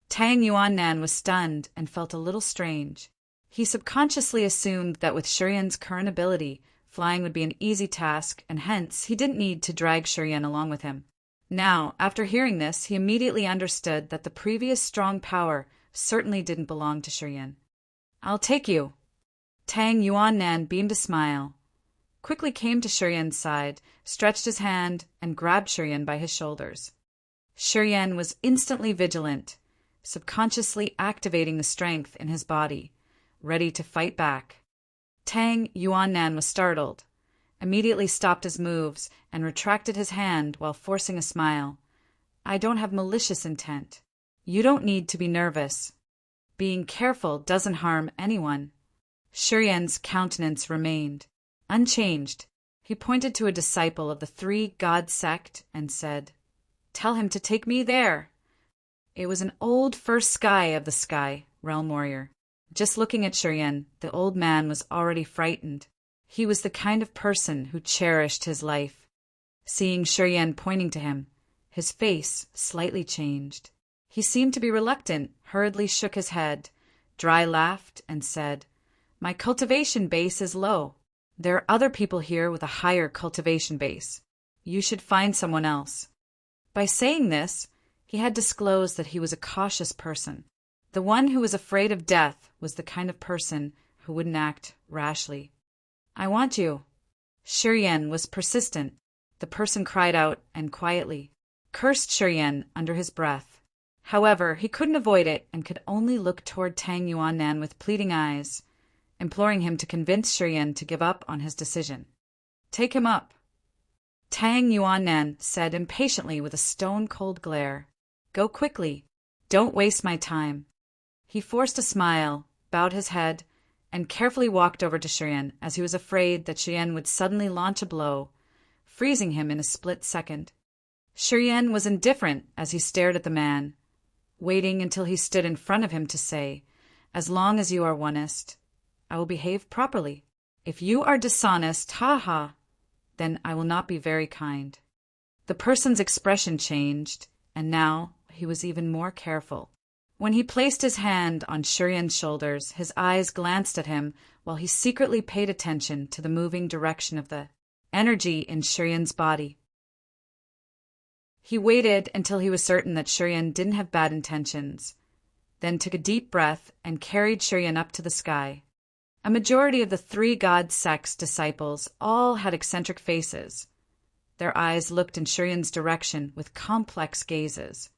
Tang Yuannan was stunned and felt a little strange. He subconsciously assumed that with Shuryan's current ability, flying would be an easy task, and hence he didn't need to drag Shuryan along with him. Now, after hearing this, he immediately understood that the previous strong power certainly didn't belong to Shuryan. "I'll take you." Tang Yuannan beamed a smile, quickly came to Shuryan's side, stretched his hand, and grabbed Shuryan by his shoulders. Shuryan was instantly vigilant, subconsciously activating the strength in his body, ready to fight back. Tang Yuannan was startled, immediately stopped his moves, and retracted his hand while forcing a smile. "I don't have malicious intent. You don't need to be nervous. Being careful doesn't harm anyone." Shuryan's countenance remained unchanged. He pointed to a disciple of the Three Gods sect and said, "Tell him to take me there." It was an old first sky of the sky realm warrior. Just looking at Shuryan, the old man was already frightened. He was the kind of person who cherished his life. Seeing Shuryan pointing to him, his face slightly changed. He seemed to be reluctant, hurriedly shook his head, dry laughed, and said, "My cultivation base is low. There are other people here with a higher cultivation base. You should find someone else." By saying this, he had disclosed that he was a cautious person. The one who was afraid of death was the kind of person who wouldn't act rashly. "I want you." Shuryan was persistent. The person cried out and quietly cursed Shuryan under his breath. However, he couldn't avoid it and could only look toward Tang Yuannan with pleading eyes, imploring him to convince Shuryan to give up on his decision. "Take him up." Tang Yuannan said impatiently with a stone-cold glare, "Go quickly. Don't waste my time." He forced a smile, bowed his head, and carefully walked over to Shuryan, as he was afraid that Shuryan would suddenly launch a blow, freezing him in a split second. Shuryan was indifferent as he stared at the man, waiting until he stood in front of him to say, "As long as you are honest, I will behave properly. If you are dishonest, then I will not be very kind." The person's expression changed, and now he was even more careful. When he placed his hand on Shuryan's shoulders, his eyes glanced at him while he secretly paid attention to the moving direction of the energy in Shuryan's body. He waited until he was certain that Shuryan didn't have bad intentions, then took a deep breath and carried Shuryan up to the sky. A majority of the Three Gods sect's disciples all had eccentric faces. Their eyes looked in Shuryan's direction with complex gazes.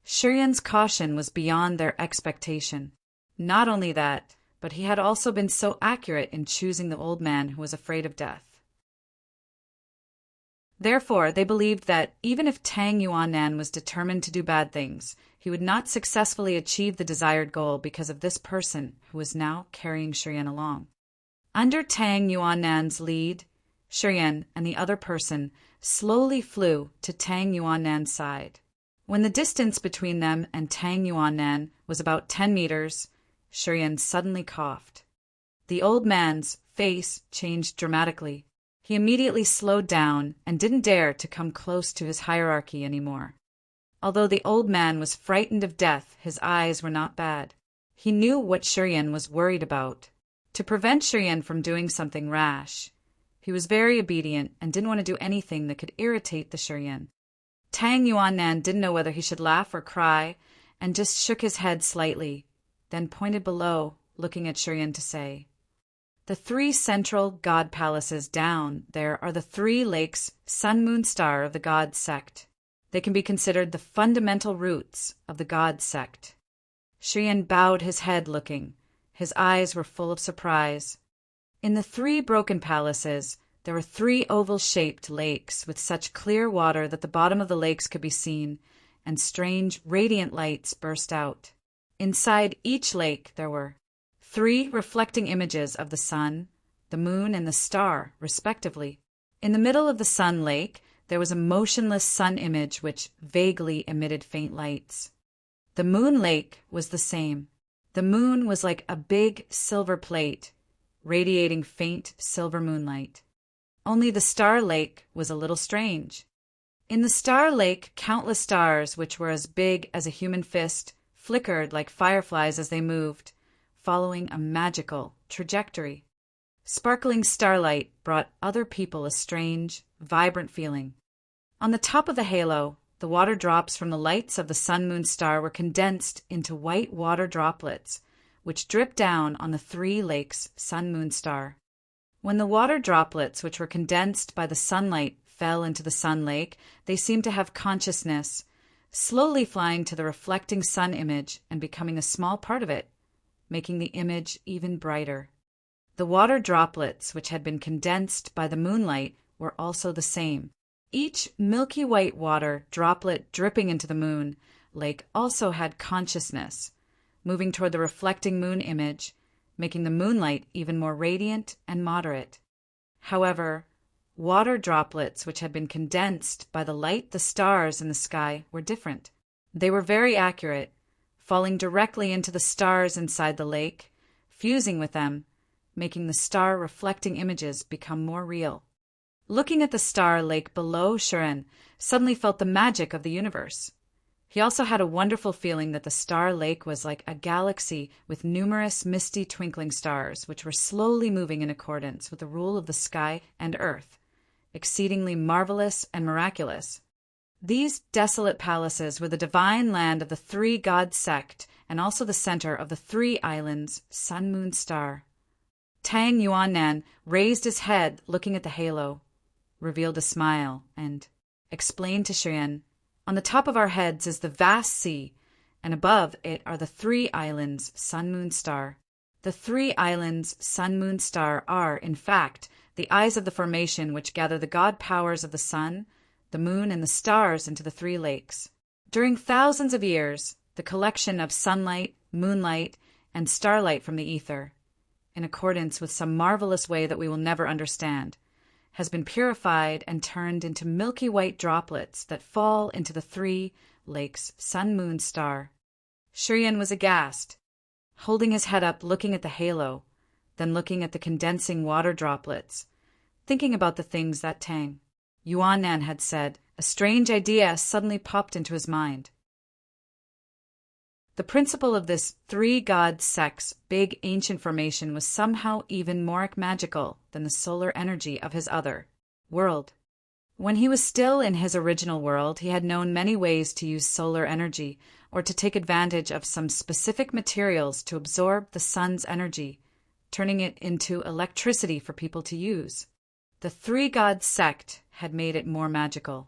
Shuryan's caution was beyond their expectation. Not only that, but he had also been so accurate in choosing the old man who was afraid of death. Therefore, they believed that even if Tang Yuannan was determined to do bad things, he would not successfully achieve the desired goal because of this person who was now carrying Shuryan along. Under Tang Yuannan's lead, Shiyan and the other person slowly flew to Tang Yuannan's side. When the distance between them and Tang Yuannan was about 10 meters, Shiyan suddenly coughed. The old man's face changed dramatically. He immediately slowed down and didn't dare to come close to his hierarchy anymore. Although the old man was frightened of death, his eyes were not bad. He knew what Shiyan was worried about. To prevent Shiyan from doing something rash, he was very obedient and didn't want to do anything that could irritate the Shiyan. Tang Yuannan didn't know whether he should laugh or cry and just shook his head slightly, then pointed below, looking at Shiyan to say, "The 3 central god palaces down there are the 3 lakes Sun, Moon, Star of the god sect. They can be considered the fundamental roots of the god sect." Shiyan bowed his head looking. His eyes were full of surprise. In the 3 broken palaces, there were 3 oval-shaped lakes with such clear water that the bottom of the lakes could be seen, and strange, radiant lights burst out. Inside each lake there were 3 reflecting images of the sun, the moon, and the star, respectively. In the middle of the sun lake, there was a motionless sun image which vaguely emitted faint lights. The moon lake was the same. The moon was like a big silver plate, radiating faint silver moonlight. Only the star lake was a little strange. In the star lake, countless stars, which were as big as a human fist, flickered like fireflies as they moved, following a magical trajectory. Sparkling starlight brought other people a strange, vibrant feeling. On the top of the halo, the water drops from the lights of the sun, moon, star were condensed into white water droplets, which dripped down on the 3 lakes sun, moon, star. When the water droplets, which were condensed by the sunlight, fell into the sun lake, they seemed to have consciousness, slowly flying to the reflecting sun image and becoming a small part of it, making the image even brighter. The water droplets, which had been condensed by the moonlight, were also the same. Each milky white water droplet dripping into the moon lake also had consciousness, moving toward the reflecting moon image, making the moonlight even more radiant and moderate. However, water droplets which had been condensed by the light the stars in the sky were different. They were very accurate, falling directly into the stars inside the lake, fusing with them, making the star reflecting images become more real. Looking at the star lake below, Shiyan suddenly felt the magic of the universe. He also had a wonderful feeling that the star lake was like a galaxy with numerous misty twinkling stars, which were slowly moving in accordance with the rule of the sky and earth, exceedingly marvelous and miraculous. These desolate palaces were the divine land of the 3 god sect and also the center of the 3 islands, sun, moon, star. Tang Yuannan raised his head, looking at the halo, revealed a smile, and explained to Shiyan, "On the top of our heads is the vast sea, and above it are the 3 islands, sun, moon, star. The 3 islands, sun, moon, star are, in fact, the eyes of the formation which gather the god powers of the sun, the moon, and the stars into the 3 lakes. During thousands of years, the collection of sunlight, moonlight, and starlight from the ether, in accordance with some marvelous way that we will never understand, has been purified and turned into milky white droplets that fall into the 3 lakes, sun, moon, star." Shiyan was aghast, holding his head up, looking at the halo, then looking at the condensing water droplets, thinking about the things that Tang Yuannan had said. A strange idea suddenly popped into his mind. The principle of this 3 god sect's big ancient formation was somehow even more magical than the solar energy of his other world. When he was still in his original world, he had known many ways to use solar energy or to take advantage of some specific materials to absorb the sun's energy, turning it into electricity for people to use. The 3 god sect had made it more magical.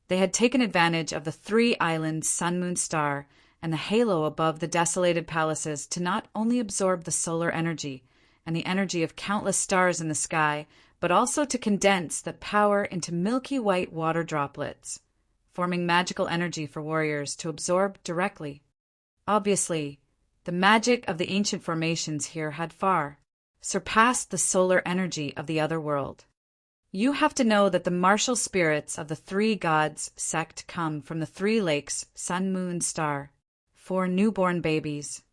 They had taken advantage of the 3 islands, sun, moon, star, and the halo above the desolated palaces to not only absorb the solar energy and the energy of countless stars in the sky, but also to condense that power into milky white water droplets, forming magical energy for warriors to absorb directly. Obviously, The magic of the ancient formations here had far surpassed the solar energy of the other world. You have to know that the martial spirits of the three gods sect come from the three lakes, sun, moon, star, for newborn babies.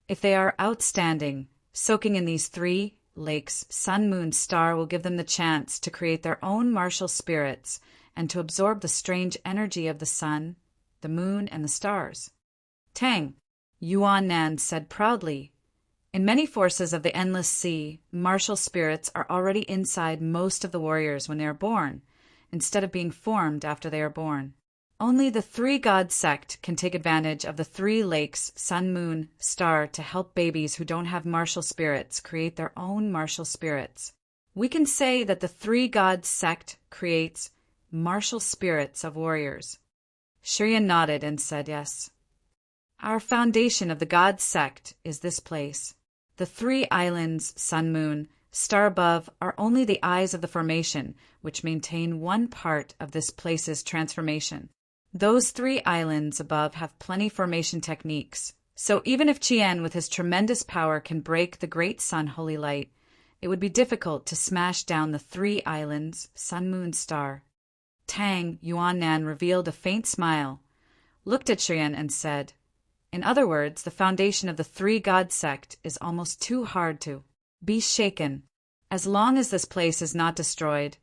If they are outstanding, soaking in these three lakes, sun, moon, star will give them the chance to create their own martial spirits and to absorb the strange energy of the sun, the moon, and the stars. Tang, Yuan Nan said proudly, in many forces of the endless sea, martial spirits are already inside most of the warriors when they are born, instead of being formed after they are born. Only the three-god sect can take advantage of the three lakes, sun, moon, star, to help babies who don't have martial spirits create their own martial spirits. We can say that the three-god sect creates martial spirits of warriors. Shiryan nodded and said yes. Our foundation of the god sect is this place. The three islands, sun, moon, star above, are only the eyes of the formation, which maintain one part of this place's transformation. Those three islands above have plenty formation techniques, so even if Qian with his tremendous power can break the great sun holy light, it would be difficult to smash down the three islands, sun, moon, star. Tang Yuannan revealed a faint smile, looked at Qian and said, in other words, the foundation of the three-god sect is almost too hard to be shaken. As long as this place is not destroyed,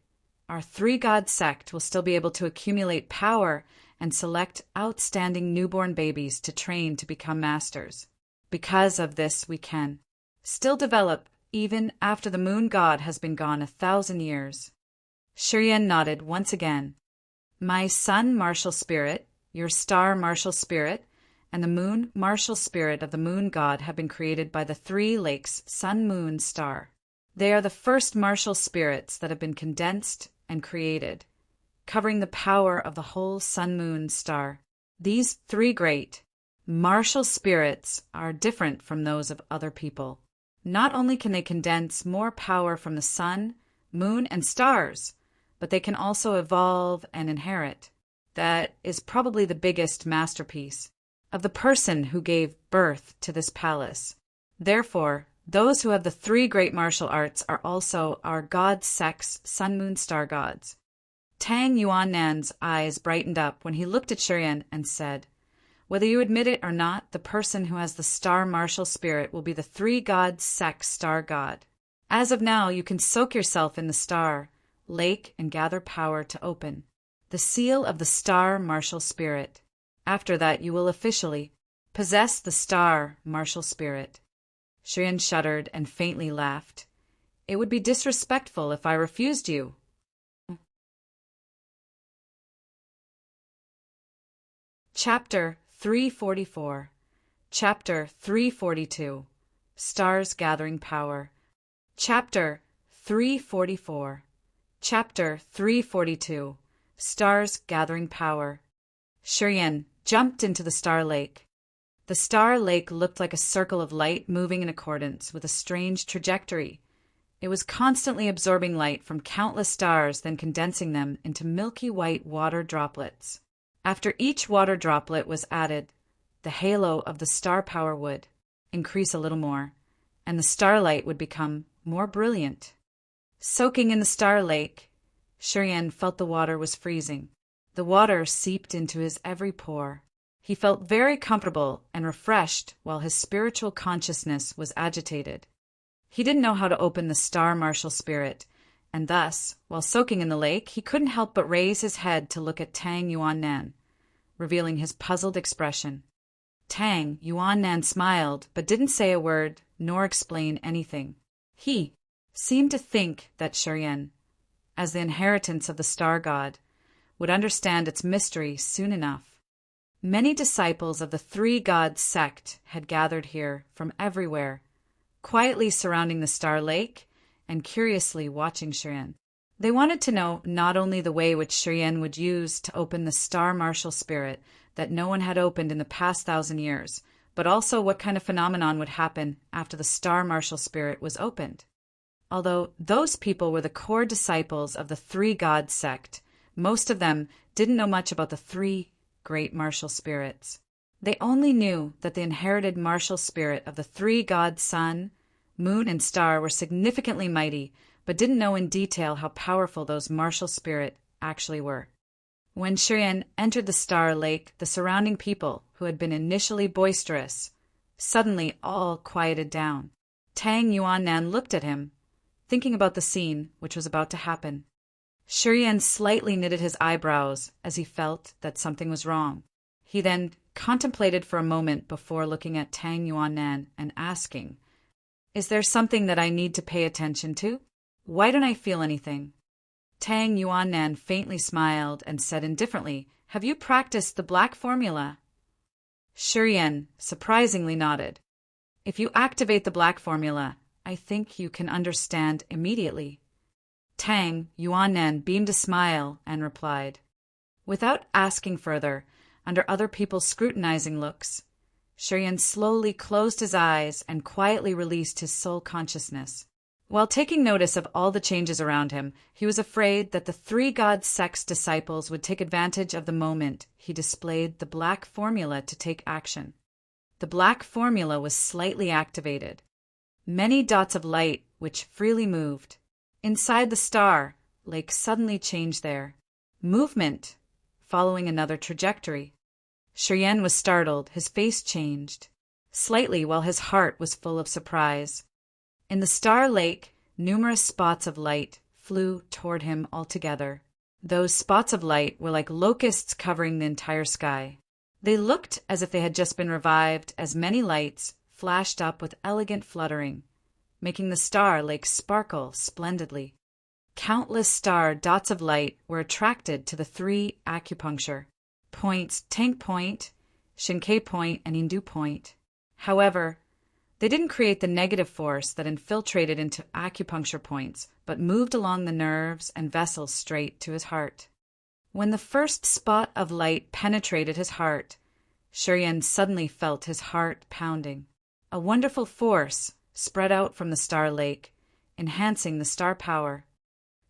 our three-god sect will still be able to accumulate power and select outstanding newborn babies to train to become masters. Because of this, we can still develop even after the moon god has been gone 1,000 years. Shiryan nodded once again. My sun martial spirit, your star martial spirit, and the moon martial spirit of the moon god have been created by the three lakes, sun, moon, star. They are the first martial spirits that have been condensed and created, covering the power of the whole sun, moon, star. These three great martial spirits are different from those of other people. Not only can they condense more power from the sun, moon, and stars, but they can also evolve and inherit. That is probably the biggest masterpiece of the person who gave birth to this palace. Therefore, those who have the three great martial arts are also our god sects, sun, moon, star gods. Tang Yuannan's eyes brightened up when he looked at Shiryan and said, whether you admit it or not, the person who has the star martial spirit will be the three-god sect star god. As of now, you can soak yourself in the star lake and gather power to open the seal of the star martial spirit. After that, you will officially possess the star martial spirit. Shiryan shuddered and faintly laughed. It would be disrespectful if I refused you. Chapter 344. Chapter 342. Stars Gathering Power. Chapter 344. Chapter 342. Stars Gathering Power. Shiryan jumped into the star lake. The star lake looked like a circle of light moving in accordance with a strange trajectory. It was constantly absorbing light from countless stars, then condensing them into milky white water droplets. After each water droplet was added, the halo of the star power would increase a little more, and the starlight would become more brilliant. Soaking in the star lake, Shiryan felt the water was freezing. The water seeped into his every pore. He felt very comfortable and refreshed while his spiritual consciousness was agitated. He didn't know how to open the star martial spirit, and thus, while soaking in the lake, he couldn't help but raise his head to look at Tang Yuannan, revealing his puzzled expression. Tang Yuannan smiled, but didn't say a word nor explain anything. He seemed to think that Shiryan, as the inheritance of the star god, would understand its mystery soon enough. Many disciples of the three-god sect had gathered here from everywhere, quietly surrounding the star lake and curiously watching Shiryan. They wanted to know not only the way which Shiryan would use to open the star martial spirit that no one had opened in the past 1,000 years, but also what kind of phenomenon would happen after the star martial spirit was opened. Although those people were the core disciples of the three-god sect, most of them didn't know much about the three great martial spirits. They only knew that the inherited martial spirit of the three gods Sun, Moon, and Star were significantly mighty, but didn't know in detail how powerful those martial spirit actually were. When Shiryan entered the Star Lake, the surrounding people, who had been initially boisterous, suddenly all quieted down. Tang Yuannan looked at him, thinking about the scene which was about to happen. Shiryan slightly knitted his eyebrows as he felt that something was wrong. He then contemplated for a moment before looking at Tang Yuannan and asking, "Is there something that I need to pay attention to? Why don't I feel anything?" Tang Yuannan faintly smiled and said indifferently, "Have you practiced the black formula?" Shiryan surprisingly nodded. "If you activate the black formula, I think you can understand immediately." Tang Yuannan beamed a smile and replied. Without asking further, under other people's scrutinizing looks, Shiryan slowly closed his eyes and quietly released his soul consciousness. While taking notice of all the changes around him, he was afraid that the three god sect's disciples would take advantage of the moment he displayed the black formula to take action. The black formula was slightly activated. Many dots of light, which freely moved. Inside the Star Lake suddenly changed their movement, following another trajectory. Shiryan was startled, his face changed slightly while his heart was full of surprise. In the Star Lake, numerous spots of light flew toward him altogether. Those spots of light were like locusts covering the entire sky. They looked as if they had just been revived, as many lights flashed up with elegant fluttering, making the Star Lake sparkle splendidly. Countless star dots of light were attracted to the three acupuncture points, Tank Point, Shinkei Point, and Indu Point. However, they didn't create the negative force that infiltrated into acupuncture points, but moved along the nerves and vessels straight to his heart. When the first spot of light penetrated his heart, Shiryan suddenly felt his heart pounding. A wonderful force spread out from the Star Lake, enhancing the star power.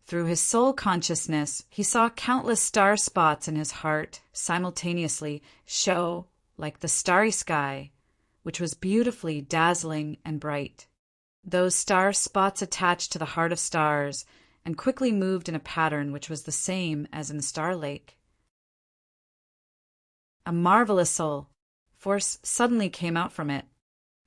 Through his soul consciousness, he saw countless star spots in his heart simultaneously show like the starry sky, which was beautifully dazzling and bright. Those star spots attached to the heart of stars and quickly moved in a pattern which was the same as in the Star Lake. A marvelous soul force suddenly came out from it.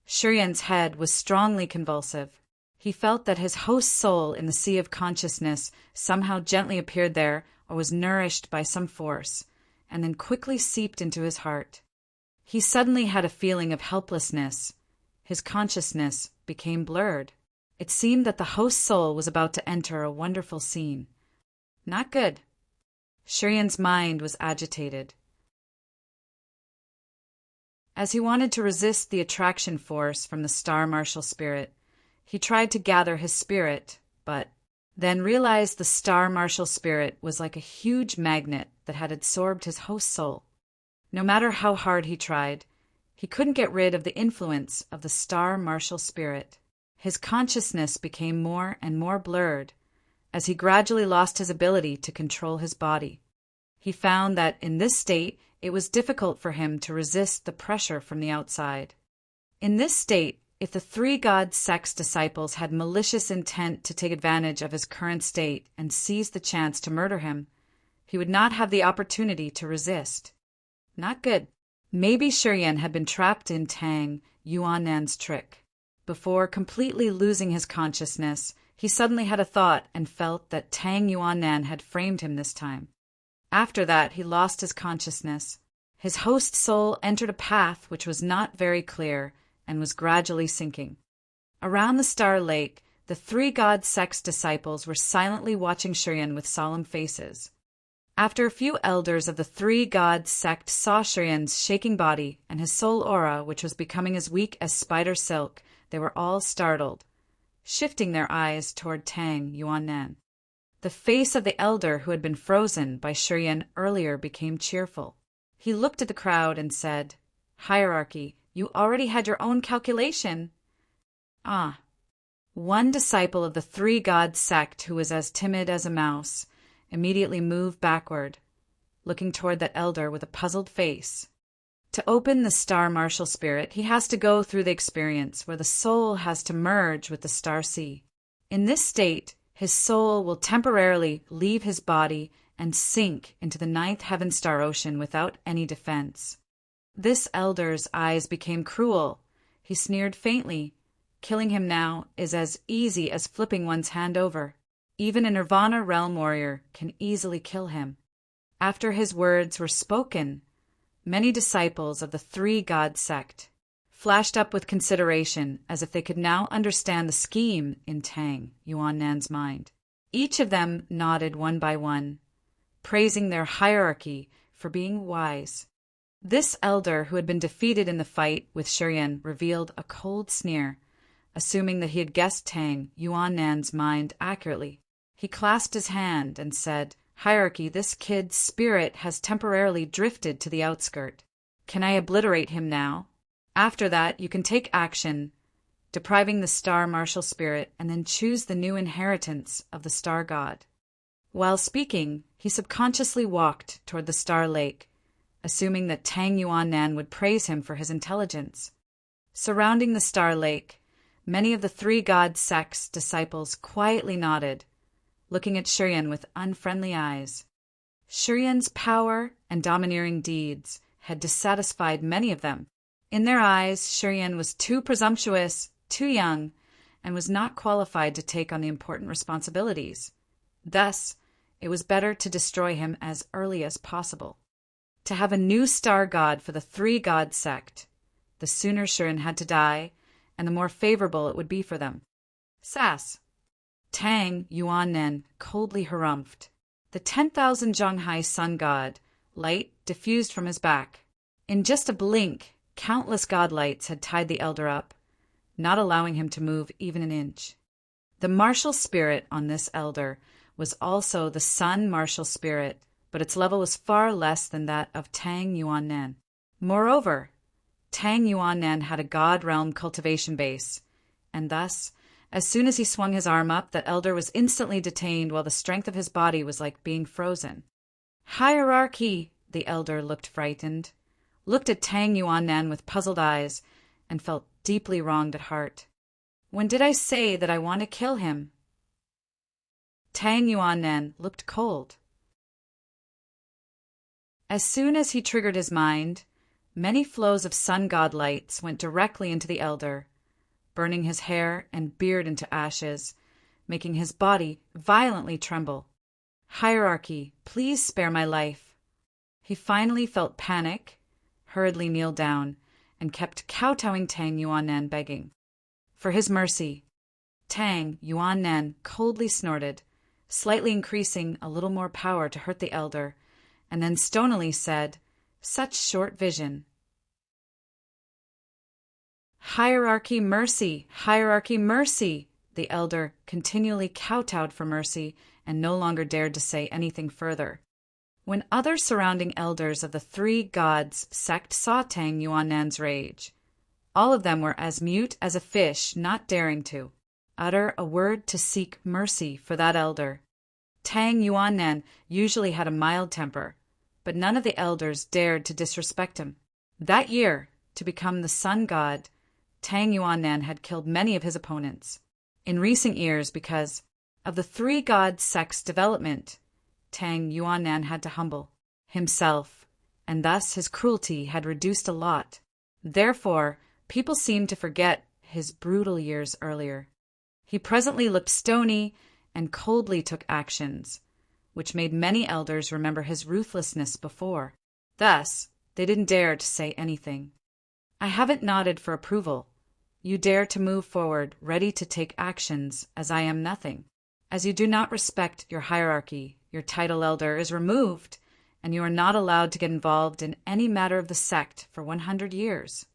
Shiryan's head was strongly convulsive. He felt that his host's soul in the sea of consciousness somehow gently appeared there or was nourished by some force, and then quickly seeped into his heart. He suddenly had a feeling of helplessness. His consciousness became blurred. It seemed that the host's soul was about to enter a wonderful scene. Not good. Shiryan's mind was agitated. As he wanted to resist the attraction force from the star martial spirit, he tried to gather his spirit, but then realized the star martial spirit was like a huge magnet that had absorbed his host's soul. No matter how hard he tried, he couldn't get rid of the influence of the star martial spirit. His consciousness became more and more blurred as he gradually lost his ability to control his body. He found that in this state, it was difficult for him to resist the pressure from the outside. In this state, if the three god sect's disciples had malicious intent to take advantage of his current state and seize the chance to murder him, he would not have the opportunity to resist. Not good. Maybe Shiryan had been trapped in Tang Yuannan's trick. Before completely losing his consciousness, he suddenly had a thought and felt that Tang Yuannan had framed him this time. After that, he lost his consciousness. His host's soul entered a path which was not very clear and was gradually sinking. Around the Star Lake, the three god sect's disciples were silently watching Shiryan with solemn faces. After a few elders of the three god sect saw Shiryan's shaking body and his soul aura, which was becoming as weak as spider silk, they were all startled, shifting their eyes toward Tang Yuannan. The face of the elder who had been frozen by Shiryan earlier became cheerful. He looked at the crowd and said, "Hierarchy, you already had your own calculation." Ah. One disciple of the three god sect, who was as timid as a mouse, immediately moved backward, looking toward that elder with a puzzled face. To open the star martial spirit, he has to go through the experience where the soul has to merge with the star sea. In this state, his soul will temporarily leave his body and sink into the ninth heaven star ocean without any defense. This elder's eyes became cruel. He sneered faintly. Killing him now is as easy as flipping one's hand over. Even a Nirvana realm warrior can easily kill him. After his words were spoken, many disciples of the Three God sect flashed up with consideration, as if they could now understand the scheme in Tang Yuannan's mind. Each of them nodded one by one, praising their hierarchy for being wise. This elder, who had been defeated in the fight with Shurian, revealed a cold sneer, assuming that he had guessed Tang Yuannan's mind accurately. He clasped his hand and said, "Hierarchy, this kid's spirit has temporarily drifted to the outskirt. Can I obliterate him now? After that, you can take action, depriving the star martial spirit, and then choose the new inheritance of the star god." While speaking, he subconsciously walked toward the star lake, assuming that Tang Yuannan would praise him for his intelligence. Surrounding the star lake, many of the Three God sect's disciples quietly nodded, looking at Shurian with unfriendly eyes. Shurian's power and domineering deeds had dissatisfied many of them. In their eyes, Shurian was too presumptuous, too young, and was not qualified to take on the important responsibilities. Thus, it was better to destroy him as early as possible. To have a new star god for the Three God sect, the sooner Shurian had to die, and the more favorable it would be for them. Sass. Tang Yuannan coldly harumphed. The 10,000 Zhonghai sun god, light diffused from his back. In just a blink, countless godlights had tied the elder up, not allowing him to move even an inch. The martial spirit on this elder was also the sun martial spirit, but its level was far less than that of Tang Yuannan. Moreover, Tang Yuannan had a god realm cultivation base, and thus, as soon as he swung his arm up, that elder was instantly detained while the strength of his body was like being frozen. Hierarchy! The elder looked frightened, looked at Tang Yuannan with puzzled eyes, and felt deeply wronged at heart. When did I say that I want to kill him? Tang Yuannan looked cold. As soon as he triggered his mind, many flows of sun god lights went directly into the elder, burning his hair and beard into ashes, making his body violently tremble. Hierarchy, please spare my life. He finally felt panic, hurriedly kneeled down, and kept kowtowing Tang Yuannan, begging for his mercy. Tang Yuannan coldly snorted, slightly increasing a little more power to hurt the elder, and then stonily said, "Such short vision." Hierarchy mercy, hierarchy mercy. The elder continually kowtowed for mercy and no longer dared to say anything further. When other surrounding elders of the Three Gods sect saw Tang Yuannan's rage, all of them were as mute as a fish, not daring to utter a word to seek mercy for that elder. Tang Yuannan usually had a mild temper, but none of the elders dared to disrespect him. That year, to become the sun god, Tang Yuannan had killed many of his opponents. In recent years, because of the Three God sect's development, Tang Yuannan had to humble himself, and thus his cruelty had reduced a lot. Therefore, people seemed to forget his brutal years earlier. He presently looked stony and coldly took actions, which made many elders remember his ruthlessness before. Thus, they didn't dare to say anything. I haven't nodded for approval. You dare to move forward, ready to take actions, as I am nothing. As you do not respect your hierarchy, your title elder is removed, and you are not allowed to get involved in any matter of the sect for 100 years.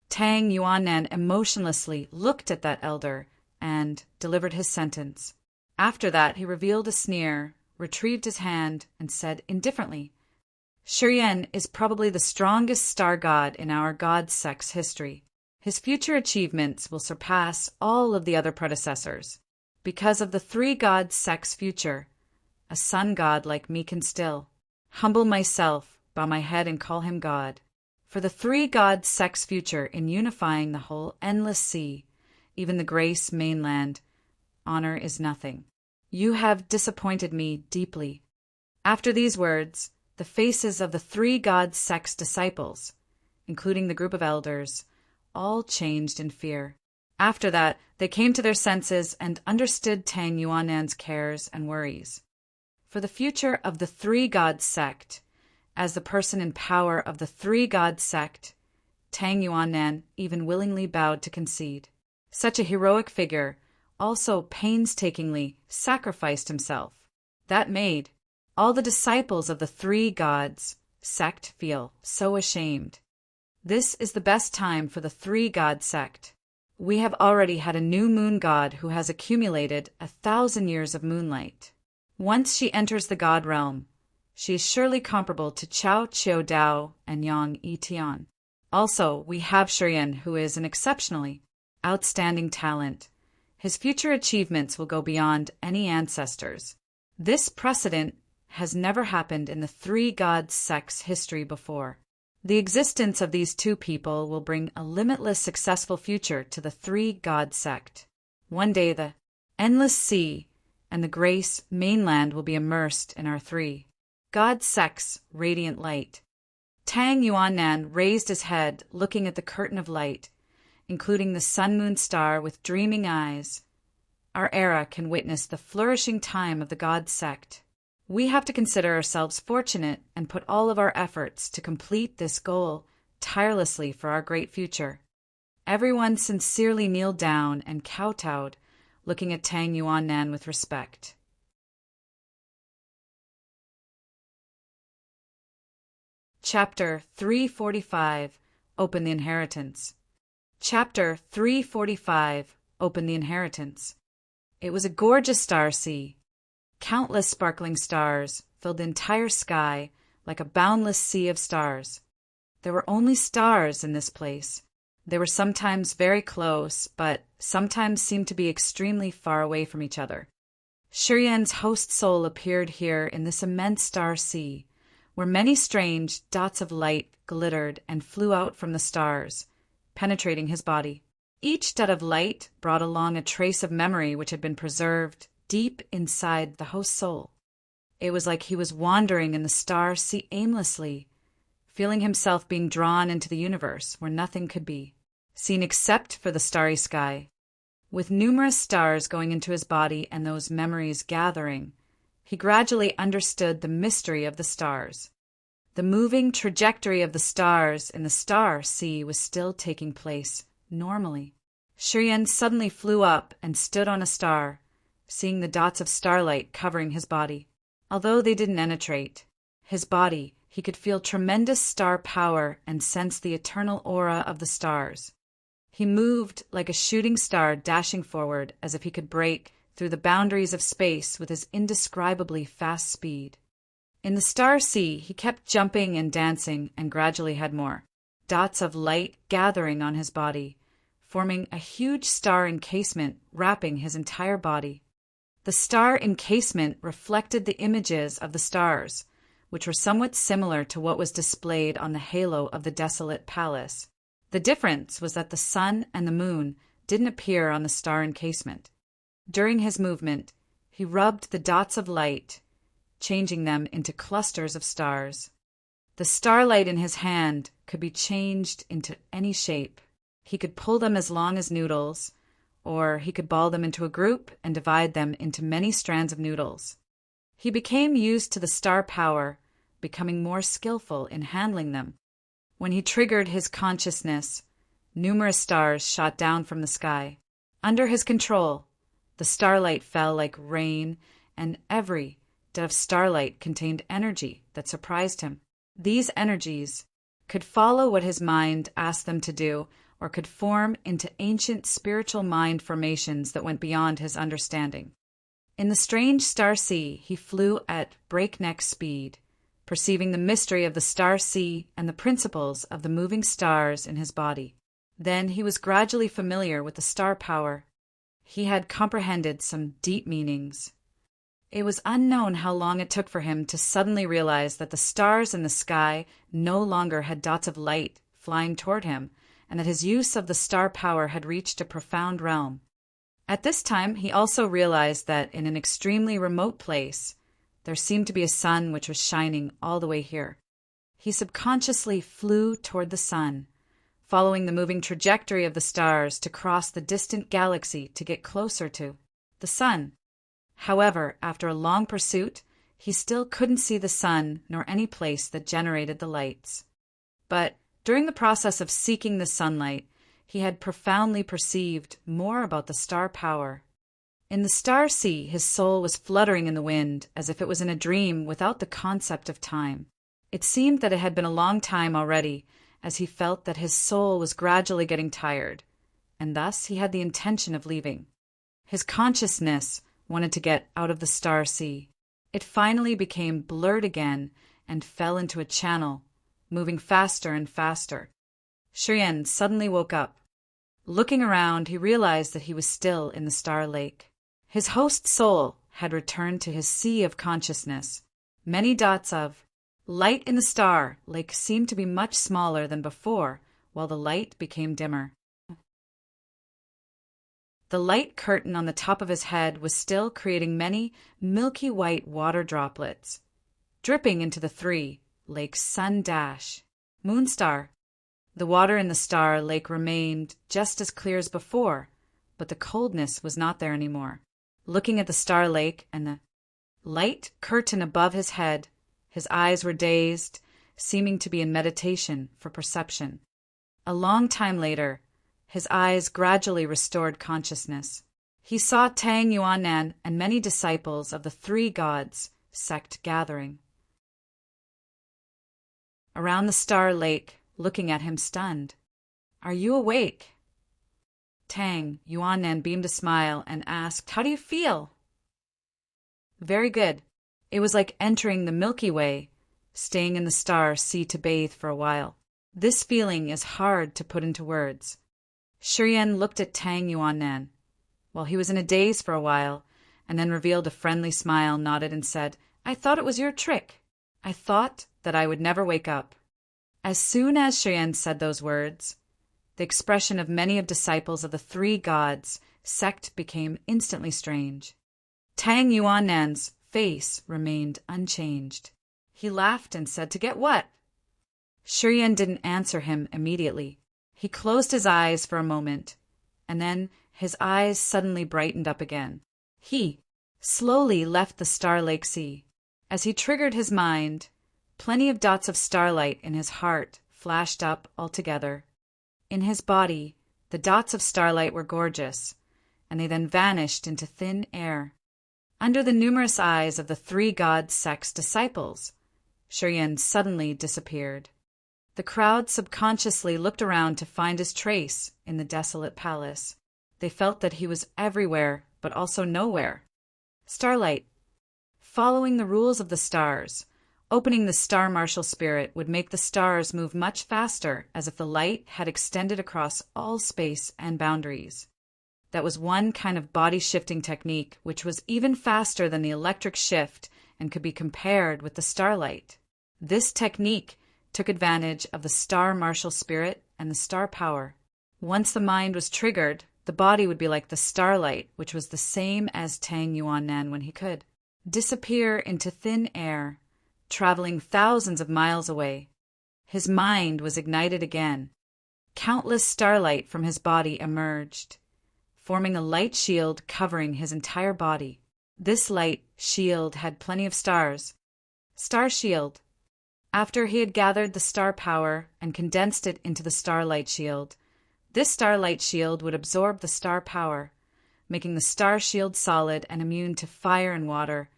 Tang Yuannan emotionlessly looked at that elder and delivered his sentence. After that, he revealed a sneer, retrieved his hand, and said indifferently, "Shurian is probably the strongest star god in our god sect's history. His future achievements will surpass all of the other predecessors. Because of the Three God sect's future, a sun god like me can still humble myself, bow my head, and call him God. For the three gods' sex future in unifying the whole endless sea, even the grace mainland, honor is nothing. You have disappointed me deeply. After these words, the faces of the three gods' sex disciples, including the group of elders, all changed in fear. After that, they came to their senses and understood Tang Yuannan's cares and worries. For the future of the three gods sect, as the person in power of the three gods sect, Tang Yuannan even willingly bowed to concede. Such a heroic figure also painstakingly sacrificed himself. That made all the disciples of the three gods sect feel so ashamed. This is the best time for the three god sect. We have already had a new moon god who has accumulated 1,000 years of moonlight. Once she enters the god realm, she is surely comparable to Chao Chiu Dao and Yang Yi Tian. Also, we have Shurian, who is an exceptionally outstanding talent. His future achievements will go beyond any ancestors. This precedent has never happened in the three gods sect's history before. The existence of these two people will bring a limitless successful future to the three god sect. One day the endless sea and the grace mainland will be immersed in our three god sect's radiant light. Tang Yuannan raised his head, looking at the curtain of light, including the sun-moon star with dreaming eyes. Our era can witness the flourishing time of the god sect. We have to consider ourselves fortunate and put all of our efforts to complete this goal tirelessly for our great future. Everyone sincerely kneeled down and kowtowed, looking at Tang Yuannan with respect. Chapter 345 Open the Inheritance. Chapter 345 Open the Inheritance. It was a gorgeous star sea. Countless sparkling stars filled the entire sky like a boundless sea of stars. There were only stars in this place. They were sometimes very close, but sometimes seemed to be extremely far away from each other. Shurian's host soul appeared here in this immense star sea, where many strange dots of light glittered and flew out from the stars, penetrating his body. Each dot of light brought along a trace of memory which had been preserved deep inside the host soul. It was like he was wandering in the star sea aimlessly, feeling himself being drawn into the universe where nothing could be seen except for the starry sky. With numerous stars going into his body and those memories gathering, he gradually understood the mystery of the stars. The moving trajectory of the stars in the star sea was still taking place normally. Shurian suddenly flew up and stood on a star, seeing the dots of starlight covering his body. Although they didn't penetrate his body, he could feel tremendous star power and sense the eternal aura of the stars. He moved like a shooting star dashing forward as if he could break through the boundaries of space with his indescribably fast speed. In the star sea, he kept jumping and dancing and gradually had more dots of light gathering on his body, forming a huge star encasement wrapping his entire body. The star encasement reflected the images of the stars, which were somewhat similar to what was displayed on the halo of the desolate palace. The difference was that the sun and the moon didn't appear on the star encasement. During his movement, he rubbed the dots of light, changing them into clusters of stars. The starlight in his hand could be changed into any shape. He could pull them as long as noodles, or he could ball them into a group and divide them into many strands of noodles. He became used to the star power, becoming more skillful in handling them. When he triggered his consciousness, numerous stars shot down from the sky. Under his control, the starlight fell like rain, and every dot of starlight contained energy that surprised him. These energies could follow what his mind asked them to do, or could form into ancient spiritual mind formations that went beyond his understanding. In the strange star sea, he flew at breakneck speed, perceiving the mystery of the star sea and the principles of the moving stars in his body. Then he was gradually familiar with the star power. He had comprehended some deep meanings. It was unknown how long it took for him to suddenly realize that the stars in the sky no longer had dots of light flying toward him, and that his use of the star power had reached a profound realm. At this time, he also realized that in an extremely remote place, there seemed to be a sun which was shining all the way here. He subconsciously flew toward the sun, following the moving trajectory of the stars to cross the distant galaxy to get closer to the sun. However, after a long pursuit, he still couldn't see the sun nor any place that generated the lights. But during the process of seeking the sunlight, he had profoundly perceived more about the star power. In the star sea, his soul was fluttering in the wind as if it was in a dream without the concept of time. It seemed that it had been a long time already, as he felt that his soul was gradually getting tired, and thus he had the intention of leaving. His consciousness wanted to get out of the star sea. It finally became blurred again and fell into a channel, moving faster and faster. Shiryan suddenly woke up. Looking around, he realized that he was still in the star lake. His host's soul had returned to his sea of consciousness. Many dots of light in the star lake seemed to be much smaller than before, while the light became dimmer. The light curtain on the top of his head was still creating many milky white water droplets, dripping into the three lakes Sun Dash, Moonstar. The water in the star lake remained just as clear as before, but the coldness was not there anymore. Looking at the star lake and the light curtain above his head, his eyes were dazed, seeming to be in meditation for perception. A long time later, his eyes gradually restored consciousness. He saw Tang Yuannan and many disciples of the three gods sect gathering around the star lake, looking at him stunned. "Are you awake?" Tang Yuannan beamed a smile and asked, "How do you feel?" "Very good. It was like entering the Milky Way, staying in the star sea to bathe for a while. This feeling is hard to put into words." Shiryan looked at Tang Yuannan. Well, he was in a daze for a while, and then revealed a friendly smile, nodded, and said, "I thought it was your trick. I thought that I would never wake up." As soon as Shiryan said those words, the expression of many of disciples of the three gods sect became instantly strange. Tang Yuannan's face remained unchanged. He laughed and said, "To get what?" Shiryan didn't answer him immediately. He closed his eyes for a moment, and then his eyes suddenly brightened up again. He slowly left the Star Lake Sea. As he triggered his mind, plenty of dots of starlight in his heart flashed up altogether. In his body, the dots of starlight were gorgeous, and they then vanished into thin air. Under the numerous eyes of the three god sect's disciples, Shiryan suddenly disappeared. The crowd subconsciously looked around to find his trace in the desolate palace. They felt that he was everywhere, but also nowhere. Starlight. Following the rules of the stars, opening the star martial spirit would make the stars move much faster, as if the light had extended across all space and boundaries. That was one kind of body-shifting technique which was even faster than the electric shift and could be compared with the starlight. This technique took advantage of the star martial spirit and the star power. Once the mind was triggered, the body would be like the starlight, which was the same as Tang Yuannan when he could disappear into thin air, traveling thousands of miles away. His mind was ignited again. Countless starlight from his body emerged, forming a light shield covering his entire body. This light shield had plenty of stars. Star shield. After he had gathered the star power and condensed it into the starlight shield, this starlight shield would absorb the star power, making the star shield solid and immune to fire and water,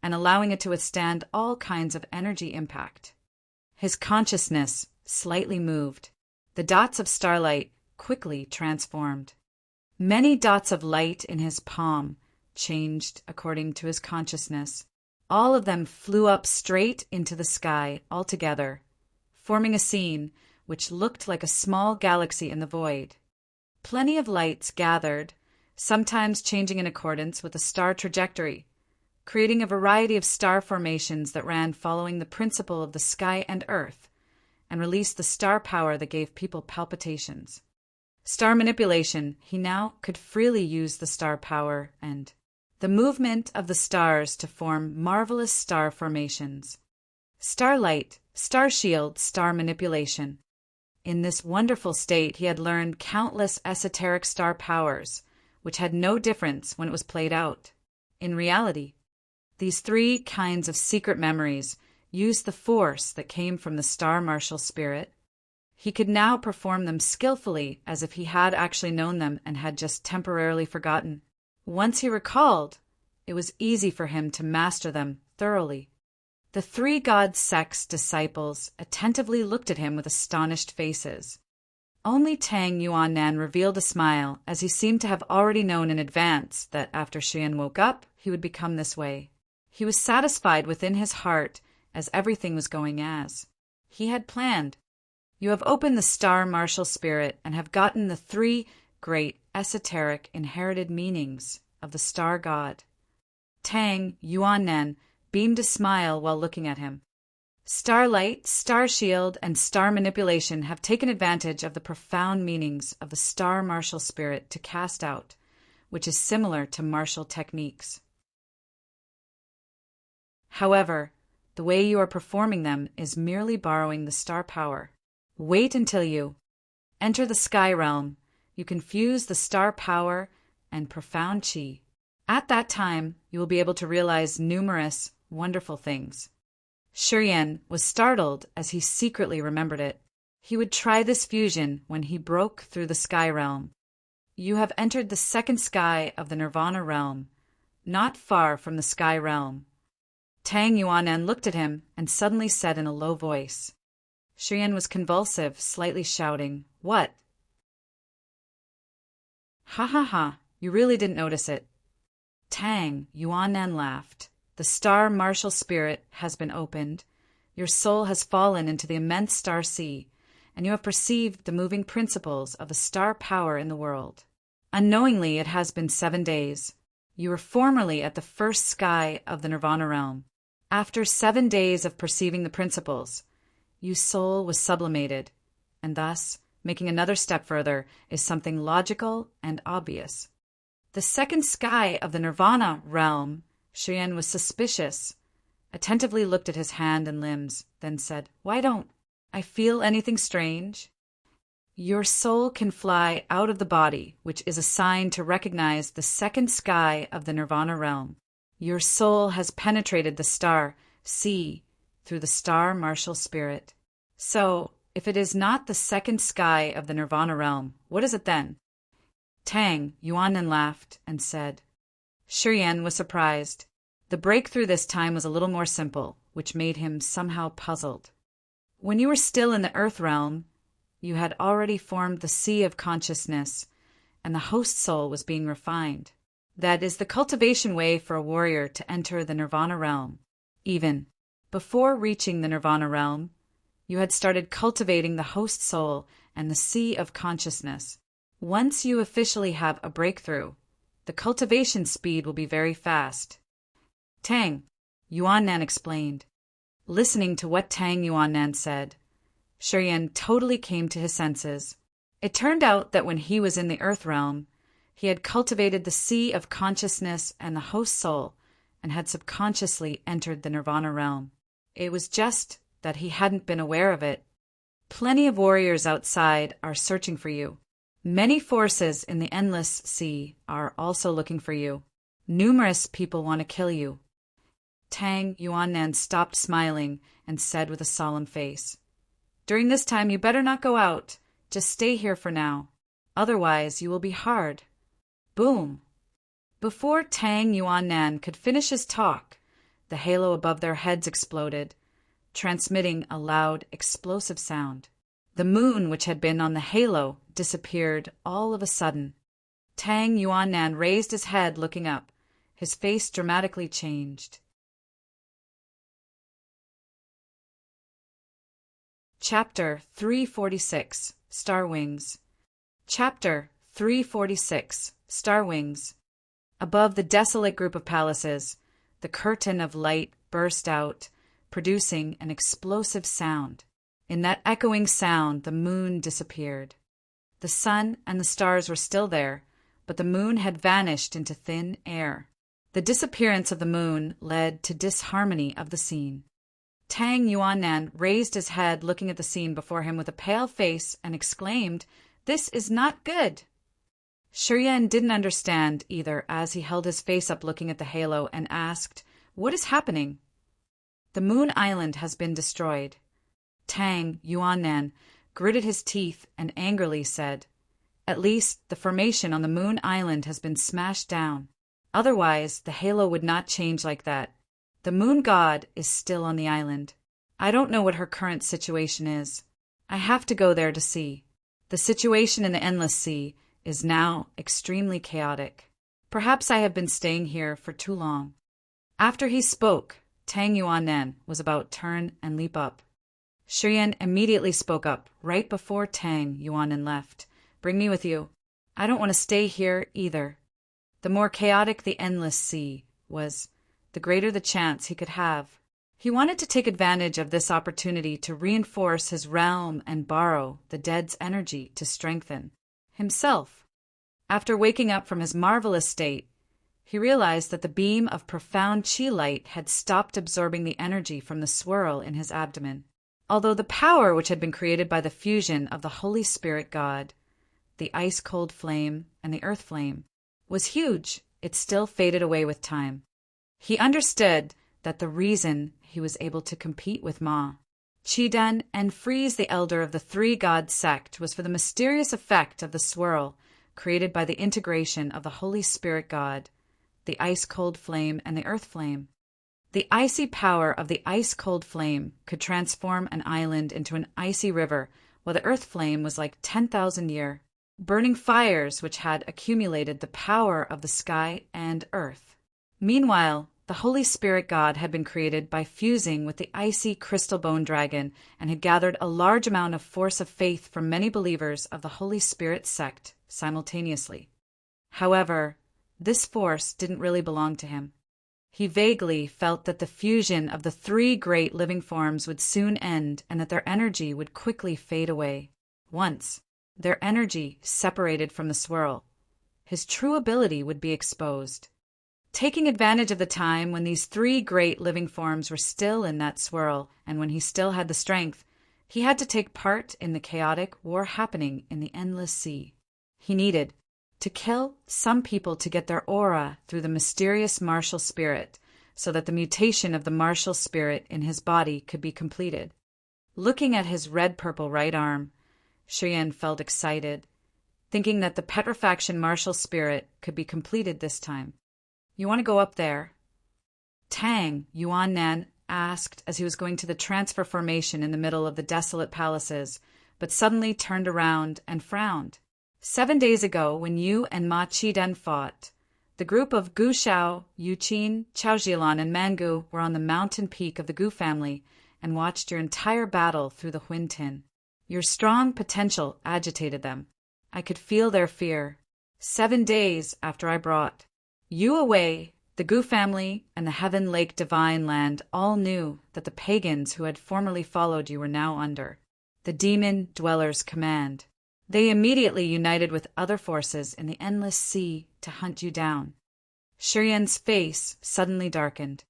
and allowing it to withstand all kinds of energy impact. His consciousness slightly moved. The dots of starlight quickly transformed. Many dots of light in his palm changed according to his consciousness. All of them flew up straight into the sky altogether, forming a scene which looked like a small galaxy in the void. Plenty of lights gathered, sometimes changing in accordance with the star trajectory, creating a variety of star formations that ran following the principle of the sky and earth, and released the star power that gave people palpitations. Star manipulation, he now could freely use the star power and the movement of the stars to form marvelous star formations. Starlight, star shield, star manipulation. In this wonderful state, he had learned countless esoteric star powers, which had no difference when it was played out. In reality, these three kinds of secret memories used the force that came from the star martial spirit. He could now perform them skillfully as if he had actually known them and had just temporarily forgotten. Once he recalled, it was easy for him to master them thoroughly. The three god sect's disciples attentively looked at him with astonished faces. Only Tang Yuannan revealed a smile, as he seemed to have already known in advance that after Shiyan woke up, he would become this way. He was satisfied within his heart as everything was going as he had planned. You have opened the star martial spirit and have gotten the three great esoteric inherited meanings of the star god. Tang Yuannan beamed a smile while looking at him. Starlight, star shield, and star manipulation have taken advantage of the profound meanings of the star martial spirit to cast out, which is similar to martial techniques. However, the way you are performing them is merely borrowing the star power. Wait until you enter the sky realm. You can fuse the star power and profound chi. At that time, you will be able to realize numerous wonderful things. Shiyan was startled as he secretly remembered it. He would try this fusion when he broke through the sky realm. You have entered the second sky of the Nirvana realm, not far from the sky realm. Tang Yuannan looked at him and suddenly said in a low voice. Shiyan was convulsive, slightly shouting, "What?" "Ha ha ha, you really didn't notice it." Tang Yuannan laughed. "The star martial spirit has been opened. Your soul has fallen into the immense star sea, and you have perceived the moving principles of the star power in the world. Unknowingly, it has been 7 days. You were formerly at the first sky of the Nirvana realm. After 7 days of perceiving the principles, your soul was sublimated, and thus, making another step further, is something logical and obvious. The second sky of the Nirvana realm," Shiyan was suspicious, attentively looked at his hand and limbs, then said, "Why don't I feel anything strange?" "Your soul can fly out of the body, which is a sign to recognize the second sky of the Nirvana realm. Your soul has penetrated the star sea through the star martial spirit. So, if it is not the second sky of the Nirvana realm, what is it then?" Tang Yuannan laughed and said. Shiyan was surprised. The breakthrough this time was a little more simple, which made him somehow puzzled. When you were still in the earth realm, you had already formed the sea of consciousness, and the host soul was being refined. That is the cultivation way for a warrior to enter the Nirvana realm. Even before reaching the Nirvana realm, you had started cultivating the host soul and the sea of consciousness. Once you officially have a breakthrough, the cultivation speed will be very fast. Tang Yuannan explained. Listening to what Tang Yuannan said, Shiyan totally came to his senses. It turned out that when he was in the earth realm, he had cultivated the sea of consciousness and the host soul, and had subconsciously entered the Nirvana realm. It was just that he hadn't been aware of it. Plenty of warriors outside are searching for you. Many forces in the endless sea are also looking for you. Numerous people want to kill you. Tang Yuannan stopped smiling and said with a solemn face, "During this time you better not go out. Just stay here for now. Otherwise you will be hard." Boom! Before Tang Yuannan could finish his talk, the halo above their heads exploded, transmitting a loud, explosive sound. The moon, which had been on the halo, disappeared all of a sudden. Tang Yuannan raised his head, looking up. His face dramatically changed. Chapter 346, Star Wings. Chapter 346, Star Wings. Above the desolate group of palaces, the curtain of light burst out, producing an explosive sound. In that echoing sound, the moon disappeared. The sun and the stars were still there, but the moon had vanished into thin air. The disappearance of the moon led to disharmony of the scene. Tang Yuannan raised his head, looking at the scene before him with a pale face, and exclaimed, "This is not good." Shiyan didn't understand either, as he held his face up looking at the halo and asked, "What is happening?" "The Moon Island has been destroyed." Tang Yuannan gritted his teeth and angrily said, "At least the formation on the Moon Island has been smashed down. Otherwise, the halo would not change like that. The Moon God is still on the island. I don't know what her current situation is. I have to go there to see. The situation in the Endless Sea is now extremely chaotic. Perhaps I have been staying here for too long." After he spoke, Tang Yuannan was about to turn and leap up. Shiyan immediately spoke up, right before Tang Yuannan left. "Bring me with you. I don't want to stay here either." The more chaotic the Endless Sea was, the greater the chance he could have. He wanted to take advantage of this opportunity to reinforce his realm and borrow the dead's energy to strengthen himself. After waking up from his marvelous state, he realized that the beam of profound chi light had stopped absorbing the energy from the swirl in his abdomen. Although the power which had been created by the fusion of the Holy Spirit God, the ice-cold flame, and the earth flame, was huge, it still faded away with time. He understood that the reason he was able to compete with Ma, Chidan, and freeze the elder of the three-god sect was for the mysterious effect of the swirl created by the integration of the Holy Spirit God, the ice-cold flame, and the earth flame. The icy power of the ice-cold flame could transform an island into an icy river, while the earth flame was like 10,000-year burning fires which had accumulated the power of the sky and earth. Meanwhile, the Holy Spirit God had been created by fusing with the icy crystal bone dragon and had gathered a large amount of force of faith from many believers of the Holy Spirit sect simultaneously. However, this force didn't really belong to him. He vaguely felt that the fusion of the three great living forms would soon end and that their energy would quickly fade away. Once their energy separated from the swirl, his true ability would be exposed. Taking advantage of the time when these three great living forms were still in that swirl and when he still had the strength, he had to take part in the chaotic war happening in the Endless Sea. He needed to kill some people to get their aura through the mysterious martial spirit so that the mutation of the martial spirit in his body could be completed. Looking at his red-purple right arm, Shiyan felt excited, thinking that the petrifaction martial spirit could be completed this time. "You want to go up there?" Tang Yuannan asked as he was going to the transfer formation in the middle of the desolate palaces, but suddenly turned around and frowned. 7 days ago, when you and Ma Chidan fought, the group of Gu Shao, Yuqin, Chaojilan, and Mangu were on the mountain peak of the Gu family and watched your entire battle through the Huintin. Your strong potential agitated them. I could feel their fear. 7 days after I brought you away, the Gu family and the Heaven Lake Divine Land all knew that the pagans who had formerly followed you were now under the demon dweller's command. They immediately united with other forces in the Endless Sea to hunt you down. Shiryan's face suddenly darkened.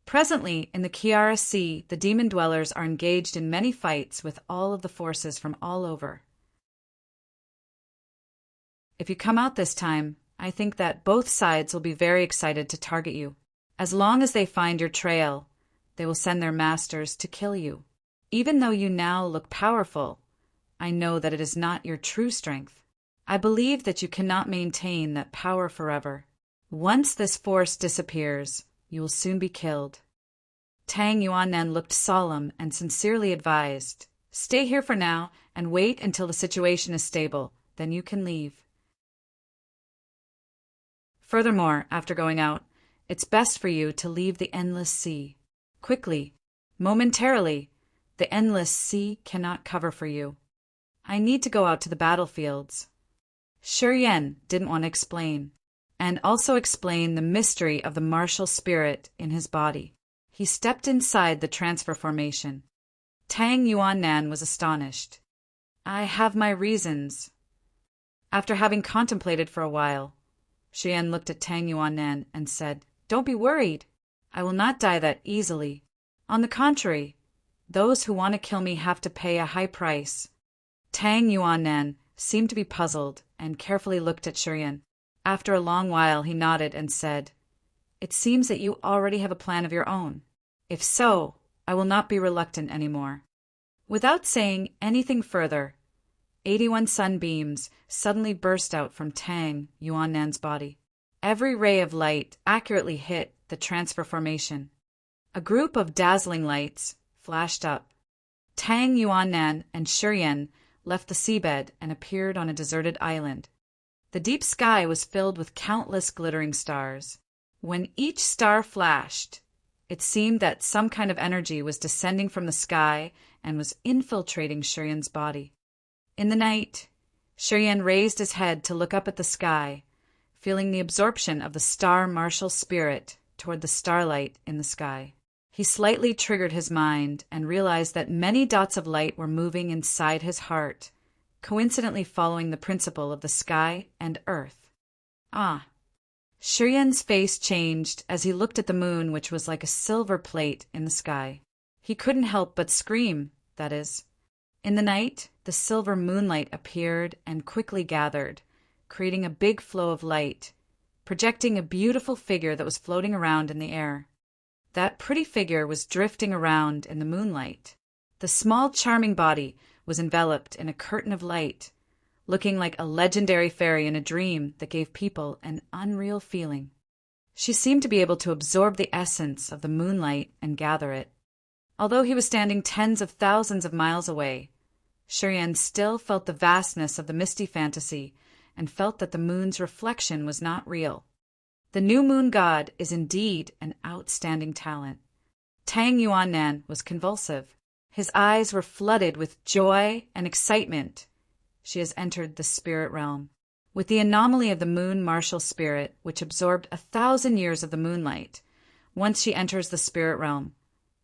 Presently, in the Kiara Sea, the demon dwellers are engaged in many fights with all of the forces from all over. If you come out this time, I think that both sides will be very excited to target you. As long as they find your trail, they will send their masters to kill you. Even though you now look powerful, I know that it is not your true strength. I believe that you cannot maintain that power forever. Once this force disappears, you will soon be killed. Tang Yuannan looked solemn and sincerely advised, "Stay here for now and wait until the situation is stable. Then you can leave. Furthermore, after going out, it's best for you to leave the Endless Sea. Quickly, momentarily, the Endless Sea cannot cover for you. I need to go out to the battlefields." Shiryan didn't want to explain. and also explain the mystery of the martial spirit in his body. He stepped inside the transfer formation. Tang Yuannan was astonished. I have my reasons. After having contemplated for a while, Shiyan looked at Tang Yuannan and said, Don't be worried. I will not die that easily. On the contrary, those who want to kill me have to pay a high price. Tang Yuannan seemed to be puzzled and carefully looked at Shiyan. After a long while, he nodded and said, It seems that you already have a plan of your own. If so, I will not be reluctant anymore. Without saying anything further, 81 sunbeams suddenly burst out from Tang Yuannan's body. Every ray of light accurately hit the transfer formation. A group of dazzling lights flashed up. Tang Yuannan and Shiyan left the seabed and appeared on a deserted island. The deep sky was filled with countless glittering stars. When each star flashed, it seemed that some kind of energy was descending from the sky and was infiltrating Shiryan's body. In the night, Shiryan raised his head to look up at the sky, feeling the absorption of the star martial spirit toward the starlight in the sky. He slightly triggered his mind and realized that many dots of light were moving inside his heart, coincidentally following the principle of the sky and earth. Ah! Shiryan's face changed as he looked at the moon, which was like a silver plate in the sky. He couldn't help but scream, that is. In the night, the silver moonlight appeared and quickly gathered, creating a big flow of light, projecting a beautiful figure that was floating around in the air. That pretty figure was drifting around in the moonlight. The small, charming body was enveloped in a curtain of light, looking like a legendary fairy in a dream that gave people an unreal feeling. She seemed to be able to absorb the essence of the moonlight and gather it. Although he was standing tens of thousands of miles away, Shiryan still felt the vastness of the misty fantasy and felt that the moon's reflection was not real. The new moon god is indeed an outstanding talent. Tang Yuannan was convulsive. His eyes were flooded with joy and excitement. She has entered the spirit realm. With the anomaly of the moon martial spirit, which absorbed 1,000 years of the moonlight, once she enters the spirit realm,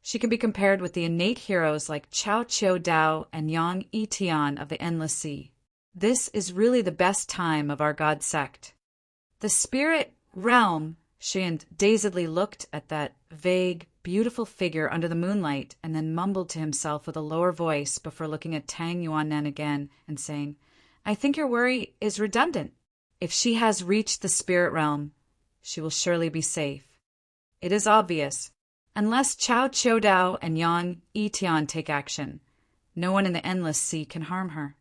she can be compared with the innate heroes like Chao Chiu Dao and Yang Yi Tian of the Endless Sea. This is really the best time of our god sect. The spirit realm, Shiyan dazedly looked at that vague, beautiful figure under the moonlight and then mumbled to himself with a lower voice before looking at Tang Yuannan again and saying, I think your worry is redundant. If she has reached the spirit realm, she will surely be safe. It is obvious. Unless Chao Chiu Dao and Yang Yi Tian take action, no one in the Endless Sea can harm her.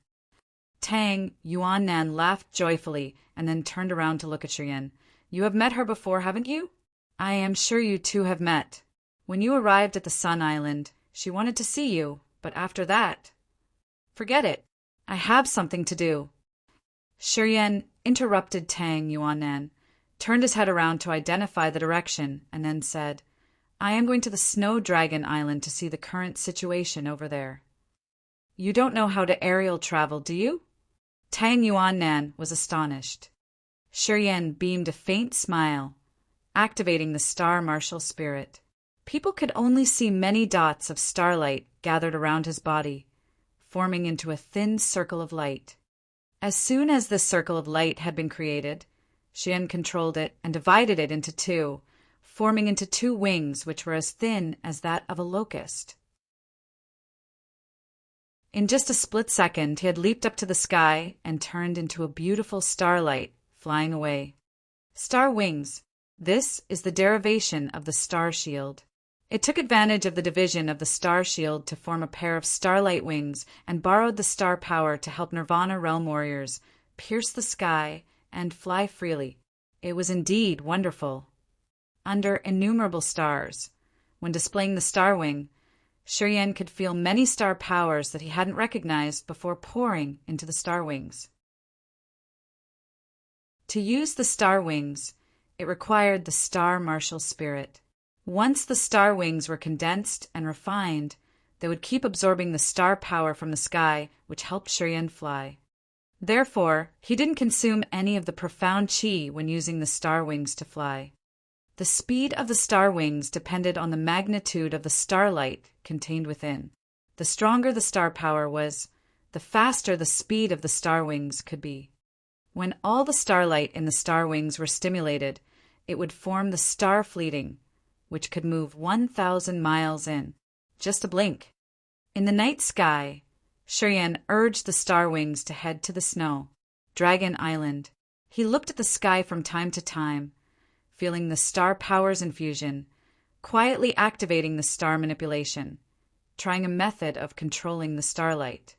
Tang Yuannan laughed joyfully and then turned around to look at Shiyan. You have met her before, haven't you? I am sure you two have met. When you arrived at the Sun Island, she wanted to see you, but after that... Forget it. I have something to do. Shiyan interrupted Tang Yuannan, turned his head around to identify the direction, and then said, I am going to the Snow Dragon Island to see the current situation over there. You don't know how to aerial travel, do you? Tang Yuannan was astonished. Shiyan beamed a faint smile, activating the star martial spirit. People could only see many dots of starlight gathered around his body, forming into a thin circle of light. As soon as this circle of light had been created, Shiyan controlled it and divided it into two, forming into two wings which were as thin as that of a locust. In just a split second, he had leaped up to the sky and turned into a beautiful starlight, flying away. Star wings. This is the derivation of the star shield. It took advantage of the division of the star shield to form a pair of starlight wings and borrowed the star power to help Nirvana realm warriors pierce the sky and fly freely. It was indeed wonderful. Under innumerable stars, when displaying the star wing, Shiyan could feel many star powers that he hadn't recognized before pouring into the star wings. To use the star wings, it required the star martial spirit. Once the star wings were condensed and refined, they would keep absorbing the star power from the sky, which helped Shiyan fly. Therefore, he didn't consume any of the profound qi when using the star wings to fly. The speed of the star wings depended on the magnitude of the starlight contained within. The stronger the star power was, the faster the speed of the star wings could be. When all the starlight in the star wings were stimulated, it would form the star fleeting, which could move 1,000 miles in just a blink. In the night sky, Shurian urged the star wings to head to the snow, Dragon Island. He looked at the sky from time to time, feeling the star power's infusion, quietly activating the star manipulation, trying a method of controlling the starlight.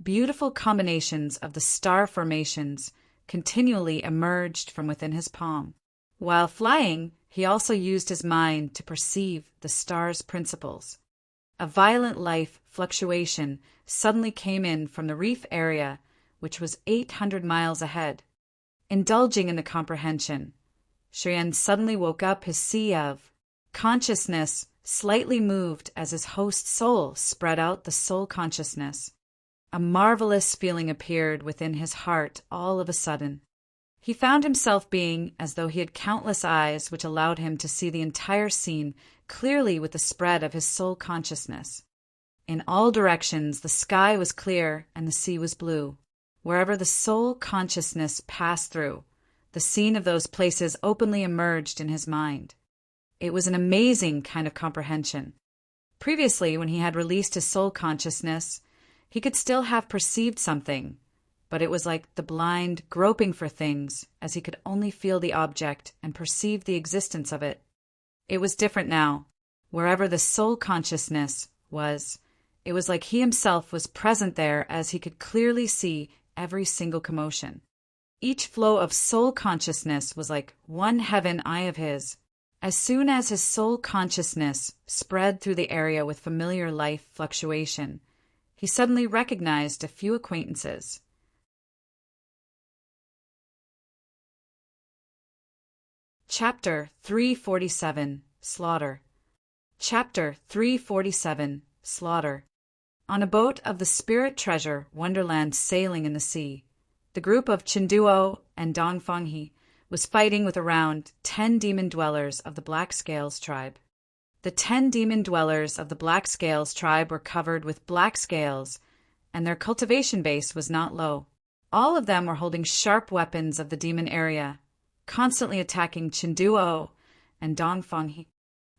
Beautiful combinations of the star formations continually emerged from within his palm. While flying, he also used his mind to perceive the star's principles. A violent life fluctuation suddenly came in from the reef area, which was 800 miles ahead. Indulging in the comprehension, Shurian suddenly woke up his sea of consciousness, slightly moved as his host's soul spread out the soul consciousness. A marvelous feeling appeared within his heart all of a sudden. He found himself being as though he had countless eyes which allowed him to see the entire scene clearly with the spread of his soul consciousness. In all directions the sky was clear and the sea was blue. Wherever the soul consciousness passed through, the scene of those places openly emerged in his mind. It was an amazing kind of comprehension. Previously, when he had released his soul consciousness, he could still have perceived something, but it was like the blind groping for things as he could only feel the object and perceive the existence of it. It was different now. Wherever the soul consciousness was, it was like he himself was present there as he could clearly see every single commotion. Each flow of soul consciousness was like one heaven eye of his. As soon as his soul consciousness spread through the area with familiar life fluctuation, he suddenly recognized a few acquaintances. Chapter 347, Slaughter. Chapter 347, Slaughter. On a boat of the Spirit Treasure Wonderland sailing in the sea, the group of Chinduo and Dongfanghe was fighting with around 10 demon dwellers of the Black Scales tribe. The 10 demon dwellers of the Black Scales tribe were covered with black scales, and their cultivation base was not low. All of them were holding sharp weapons of the demon area, constantly attacking Chinduo and Dongfanghe.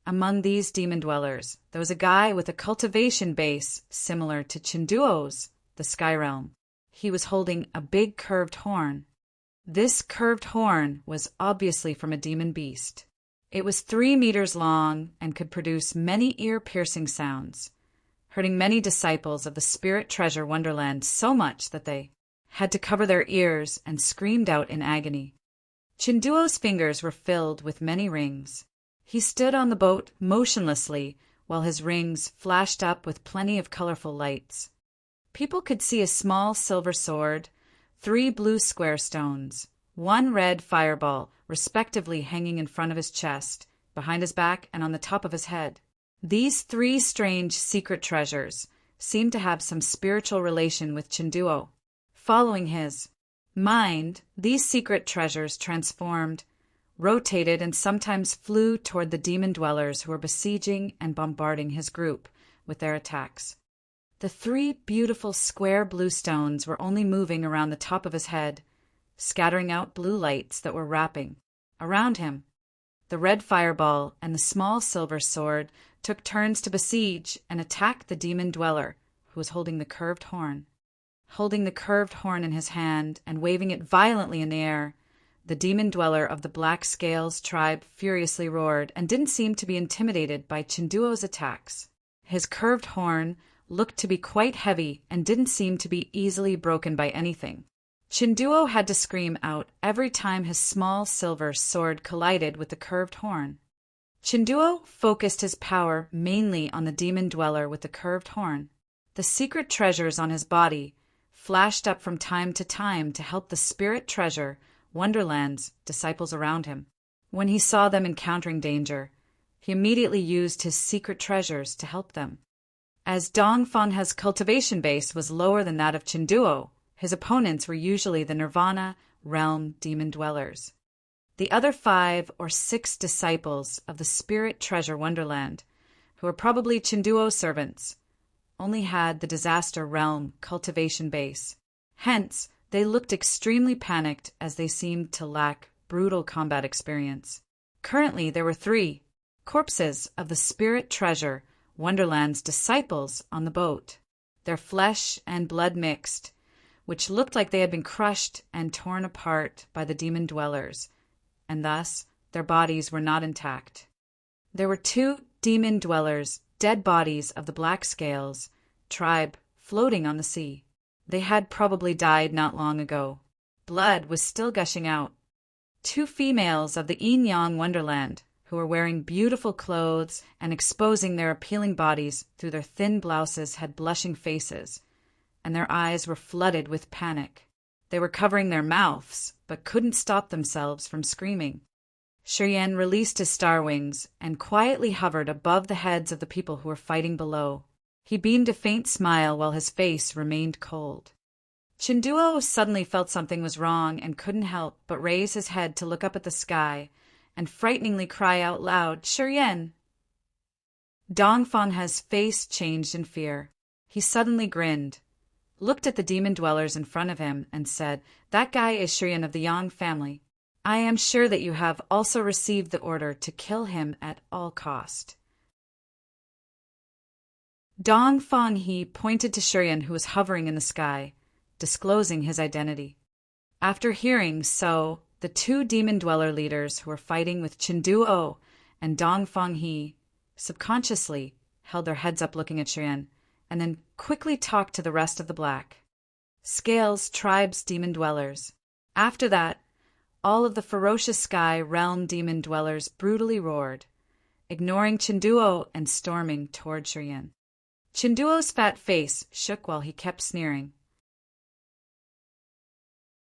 Among these demon dwellers, there was a guy with a cultivation base similar to Chinduo's, the Sky Realm. He was holding a big curved horn. This curved horn was obviously from a demon beast. It was 3 meters long and could produce many ear-piercing sounds, hurting many disciples of the Spirit Treasure Wonderland so much that they had to cover their ears and screamed out in agony. Chinduo's fingers were filled with many rings. He stood on the boat motionlessly while his rings flashed up with plenty of colorful lights. People could see a small silver sword, 3 blue square stones, 1 red fireball, respectively hanging in front of his chest, behind his back, and on the top of his head. These 3 strange secret treasures seemed to have some spiritual relation with Chinduo. Following his mind, these secret treasures transformed, rotated, and sometimes flew toward the demon dwellers who were besieging and bombarding his group with their attacks. The 3 beautiful square blue stones were only moving around the top of his head, scattering out blue lights that were wrapping around him. The red fireball and the small silver sword took turns to besiege and attack the demon dweller, who was holding the curved horn. Holding the curved horn in his hand and waving it violently in the air, the demon dweller of the Black Scales tribe furiously roared and didn't seem to be intimidated by Chinduo's attacks. His curved horn looked to be quite heavy and didn't seem to be easily broken by anything. Chinduo had to scream out every time his small silver sword collided with the curved horn. Chinduo focused his power mainly on the demon dweller with the curved horn. The secret treasures on his body flashed up from time to time to help the Spirit Treasure Wonderland's disciples around him. When he saw them encountering danger, he immediately used his secret treasures to help them. As Dongfanghe's cultivation base was lower than that of Chinduo, His opponents were usually the Nirvana realm demon dwellers. The other 5 or 6 disciples of the Spirit Treasure Wonderland, who were probably Chinduo servants, only had the Disaster Realm cultivation base. Hence, they looked extremely panicked as they seemed to lack brutal combat experience. Currently, there were 3 corpses of the Spirit Treasure Wonderland's disciples on the boat, their flesh and blood mixed, which looked like they had been crushed and torn apart by the demon dwellers, and thus their bodies were not intact. There were 2 demon dwellers, dead bodies of the Black Scales tribe, floating on the sea. They had probably died not long ago. Blood was still gushing out. 2 females of the Yin Yang Wonderland, who were wearing beautiful clothes and exposing their appealing bodies through their thin blouses, had blushing faces, and their eyes were flooded with panic. They were covering their mouths, but couldn't stop themselves from screaming. Shiryan released his star wings and quietly hovered above the heads of the people who were fighting below. He beamed a faint smile while his face remained cold. Chinduo suddenly felt something was wrong and couldn't help but raise his head to look up at the sky and frighteningly cry out loud, "Shiryan!" Dongfang's face changed in fear. He suddenly grinned, looked at the demon dwellers in front of him, and said, "That guy is Shiryan of the Yang family. I am sure that you have also received the order to kill him at all cost." Dongfang pointed to Shiryan, who was hovering in the sky, disclosing his identity. After hearing so, the 2 demon dweller leaders who were fighting with Chinduo and Dongfang subconsciously held their heads up looking at Shiryan, and then quickly talked to the rest of the Black Scales tribe's demon dwellers. After that, all of the ferocious sky realm demon dwellers brutally roared, ignoring Chinduo and storming toward Shiryan. Chinduo's fat face shook while he kept sneering.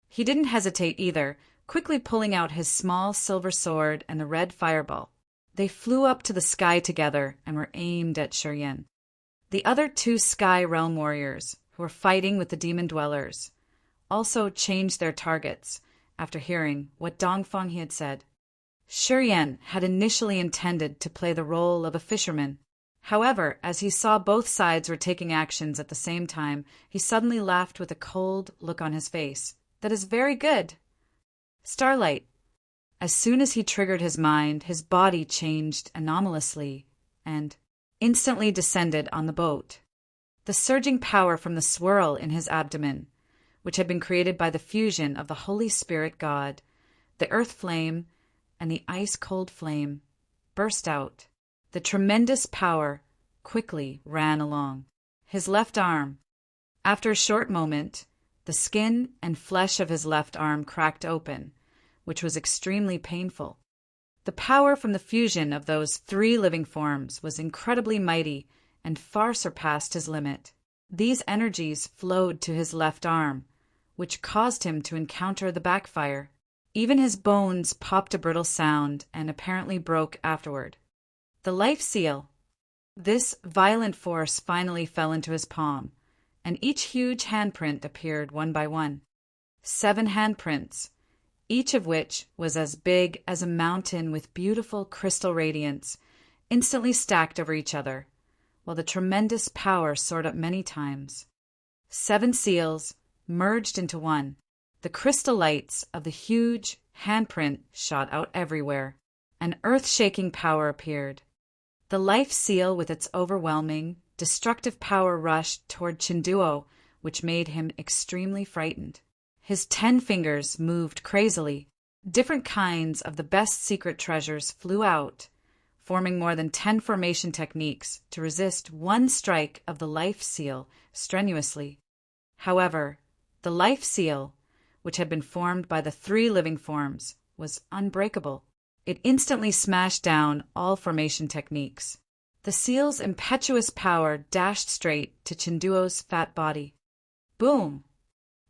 He didn't hesitate either, quickly pulling out his small silver sword and the red fireball. They flew up to the sky together and were aimed at Shiryan. The other 2 sky realm warriors, who were fighting with the demon dwellers, also changed their targets after hearing what Dongfang had said. Shiryan had initially intended to play the role of a fisherman. However, as he saw both sides were taking actions at the same time, he suddenly laughed with a cold look on his face. "That is very good, Starlight." As soon as he triggered his mind, his body changed anomalously and instantly descended on the boat. The surging power from the swirl in his abdomen, which had been created by the fusion of the Holy Spirit God, the earth flame, and the ice-cold flame, burst out. The tremendous power quickly ran along his left arm. After a short moment, the skin and flesh of his left arm cracked open, which was extremely painful. The power from the fusion of those 3 living forms was incredibly mighty and far surpassed his limit. These energies flowed to his left arm, which caused him to encounter the backfire. Even his bones popped a brittle sound and apparently broke afterward. The life seal. This violent force finally fell into his palm, and each huge handprint appeared one by one. 7 handprints, each of which was as big as a mountain with beautiful crystal radiance, instantly stacked over each other, while the tremendous power soared up many times. 7 seals merged into one. The crystal lights of the huge handprint shot out everywhere. An earth-shaking power appeared. The life seal with its overwhelming, destructive power rushed toward Chinduo, which made him extremely frightened. His 10 fingers moved crazily. Different kinds of the best secret treasures flew out, forming more than 10 formation techniques to resist one strike of the life seal strenuously. However, the life seal, which had been formed by the 3 living forms, was unbreakable. It instantly smashed down all formation techniques. The seal's impetuous power dashed straight to Chinduo's fat body. Boom!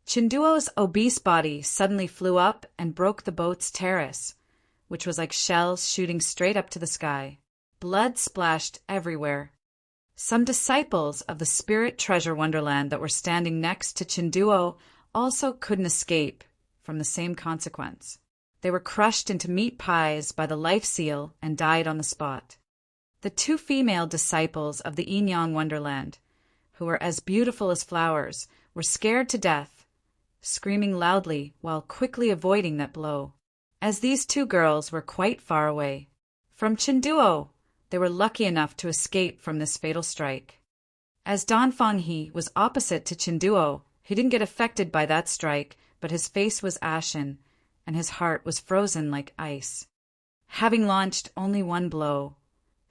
Chinduo's obese body suddenly flew up and broke the boat's terrace, which was like shells shooting straight up to the sky. Blood splashed everywhere. Some disciples of the Spirit Treasure Wonderland that were standing next to Chinduo also couldn't escape from the same consequence. They were crushed into meat pies by the life seal and died on the spot. The two female disciples of the Yin Yang Wonderland, who were as beautiful as flowers, were scared to death, screaming loudly while quickly avoiding that blow. As these two girls were quite far away from Chinduo, they were lucky enough to escape from this fatal strike. As Dongfang He was opposite to Chinduo, he didn't get affected by that strike, but his face was ashen, and his heart was frozen like ice. Having launched only one blow,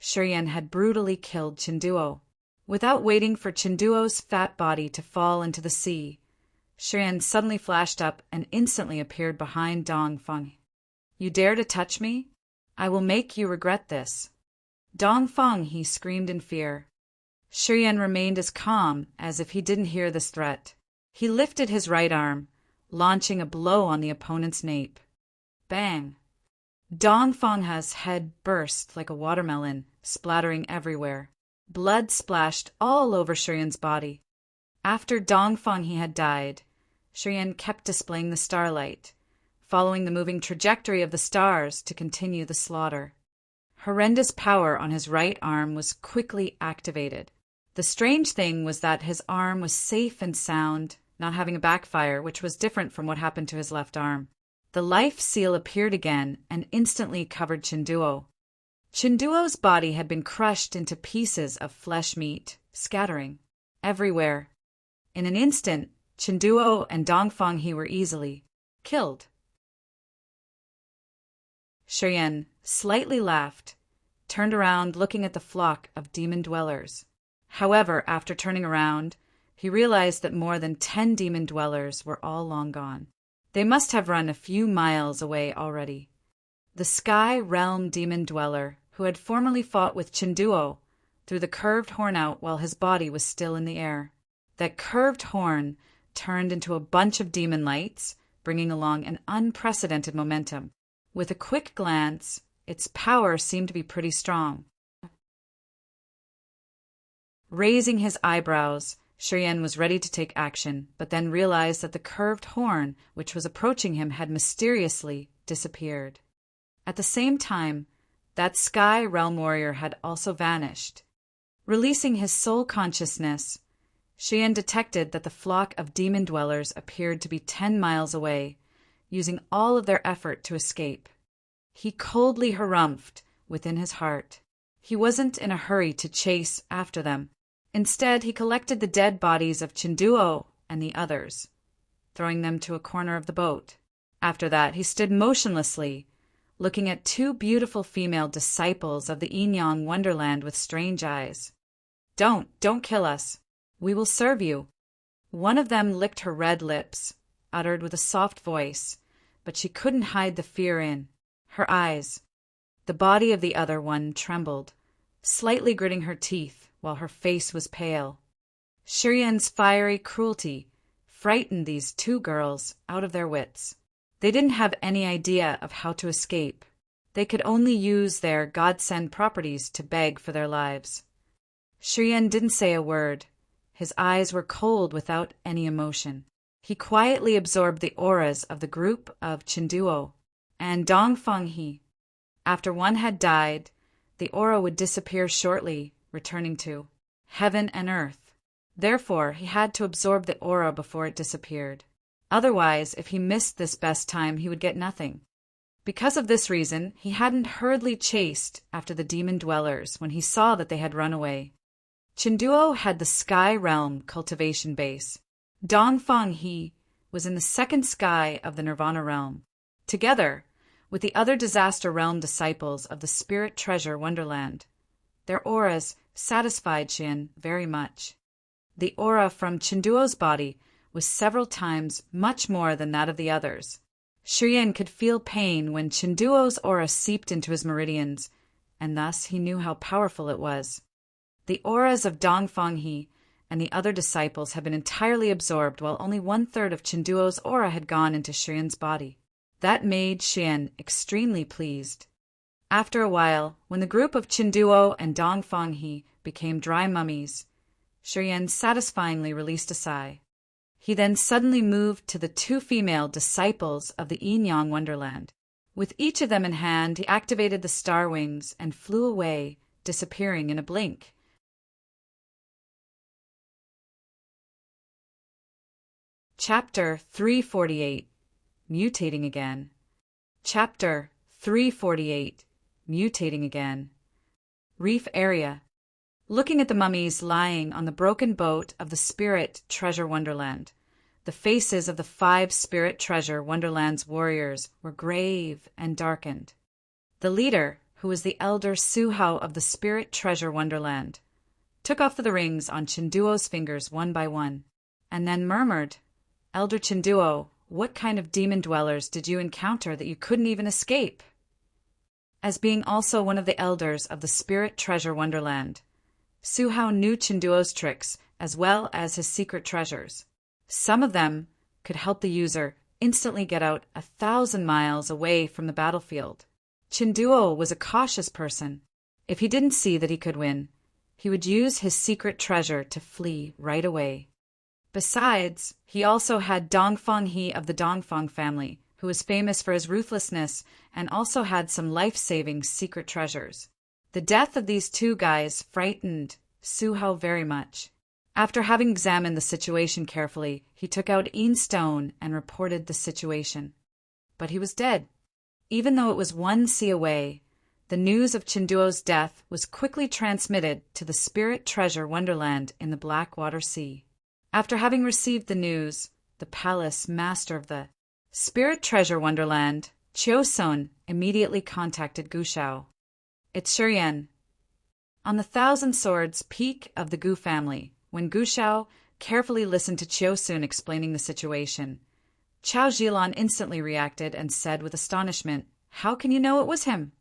Shurian had brutally killed Chinduo. Without waiting for Chinduo's fat body to fall into the sea, Shurian suddenly flashed up and instantly appeared behind Dongfang. "You dare to touch me? I will make you regret this." Dongfang He screamed in fear. Shurian remained as calm as if he didn't hear this threat. He lifted his right arm, launching a blow on the opponent's nape. Bang! Dongfang's head burst like a watermelon, splattering everywhere. Blood splashed all over Shurian's body. After Dongfang He had died, Shurian kept displaying the starlight, following the moving trajectory of the stars to continue the slaughter. Horrendous power on his right arm was quickly activated. The strange thing was that his arm was safe and sound, not having a backfire, which was different from what happened to his left arm. The life seal appeared again and instantly covered Chinduo. Chinduo's body had been crushed into pieces of flesh meat, scattering everywhere. In an instant, Chinduo and Dongfang He were easily killed. Shurian slightly laughed, turned around looking at the flock of demon dwellers. However, after turning around, he realized that more than 10 demon dwellers were all long gone. They must have run a few miles away already. The Sky Realm demon dweller, who had formerly fought with Chinduo, threw the curved horn out while his body was still in the air. That curved horn turned into a bunch of demon lights, bringing along an unprecedented momentum. With a quick glance, its power seemed to be pretty strong. Raising his eyebrows, Shurian was ready to take action, but then realized that the curved horn, which was approaching him, had mysteriously disappeared. At the same time, that Sky Realm warrior had also vanished. Releasing his soul consciousness, Shurian detected that the flock of demon dwellers appeared to be 10 miles away, using all of their effort to escape. He coldly harumphed within his heart. He wasn't in a hurry to chase after them. Instead, he collected the dead bodies of Chinduo and the others, throwing them to a corner of the boat. After that, he stood motionlessly, looking at 2 beautiful female disciples of the Yin Yang Wonderland with strange eyes. Don't kill us. We will serve you." One of them licked her red lips, uttered with a soft voice, but she couldn't hide the fear in her eyes. The body of the other one trembled, slightly gritting her teeth while her face was pale. Shurian's fiery cruelty frightened these 2 girls out of their wits. They didn't have any idea of how to escape. They could only use their godsend properties to beg for their lives. Shurian didn't say a word. His eyes were cold without any emotion. He quietly absorbed the auras of the group of Chinduo and Dongfang He. After one had died, the aura would disappear shortly, returning to heaven and earth. Therefore, he had to absorb the aura before it disappeared. Otherwise, if he missed this best time, he would get nothing. Because of this reason, he hadn't hurriedly chased after the demon dwellers when he saw that they had run away. Chinduo had the Sky Realm cultivation base. Dongfang He was in the second sky of the Nirvana Realm. Together, with the other Disaster Realm disciples of the Spirit Treasure Wonderland, their auras satisfied Shin very much. The aura from Chinduo's body was several times much more than that of the others. Shurian could feel pain when Chinduo's aura seeped into his meridians, and thus he knew how powerful it was. The auras of Dongfang He and the other disciples had been entirely absorbed, while only 1/3 of Chinduo's aura had gone into Shurian's body. That made Shin extremely pleased. After a while, when the group of Chinduo and Dongfang He became dry mummies, Shurian satisfyingly released a sigh. He then suddenly moved to the two female disciples of the Yin-Yang Wonderland. With each of them in hand, he activated the star wings and flew away, disappearing in a blink. Chapter 348. Mutating Again. Chapter 348. Mutating Again. Reef Area. Looking at the mummies lying on the broken boat of the Spirit Treasure Wonderland, the faces of the 5 Spirit Treasure Wonderland's warriors were grave and darkened. The leader, who was the elder Suhao of the Spirit Treasure Wonderland, took off the rings on Chinduo's fingers one by one, and then murmured, "Elder Chinduo, what kind of demon dwellers did you encounter that you couldn't even escape?" As being also one of the elders of the Spirit Treasure Wonderland, Suhao knew Chinduo's tricks as well as his secret treasures. Some of them could help the user instantly get out 1,000 miles away from the battlefield. Chinduo was a cautious person. If he didn't see that he could win, he would use his secret treasure to flee right away. Besides, he also had Dongfang He of the Dongfang family, who was famous for his ruthlessness and also had some life-saving secret treasures. The death of these 2 guys frightened Suhao very much. After having examined the situation carefully, he took out Yin Stone and reported the situation. But he was dead. Even though it was 1 sea away, the news of Chinduo's death was quickly transmitted to the Spirit Treasure Wonderland in the Blackwater Sea. After having received the news, the palace master of the Spirit Treasure Wonderland, Chiosun, immediately contacted Gushao. "It's Shurian." On the 1,000 Swords peak of the Gu family, when Gushao carefully listened to Chiosun explaining the situation, Chao Zhilan instantly reacted and said with astonishment, "How can you know it was him?"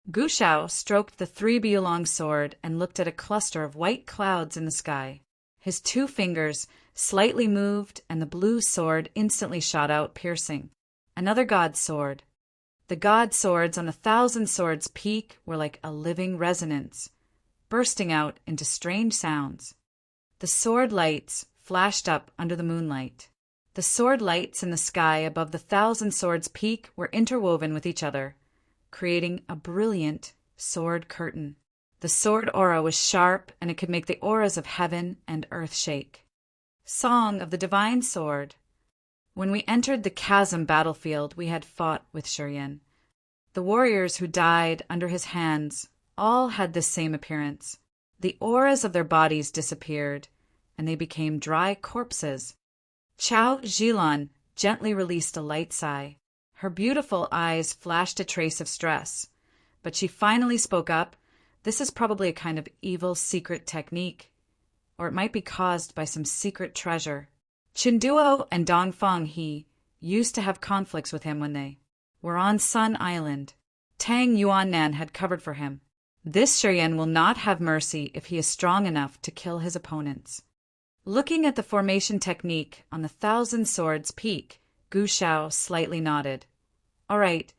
Gushao stroked the 3-bu-long sword and looked at a cluster of white clouds in the sky. His 2 fingers slightly moved, and the blue sword instantly shot out, piercing. Another god sword. The god swords on the 1,000 Swords peak were like a living resonance, bursting out into strange sounds. The sword lights flashed up under the moonlight. The sword lights in the sky above the 1,000 Swords peak were interwoven with each other, creating a brilliant sword curtain. The sword aura was sharp, and it could make the auras of heaven and earth shake. Song of the Divine Sword. When we entered the chasm battlefield, we had fought with Shurian. The warriors who died under his hands all had this same appearance. The auras of their bodies disappeared, and they became dry corpses. Chao Zhilan gently released a light sigh. Her beautiful eyes flashed a trace of stress, but she finally spoke up. "This is probably a kind of evil secret technique, or it might be caused by some secret treasure. Chinduo and Dongfang He used to have conflicts with him when they were on Sun Island. Tang Yuannan had covered for him. This Shurian will not have mercy if he is strong enough to kill his opponents." Looking at the formation technique on the 1,000 Swords peak, Gushao slightly nodded. "All right.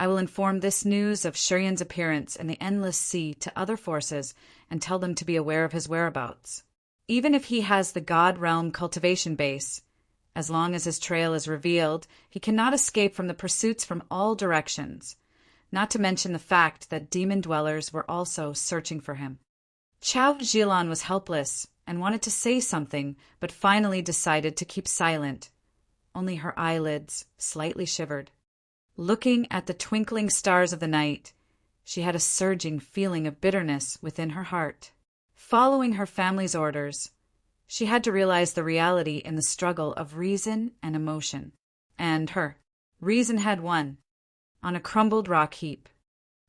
I will inform this news of Shurian's appearance in the Endless Sea to other forces and tell them to be aware of his whereabouts. Even if he has the God Realm cultivation base, as long as his trail is revealed, he cannot escape from the pursuits from all directions, not to mention the fact that demon dwellers were also searching for him." Chao Zhilan was helpless and wanted to say something, but finally decided to keep silent. Only her eyelids slightly shivered. Looking at the twinkling stars of the night, she had a surging feeling of bitterness within her heart. Following her family's orders, she had to realize the reality in the struggle of reason and emotion. And her reason had won. On a crumbled rock heap,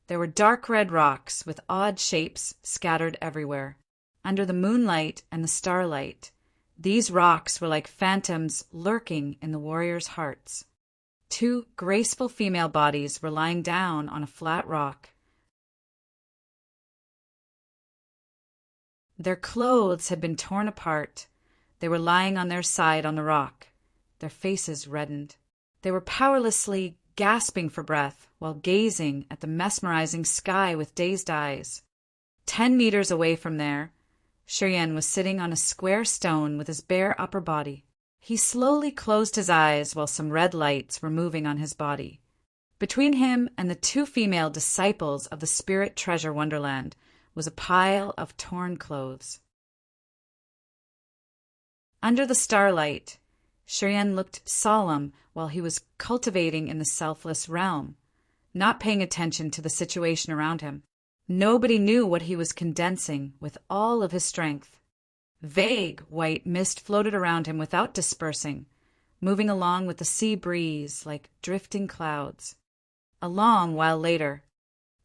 there were dark red rocks with odd shapes scattered everywhere. Under the moonlight and the starlight, these rocks were like phantoms lurking in the warriors' hearts. 2 graceful female bodies were lying down on a flat rock. Their clothes had been torn apart. They were lying on their side on the rock, their faces reddened. They were powerlessly gasping for breath while gazing at the mesmerizing sky with dazed eyes. 10 meters away from there, Shurian was sitting on a square stone with his bare upper body. He slowly closed his eyes while some red lights were moving on his body. Between him and the two female disciples of the Spirit Treasure Wonderland was a pile of torn clothes. Under the starlight, Shiryen looked solemn while he was cultivating in the selfless realm, not paying attention to the situation around him. Nobody knew what he was condensing with all of his strength. Vague white mist floated around him without dispersing, moving along with the sea breeze like drifting clouds. A long while later,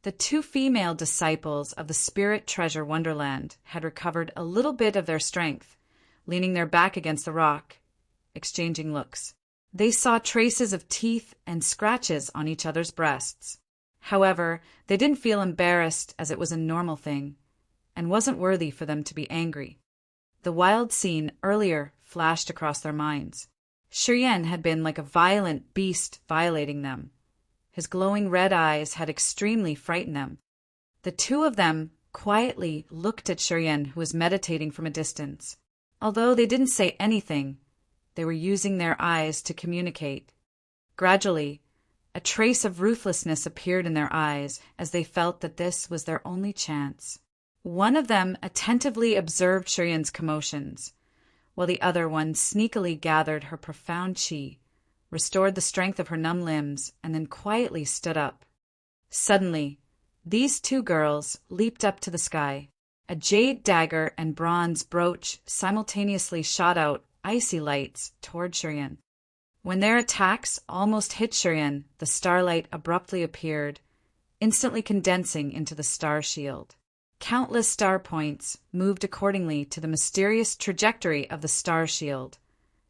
the two female disciples of the Spirit Treasure Wonderland had recovered a little bit of their strength, leaning their back against the rock, exchanging looks. They saw traces of teeth and scratches on each other's breasts. However, they didn't feel embarrassed as it was a normal thing, and wasn't worthy for them to be angry. The wild scene earlier flashed across their minds. Shiryen had been like a violent beast violating them. His glowing red eyes had extremely frightened them. The two of them quietly looked at Shiryen, who was meditating from a distance. Although they didn't say anything, they were using their eyes to communicate. Gradually, a trace of ruthlessness appeared in their eyes as they felt that this was their only chance. One of them attentively observed Shiryen's commotions, while the other one sneakily gathered her profound chi, restored the strength of her numb limbs, and then quietly stood up. Suddenly, these two girls leaped up to the sky. A jade dagger and bronze brooch simultaneously shot out icy lights toward Shiryen. When their attacks almost hit Shiryen, the starlight abruptly appeared, instantly condensing into the star shield. Countless star points moved accordingly to the mysterious trajectory of the star shield,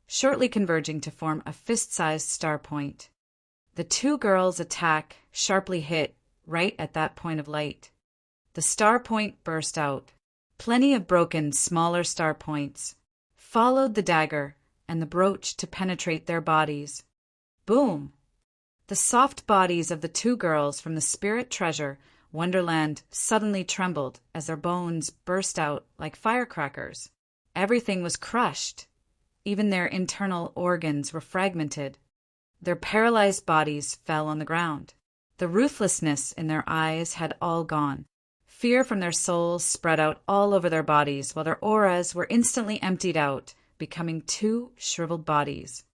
shortly converging to form a fist-sized star point. The two girls' attack sharply hit right at that point of light. The star point burst out. Plenty of broken, smaller star points followed the dagger and the brooch to penetrate their bodies. Boom! The soft bodies of the two girls from the Spirit Treasure Wonderland suddenly trembled as their bones burst out like firecrackers. Everything was crushed. Even their internal organs were fragmented. Their paralyzed bodies fell on the ground. The ruthlessness in their eyes had all gone. Fear from their souls spread out all over their bodies, while their auras were instantly emptied out, becoming two shriveled bodies.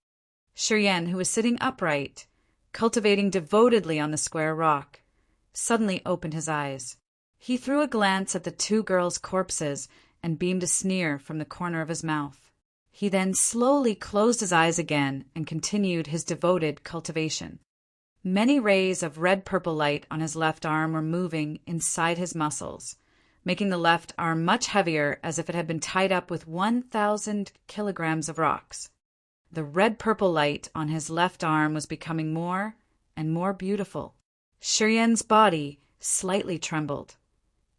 Shiryen, who was sitting upright, cultivating devotedly on the square rock, suddenly opened his eyes. He threw a glance at the two girls' corpses and beamed a sneer from the corner of his mouth. He then slowly closed his eyes again and continued his devoted cultivation. Many rays of red-purple light on his left arm were moving inside his muscles, making the left arm much heavier as if it had been tied up with 1,000 kilograms of rocks. The red-purple light on his left arm was becoming more and more beautiful. Shiryen's body slightly trembled.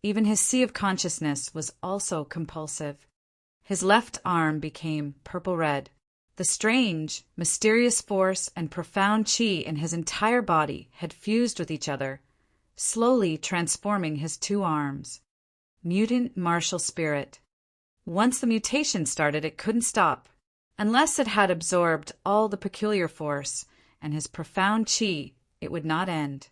Even his sea of consciousness was also compulsive. His left arm became purple-red. The strange, mysterious force and profound chi in his entire body had fused with each other, slowly transforming his two arms. Mutant martial spirit. Once the mutation started, it couldn't stop. Unless it had absorbed all the peculiar force and his profound chi, it would not end.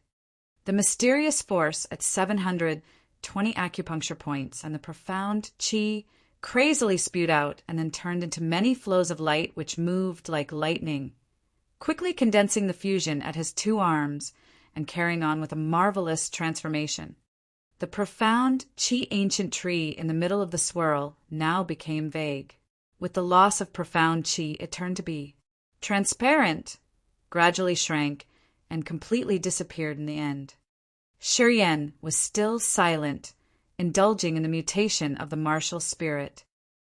The mysterious force at 720 acupuncture points and the profound chi crazily spewed out and then turned into many flows of light which moved like lightning, quickly condensing the fusion at his two arms and carrying on with a marvelous transformation. The profound chi-ancient tree in the middle of the swirl now became vague. With the loss of profound chi, it turned to be transparent, gradually shrank, and completely disappeared in the end. Shiryen was still silent, indulging in the mutation of the martial spirit.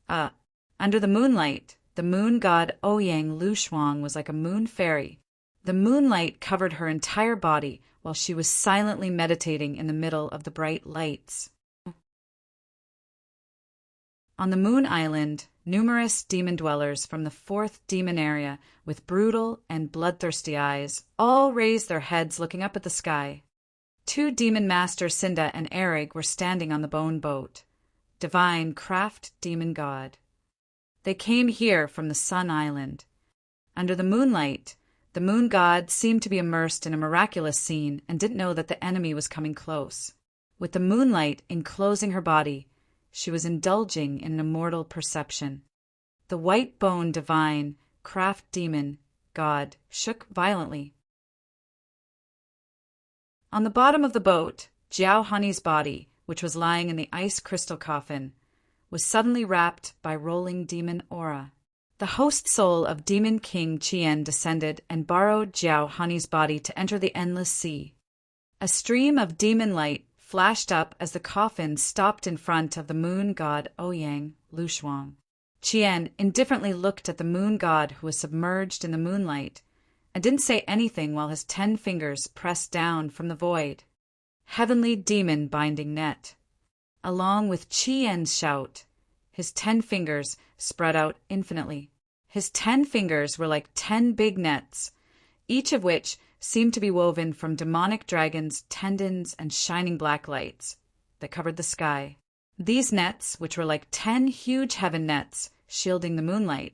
Under the moonlight, the moon god Ouyang Lushuang was like a moon fairy. The moonlight covered her entire body while she was silently meditating in the middle of the bright lights. On the moon island, numerous demon dwellers from the fourth demon area with brutal and bloodthirsty eyes all raised their heads looking up at the sky. Two demon masters, Cinda and Erig, were standing on the bone boat. Divine craft demon god. They came here from the Sun Island. Under the moonlight, the moon god seemed to be immersed in a miraculous scene and didn't know that the enemy was coming close. With the moonlight enclosing her body, she was indulging in an immortal perception. The white-boned divine, craft demon, god, shook violently. On the bottom of the boat, Jiao Hani's body, which was lying in the ice crystal coffin, was suddenly wrapped by rolling demon aura. The host soul of Demon King Qian descended and borrowed Jiao Hani's body to enter the endless sea. A stream of demon light flashed up as the coffin stopped in front of the moon god Ouyang Lushuang. Qian indifferently looked at the moon god who was submerged in the moonlight and didn't say anything while his 10 fingers pressed down from the void. Heavenly demon binding net. Along with Qian's shout, his 10 fingers spread out infinitely. His 10 fingers were like 10 big nets, each of which seemed to be woven from demonic dragons' tendons and shining black lights that covered the sky. These nets, which were like 10 huge heaven nets shielding the moonlight,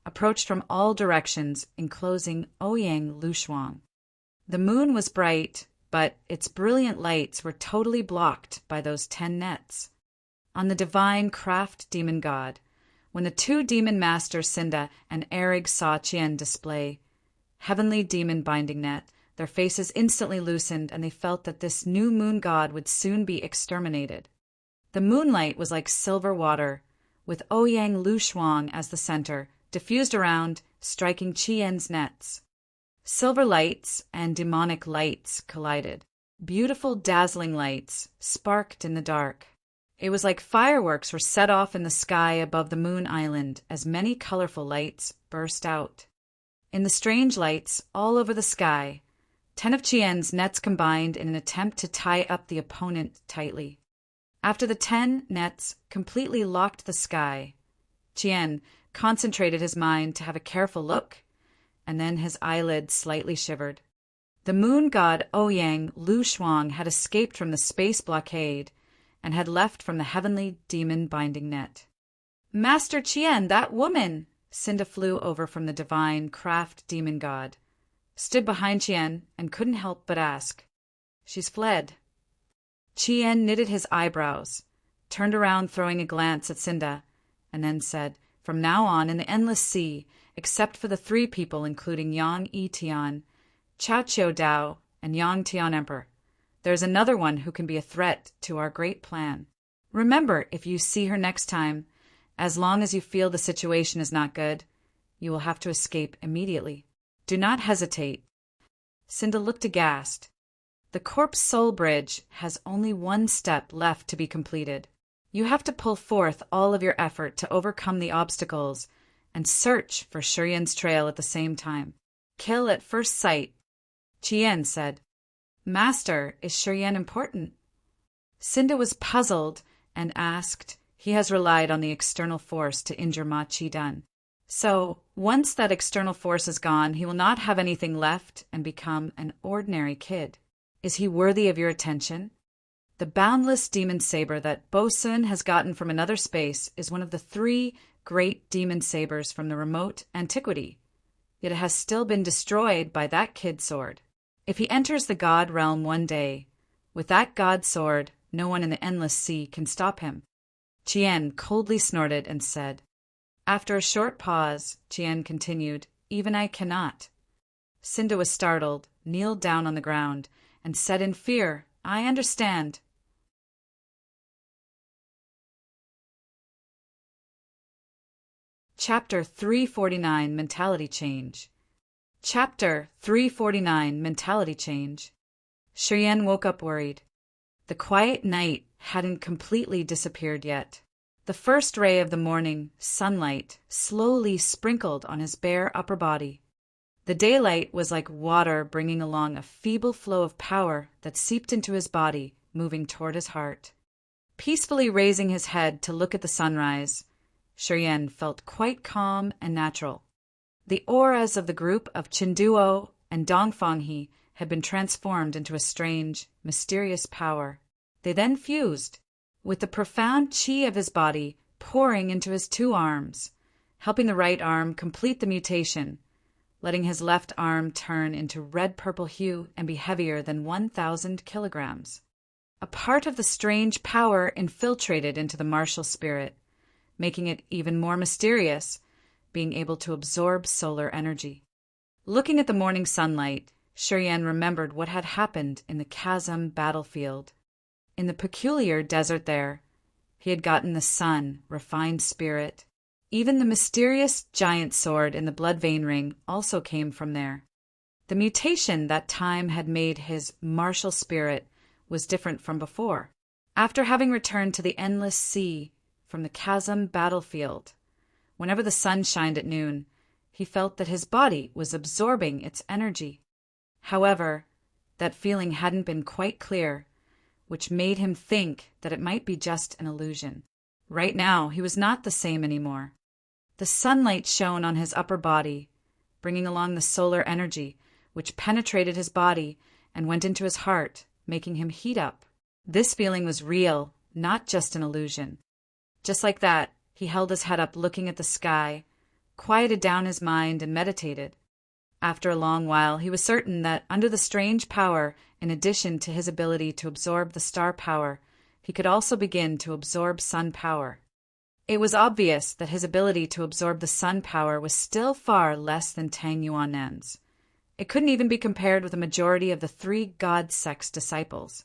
approached from all directions, enclosing Ouyang Lushuang. The moon was bright, but its brilliant lights were totally blocked by those 10 nets. On the divine craft demon god, when the 2 demon masters Cinda and Erig saw Qian display heavenly demon binding net, their faces instantly loosened and they felt that this new moon god would soon be exterminated. The moonlight was like silver water, with Ouyang Lushuang as the center, diffused around, striking Qian's nets. Silver lights and demonic lights collided. Beautiful, dazzling lights sparked in the dark. It was like fireworks were set off in the sky above the moon island as many colorful lights burst out. In the strange lights all over the sky, 10 of Qian's nets combined in an attempt to tie up the opponent tightly. After the 10 nets completely locked the sky, Qian concentrated his mind to have a careful look, and then his eyelids slightly shivered. The moon god Ouyang Lushuang had escaped from the space blockade and had left from the heavenly demon binding net. Master Qian, that woman! Cinda flew over from the divine craft demon god, stood behind Qian, and couldn't help but ask. She's fled. Qian knitted his eyebrows, turned around throwing a glance at Cinda, and then said, from now on in the endless sea, except for the 3 people including Yang Yi Tian, Chao Qiu Dao, and Yang Tian Emperor, there's another one who can be a threat to our great plan. Remember, if you see her next time, as long as you feel the situation is not good, you will have to escape immediately. Do not hesitate. Cinda looked aghast. The Corpse Soul Bridge has only 1 step left to be completed. You have to pull forth all of your effort to overcome the obstacles and search for Shurian's trail at the same time. Kill at first sight. Qian said, Master, is Shurian important? Cinda was puzzled and asked, he has relied on the external force to injure Ma Qidun. So, once that external force is gone, he will not have anything left and become an ordinary kid. Is he worthy of your attention? The boundless demon saber that Bosun has gotten from another space is one of the 3 great demon sabers from the remote antiquity, yet it has still been destroyed by that kid sword. If he enters the god realm one day, with that god sword, no one in the endless sea can stop him. Qian coldly snorted and said. After a short pause, Qian continued, even I cannot. Cinda was startled, kneeled down on the ground, and said in fear, I understand. Chapter 349 Mentality Change. Chapter 349 Mentality Change. Shurian woke up worried. The quiet night hadn't completely disappeared yet. The first ray of the morning sunlight slowly sprinkled on his bare upper body. The daylight was like water bringing along a feeble flow of power that seeped into his body, moving toward his heart. Peacefully raising his head to look at the sunrise, Shurian felt quite calm and natural. The auras of the group of Qinduo and Dongfanghe had been transformed into a strange, mysterious power. They then fused, with the profound qi of his body pouring into his 2 arms. helping the right arm complete the mutation, letting his left arm turn into red-purple hue and be heavier than 1,000 kilograms. A part of the strange power infiltrated into the martial spirit, making it even more mysterious, being able to absorb solar energy. Looking at the morning sunlight, Shurian remembered what had happened in the chasm battlefield. In the peculiar desert there, he had gotten the sun, refined spirit. Even the mysterious giant sword in the blood vein ring also came from there. The mutation that time had made his martial spirit was different from before. After having returned to the endless sea from the chasm battlefield, whenever the sun shined at noon, he felt that his body was absorbing its energy. However, that feeling hadn't been quite clear, which made him think that it might be just an illusion. Right now, he was not the same anymore. The sunlight shone on his upper body, bringing along the solar energy, which penetrated his body and went into his heart, making him heat up. This feeling was real, not just an illusion. Just like that, he held his head up looking at the sky, quieted down his mind, and meditated. After a long while, he was certain that under the strange power, in addition to his ability to absorb the star power, he could also begin to absorb sun power. It was obvious that his ability to absorb the sun power was still far less than Tang Yuannan's. It couldn't even be compared with a majority of the three god sect's disciples.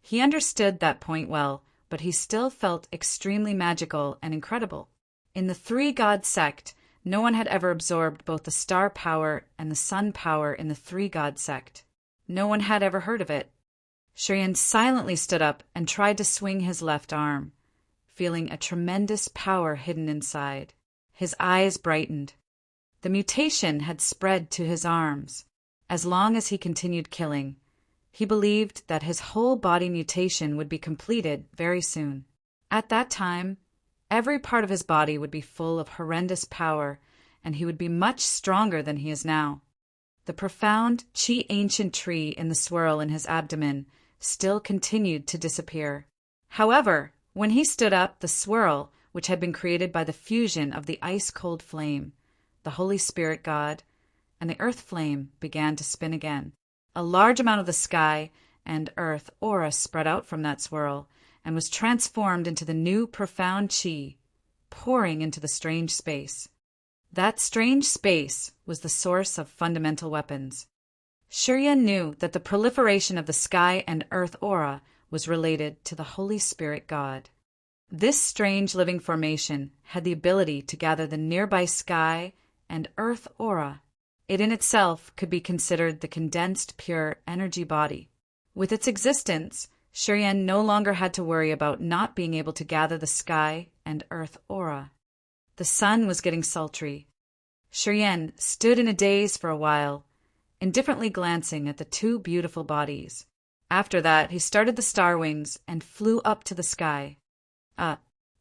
He understood that point well, but he still felt extremely magical and incredible. In the three god sect, no one had ever absorbed both the star power and the sun power in the three god sect. No one had ever heard of it. Shurian silently stood up and tried to swing his left arm, feeling a tremendous power hidden inside. His eyes brightened. The mutation had spread to his arms. As long as he continued killing, he believed that his whole body mutation would be completed very soon. At that time, every part of his body would be full of horrendous power, and he would be much stronger than he is now. The profound Qi ancient tree in the swirl in his abdomen still continued to disappear. However, when he stood up, the swirl, which had been created by the fusion of the ice-cold flame, the Holy Spirit God, and the earth flame, began to spin again. A large amount of the sky and earth aura spread out from that swirl, and was transformed into the new profound Qi, pouring into the strange space. That strange space was the source of fundamental weapons. Shurian knew that the proliferation of the sky and earth aura was related to the Holy Spirit God. This strange living formation had the ability to gather the nearby sky and earth aura. It in itself could be considered the condensed pure energy body. With its existence, Shurian no longer had to worry about not being able to gather the sky and earth aura. The sun was getting sultry. Shurian stood in a daze for a while, indifferently glancing at the two beautiful bodies. After that, he started the star wings and flew up to the sky.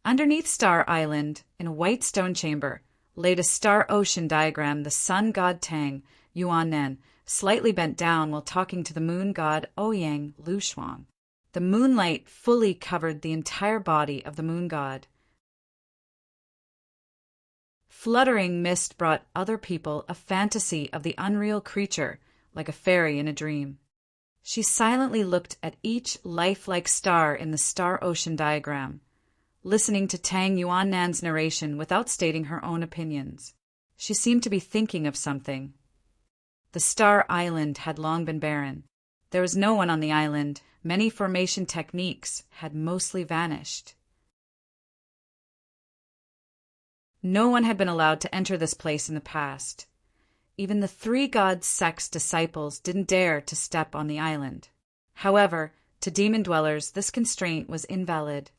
Underneath Star Island, in a white stone chamber, laid a star ocean diagram the sun god Tang Yuannan, slightly bent down while talking to the moon god Ouyang Lushuang. The moonlight fully covered the entire body of the moon god. Fluttering mist brought other people a fantasy of the unreal creature, like a fairy in a dream. She silently looked at each lifelike star in the star ocean diagram, listening to Tang Yuannan's narration without stating her own opinions. She seemed to be thinking of something. The star island had long been barren. There was no one on the island. Many formation techniques had mostly vanished. No one had been allowed to enter this place in the past. Even the three god sect's disciples didn't dare to step on the island. However, to demon dwellers, this constraint was invalid.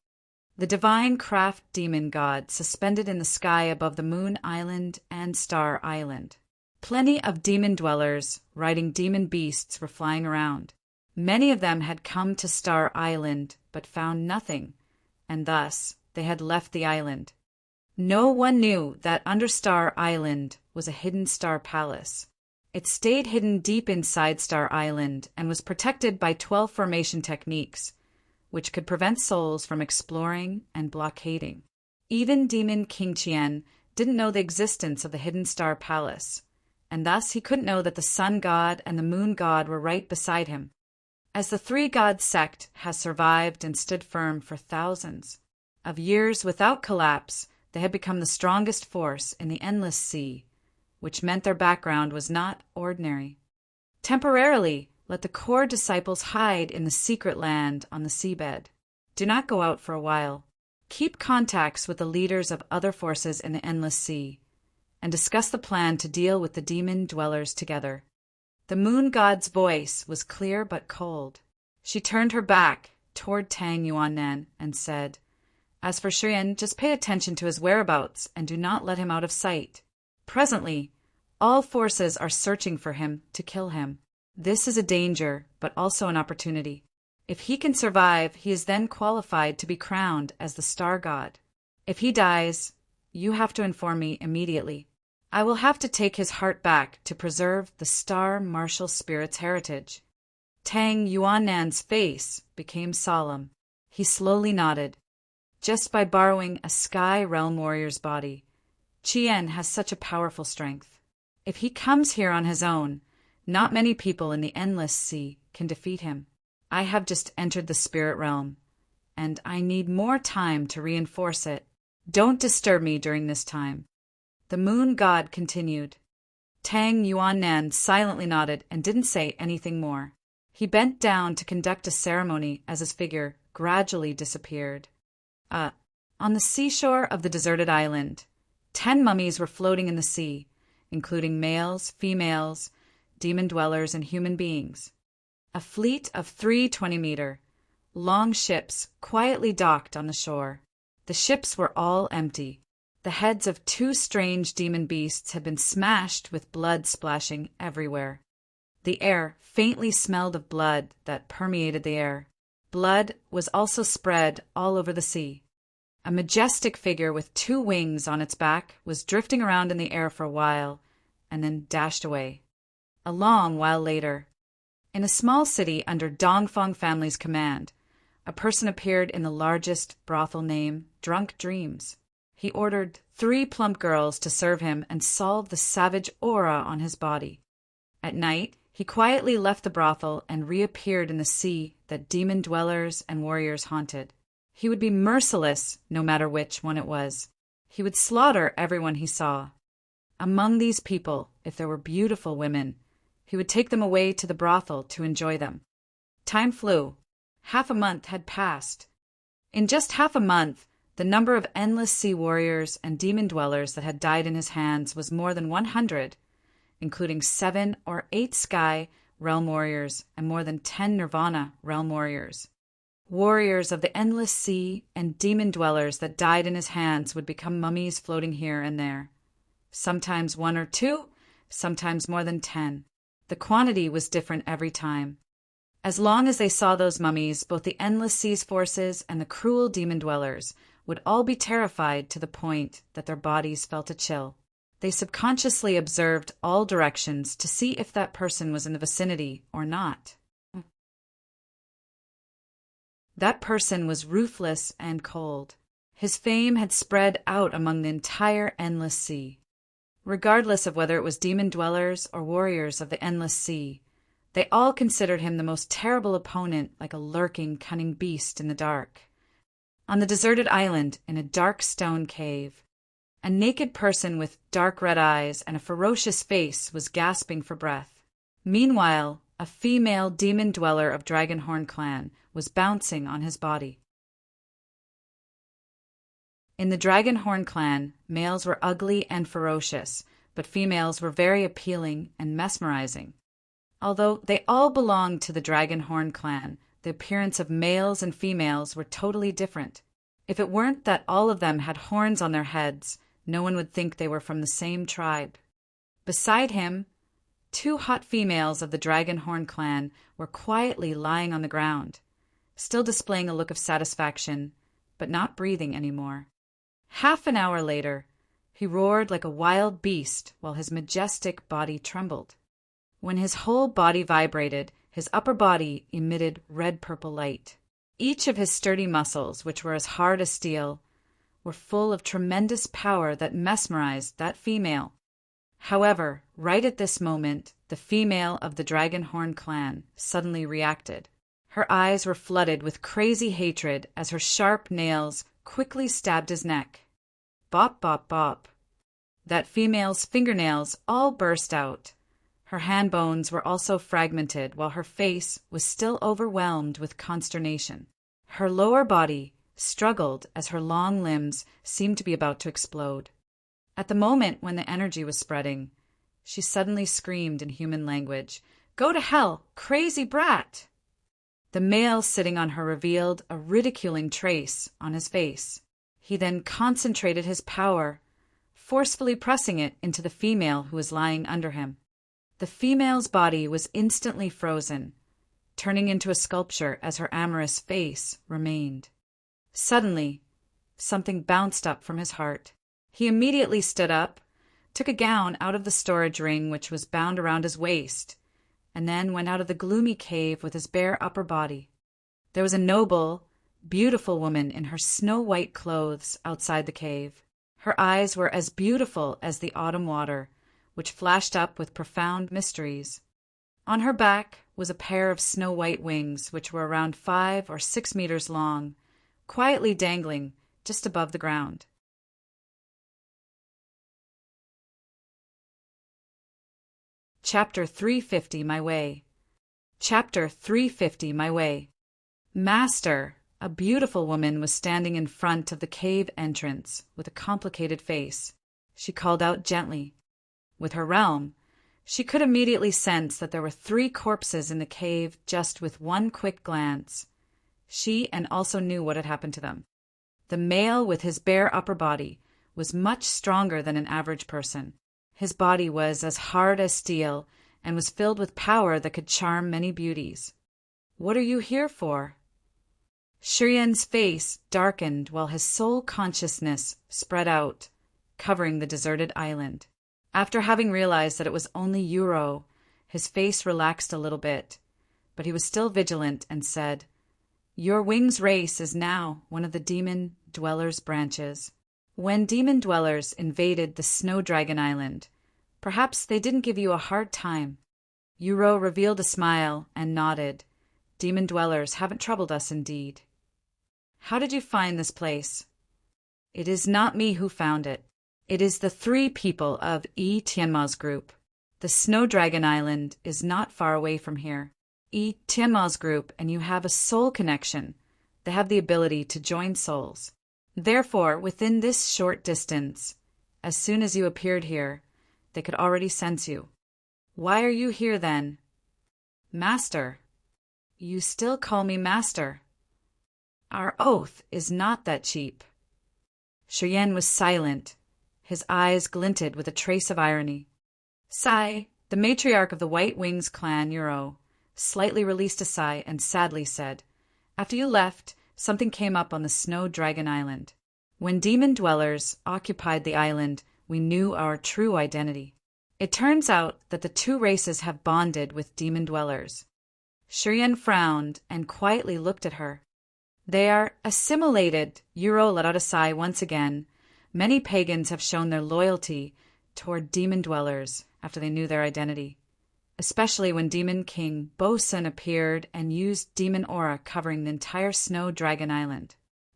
The divine craft demon god suspended in the sky above the moon island and star island. Plenty of demon dwellers riding demon beasts were flying around. Many of them had come to Star Island but found nothing, and thus they had left the island. No one knew that under Star Island was a hidden star palace. It stayed hidden deep inside Star Island and was protected by 12 formation techniques, which could prevent souls from exploring and blockading. Even Demon King Qian didn't know the existence of the hidden star palace, and thus he couldn't know that the sun god and the moon god were right beside him. As the three-god sect has survived and stood firm for thousands of years without collapse, they had become the strongest force in the endless sea, which meant their background was not ordinary. Temporarily, let the core disciples hide in the secret land on the seabed. Do not go out for a while. Keep contacts with the leaders of other forces in the endless sea, and discuss the plan to deal with the demon dwellers together. The moon god's voice was clear but cold. She turned her back toward Tang Yuannan and said, "As for Shiyan, just pay attention to his whereabouts and do not let him out of sight. Presently, all forces are searching for him to kill him. This is a danger, but also an opportunity. If he can survive, he is then qualified to be crowned as the star god. If he dies, you have to inform me immediately. I will have to take his heart back to preserve the star martial spirit's heritage." Tang Yuannan's face became solemn. He slowly nodded. Just by borrowing a sky realm warrior's body, Qian has such a powerful strength. If he comes here on his own, not many people in the endless sea can defeat him. I have just entered the spirit realm, and I need more time to reinforce it. Don't disturb me during this time. The moon god continued. Tang Yuannan silently nodded and didn't say anything more. He bent down to conduct a ceremony as his figure gradually disappeared. On the seashore of the deserted island, 10 mummies were floating in the sea, including males, females, demon dwellers, and human beings. A fleet of 3 20-meter long ships quietly docked on the shore. The ships were all empty. The heads of 2 strange demon beasts had been smashed with blood splashing everywhere. The air faintly smelled of blood that permeated the air. Blood was also spread all over the sea. A majestic figure with 2 wings on its back was drifting around in the air for a while and then dashed away. A long while later, in a small city under Dongfeng family's command, a person appeared in the largest brothel named Drunk Dreams. He ordered 3 plump girls to serve him and solve the savage aura on his body. At night, he quietly left the brothel and reappeared in the sea that demon dwellers and warriors haunted. He would be merciless no matter which one it was. He would slaughter everyone he saw. Among these people, if there were beautiful women, he would take them away to the brothel to enjoy them. Time flew. Half a month had passed. In just half a month, the number of endless sea warriors and demon dwellers that had died in his hands was more than 100, including 7 or 8 sky realm warriors and more than 10 nirvana realm warriors. Warriors of the endless sea and demon dwellers that died in his hands would become mummies floating here and there. Sometimes 1 or 2, sometimes more than 10. The quantity was different every time. As long as they saw those mummies, both the endless sea's forces and the cruel demon dwellers would all be terrified to the point that their bodies felt a chill. They subconsciously observed all directions to see if that person was in the vicinity or not. That person was ruthless and cold. His fame had spread out among the entire endless sea. Regardless of whether it was demon dwellers or warriors of the endless sea, they all considered him the most terrible opponent, like a lurking, cunning beast in the dark. On the deserted island, in a dark stone cave, a naked person with dark red eyes and a ferocious face was gasping for breath. Meanwhile, a female demon dweller of Dragonhorn clan was bouncing on his body. In the Dragonhorn clan, males were ugly and ferocious, but females were very appealing and mesmerizing. Although they all belonged to the Dragonhorn clan, the appearance of males and females were totally different. If it weren't that all of them had horns on their heads, no one would think they were from the same tribe. Beside him, 2 hot females of the Dragonhorn clan were quietly lying on the ground, still displaying a look of satisfaction, but not breathing anymore. Half an hour later, he roared like a wild beast while his majestic body trembled. When his whole body vibrated, his upper body emitted red-purple light. Each of his sturdy muscles, which were as hard as steel, were full of tremendous power that mesmerized that female. However, right at this moment, the female of the Dragonhorn clan suddenly reacted. Her eyes were flooded with crazy hatred as her sharp nails quickly stabbed his neck. Bop, bop, bop. That female's fingernails all burst out. Her hand bones were also fragmented, while her face was still overwhelmed with consternation. Her lower body struggled as her long limbs seemed to be about to explode. At the moment when the energy was spreading, she suddenly screamed in human language, "Go to hell, crazy brat!" The male sitting on her revealed a ridiculing trace on his face. He then concentrated his power, forcefully pressing it into the female who was lying under him. The female's body was instantly frozen, turning into a sculpture as her amorous face remained. Suddenly, something bounced up from his heart. He immediately stood up, took a gown out of the storage ring which was bound around his waist, and then went out of the gloomy cave with his bare upper body. There was a noble, beautiful woman in her snow-white clothes outside the cave. Her eyes were as beautiful as the autumn water, which flashed up with profound mysteries. On her back was a pair of snow-white wings, which were around 5 or 6 meters long, quietly dangling just above the ground. Chapter 350 My Way. Chapter 350 My Way. Master, a beautiful woman was standing in front of the cave entrance with a complicated face. She called out gently. With her realm, she could immediately sense that there were 3 corpses in the cave just with one quick glance. She and also knew what had happened to them. The male with his bare upper body was much stronger than an average person. His body was as hard as steel and was filled with power that could charm many beauties. "What are you here for?" Shurien's face darkened while his soul consciousness spread out, covering the deserted island. After having realized that it was only Yuro, his face relaxed a little bit, but he was still vigilant and said, "Your wing's race is now one of the demon dwellers' branches. When demon dwellers invaded the Snow Dragon Island, perhaps they didn't give you a hard time." Yuro revealed a smile and nodded. "Demon dwellers haven't troubled us indeed." "How did you find this place?" "It is not me who found it. It is the 3 people of Tianma's group. The Snow Dragon Island is not far away from here. Tianma's group and you have a soul connection. They have the ability to join souls. Therefore, within this short distance, as soon as you appeared here, they could already sense you. Why are you here then?" "Master." "You still call me master." "Our oath is not that cheap." Shurien was silent. His eyes glinted with a trace of irony. Sai, the matriarch of the White Wings clan Yuro, slightly released a sigh and sadly said, "After you left, something came up on the Snow Dragon Island. When demon dwellers occupied the island, we knew our true identity. It turns out that the 2 races have bonded with demon dwellers." Shurien frowned and quietly looked at her. "They are assimilated." Yuro let out a sigh once again. "Many pagans have shown their loyalty toward demon dwellers after they knew their identity, especially when Demon King Bosun appeared and used demon aura covering the entire Snow Dragon Island.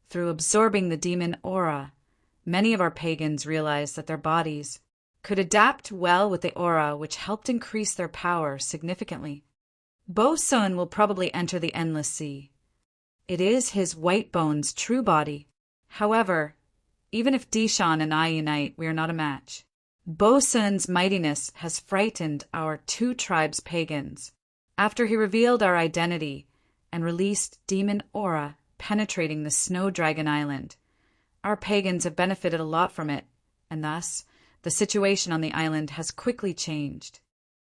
Through absorbing the demon aura, many of our pagans realized that their bodies could adapt well with the aura, which helped increase their power significantly. Bosun will probably enter the Endless Sea. It is his white bone's true body. However, even if Dishan and I unite, we are not a match. Bosun's mightiness has frightened our 2 tribes' pagans. After he revealed our identity and released demon aura penetrating the Snow Dragon Island, our pagans have benefited a lot from it, and thus the situation on the island has quickly changed."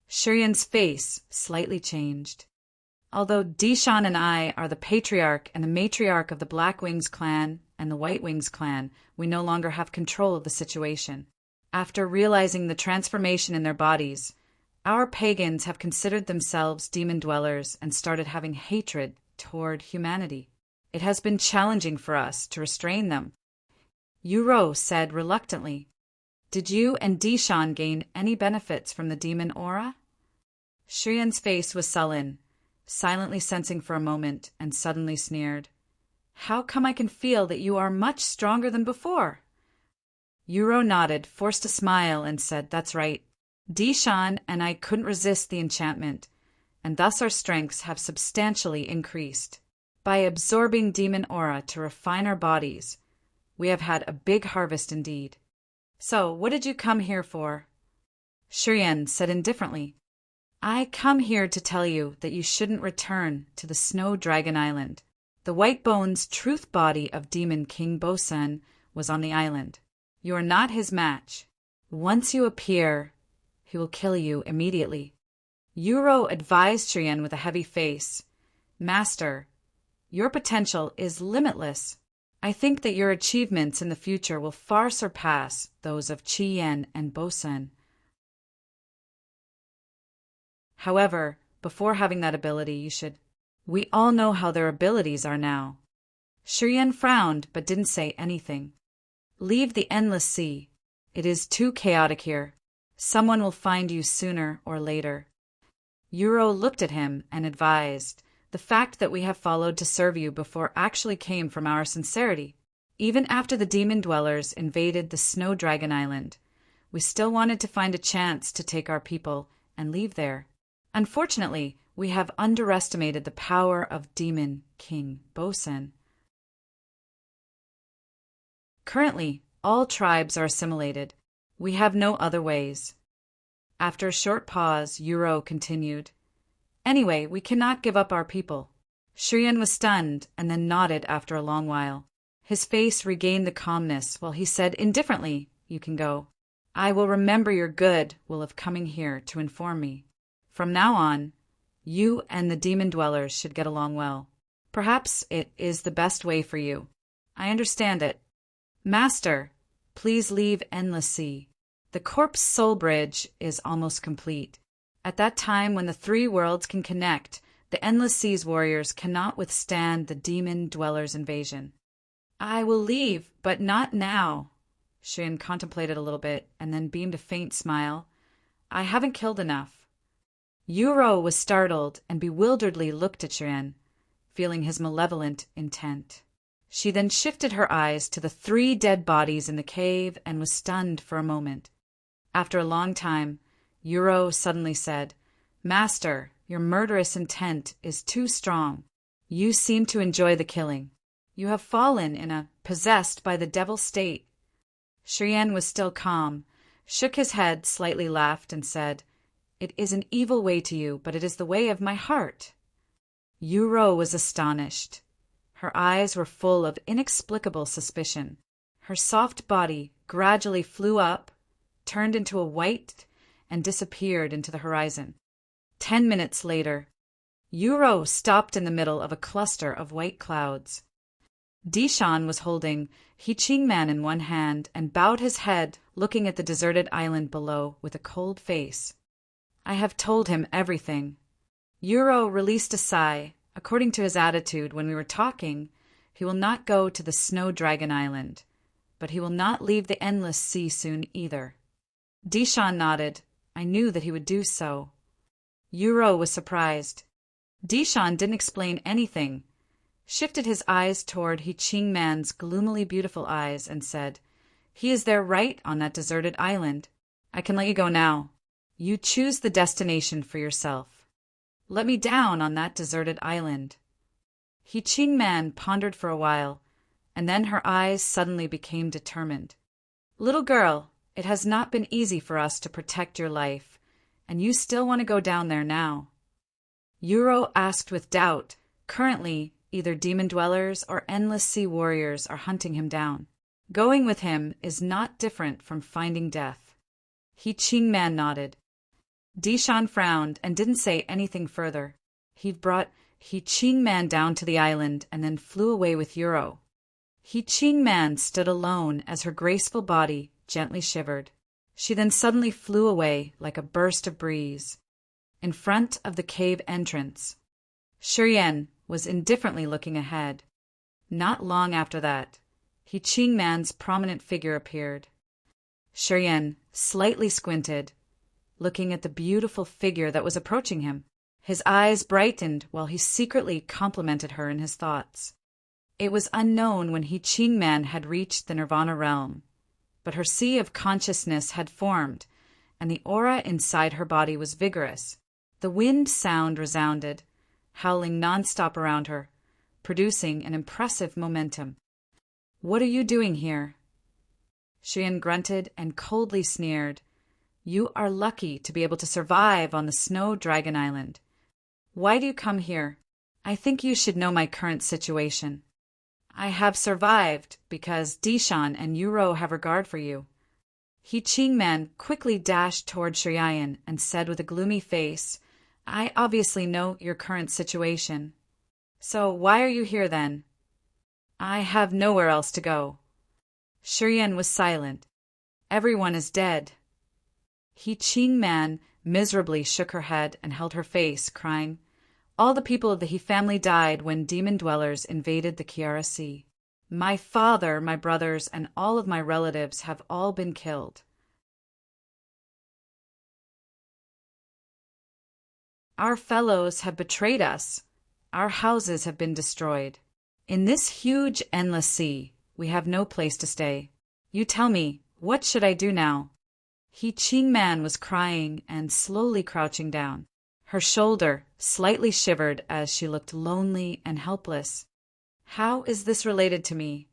Shurien's face slightly changed. "Although Dishan and I are the patriarch and the matriarch of the Black Wings clan and the White Wings clan, we no longer have control of the situation. After realizing the transformation in their bodies, our pagans have considered themselves demon dwellers and started having hatred toward humanity. It has been challenging for us to restrain them. Yuro said reluctantly. Did you and Dishan gain any benefits from the demon aura? Shriyan's face was sullen, silently sensing for a moment, and suddenly sneered. How come I can feel that you are much stronger than before? Yuro nodded, forced a smile, and said, That's right. Dishan and I couldn't resist the enchantment, and thus our strengths have substantially increased. By absorbing demon aura to refine our bodies, we have had a big harvest indeed. So, what did you come here for? Shriyan said indifferently, I come here to tell you that you shouldn't return to the Snow Dragon Island. The White Bones' truth body of Demon King Bosen was on the island. You are not his match. Once you appear, he will kill you immediately. Yuro advised Shriyan with a heavy face. Master, your potential is limitless. I think that your achievements in the future will far surpass those of Chien and Bosen. However, before having that ability, you should... We all know how their abilities are now. Shriyan frowned but didn't say anything. Leave the endless sea. It is too chaotic here. Someone will find you sooner or later. Yuro looked at him and advised, The fact that we have followed to serve you before actually came from our sincerity. Even after the demon dwellers invaded the Snow Dragon Island, we still wanted to find a chance to take our people and leave there. Unfortunately, we have underestimated the power of Demon King Bosen. Currently, all tribes are assimilated. We have no other ways. After a short pause, Yuro continued. Anyway, we cannot give up our people. Shriyan was stunned and then nodded after a long while. His face regained the calmness while he said indifferently, You can go. I will remember your good will of coming here to inform me. From now on, you and the demon dwellers should get along well. Perhaps it is the best way for you. I understand it. Master, please leave Endless Sea. The Corpse Soul Bridge is almost complete. At that time when the three worlds can connect, the Endless Sea's warriors cannot withstand the demon dwellers' invasion. I will leave, but not now. Shriyan contemplated a little bit and then beamed a faint smile. I haven't killed enough. Yuro was startled and bewilderedly looked at Shriyan, feeling his malevolent intent. She then shifted her eyes to the 3 dead bodies in the cave and was stunned for a moment. After a long time, Yuro suddenly said, Master, your murderous intent is too strong. You seem to enjoy the killing. You have fallen in a possessed by the devil state. Shriyan was still calm, shook his head, slightly laughed, and said, It is an evil way to you, but it is the way of my heart. Yuro was astonished. Her eyes were full of inexplicable suspicion. Her soft body gradually flew up, turned into a white, and disappeared into the horizon. 10 minutes later, Yuro stopped in the middle of a cluster of white clouds. Dishan was holding Hichingman in one hand and bowed his head, looking at the deserted island below with a cold face. I have told him everything. Yuro released a sigh. According to his attitude when we were talking, he will not go to the Snow Dragon Island, but he will not leave the Endless Sea soon either. Dishan nodded. I knew that he would do so. Yuro was surprised. Dishan didn't explain anything, shifted his eyes toward Hichingman's gloomily beautiful eyes and said, He is there right on that deserted island. I can let you go now. You choose the destination for yourself. Let me down on that deserted island. Hichingman pondered for a while, and then her eyes suddenly became determined. Little girl, it has not been easy for us to protect your life, and you still want to go down there now. Yuro asked with doubt. Currently, either demon dwellers or Endless Sea warriors are hunting him down. Going with him is not different from finding death. Hichingman nodded. Dishan frowned and didn't say anything further. He brought Hichingman down to the island and then flew away with Yuro. Hichingman stood alone as her graceful body gently shivered. She then suddenly flew away like a burst of breeze. In front of the cave entrance, Shriyan was indifferently looking ahead. Not long after that, He Ching Man's prominent figure appeared. Shiryan slightly squinted, looking at the beautiful figure that was approaching him. His eyes brightened while he secretly complimented her in his thoughts. It was unknown when He Ching Man had reached the Nirvana realm, but her sea of consciousness had formed, and the aura inside her body was vigorous. The wind sound resounded, howling nonstop around her, producing an impressive momentum. "What are you doing here?" Shiryan grunted and coldly sneered. "You are lucky to be able to survive on the Snow Dragon Island. Why do you come here? I think you should know my current situation. I have survived because Dishan and Yuro have regard for you." He Ching Man quickly dashed toward Shiryan and said with a gloomy face, "I obviously know your current situation. So why are you here then?" "I have nowhere else to go." Shiryan was silent. "Everyone is dead." He Ching Man miserably shook her head and held her face, crying, "All the people of the He family died when demon dwellers invaded the Kiara Sea. My father, my brothers, and all of my relatives have all been killed. Our fellows have betrayed us. Our houses have been destroyed. In this huge, endless sea, we have no place to stay. You tell me, what should I do now?" He Ching Man was crying and slowly crouching down. Her shoulder slightly shivered as she looked lonely and helpless. "How is this related to me?"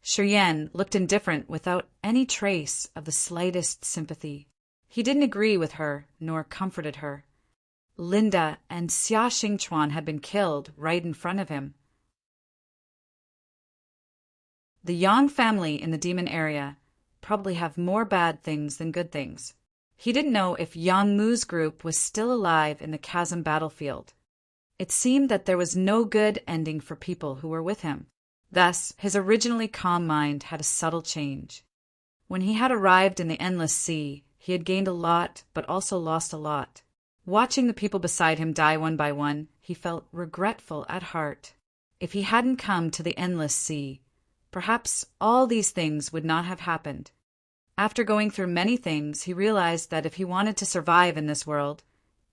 Shiryan looked indifferent without any trace of the slightest sympathy. He didn't agree with her nor comforted her. Linda and Xia Xingchuan had been killed right in front of him. The Yang family in the demon area probably have more bad things than good things. He didn't know if Yang Mu's group was still alive in the chasm battlefield. It seemed that there was no good ending for people who were with him. Thus, his originally calm mind had a subtle change. When he had arrived in the endless sea, he had gained a lot, but also lost a lot. Watching the people beside him die one by one, he felt regretful at heart. If he hadn't come to the endless sea, perhaps all these things would not have happened. After going through many things, he realized that if he wanted to survive in this world,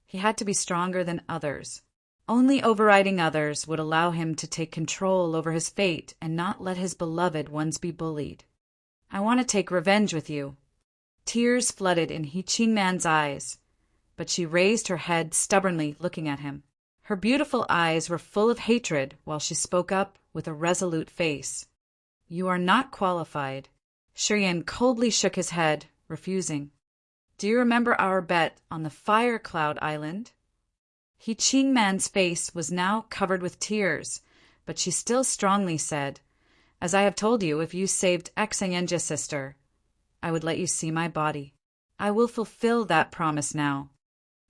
he had to be stronger than others. Only overriding others would allow him to take control over his fate and not let his beloved ones be bullied. "I want to take revenge with you." Tears flooded in He Ching Man's eyes, but she raised her head stubbornly, looking at him. Her beautiful eyes were full of hatred while she spoke up with a resolute face. "You are not qualified." Shiryan coldly shook his head, refusing. "Do you remember our bet on the Fire Cloud Island?" He Ching Man's face was now covered with tears, but she still strongly said, "As I have told you, if you saved Xanyenja's sister, I would let you see my body. I will fulfill that promise now."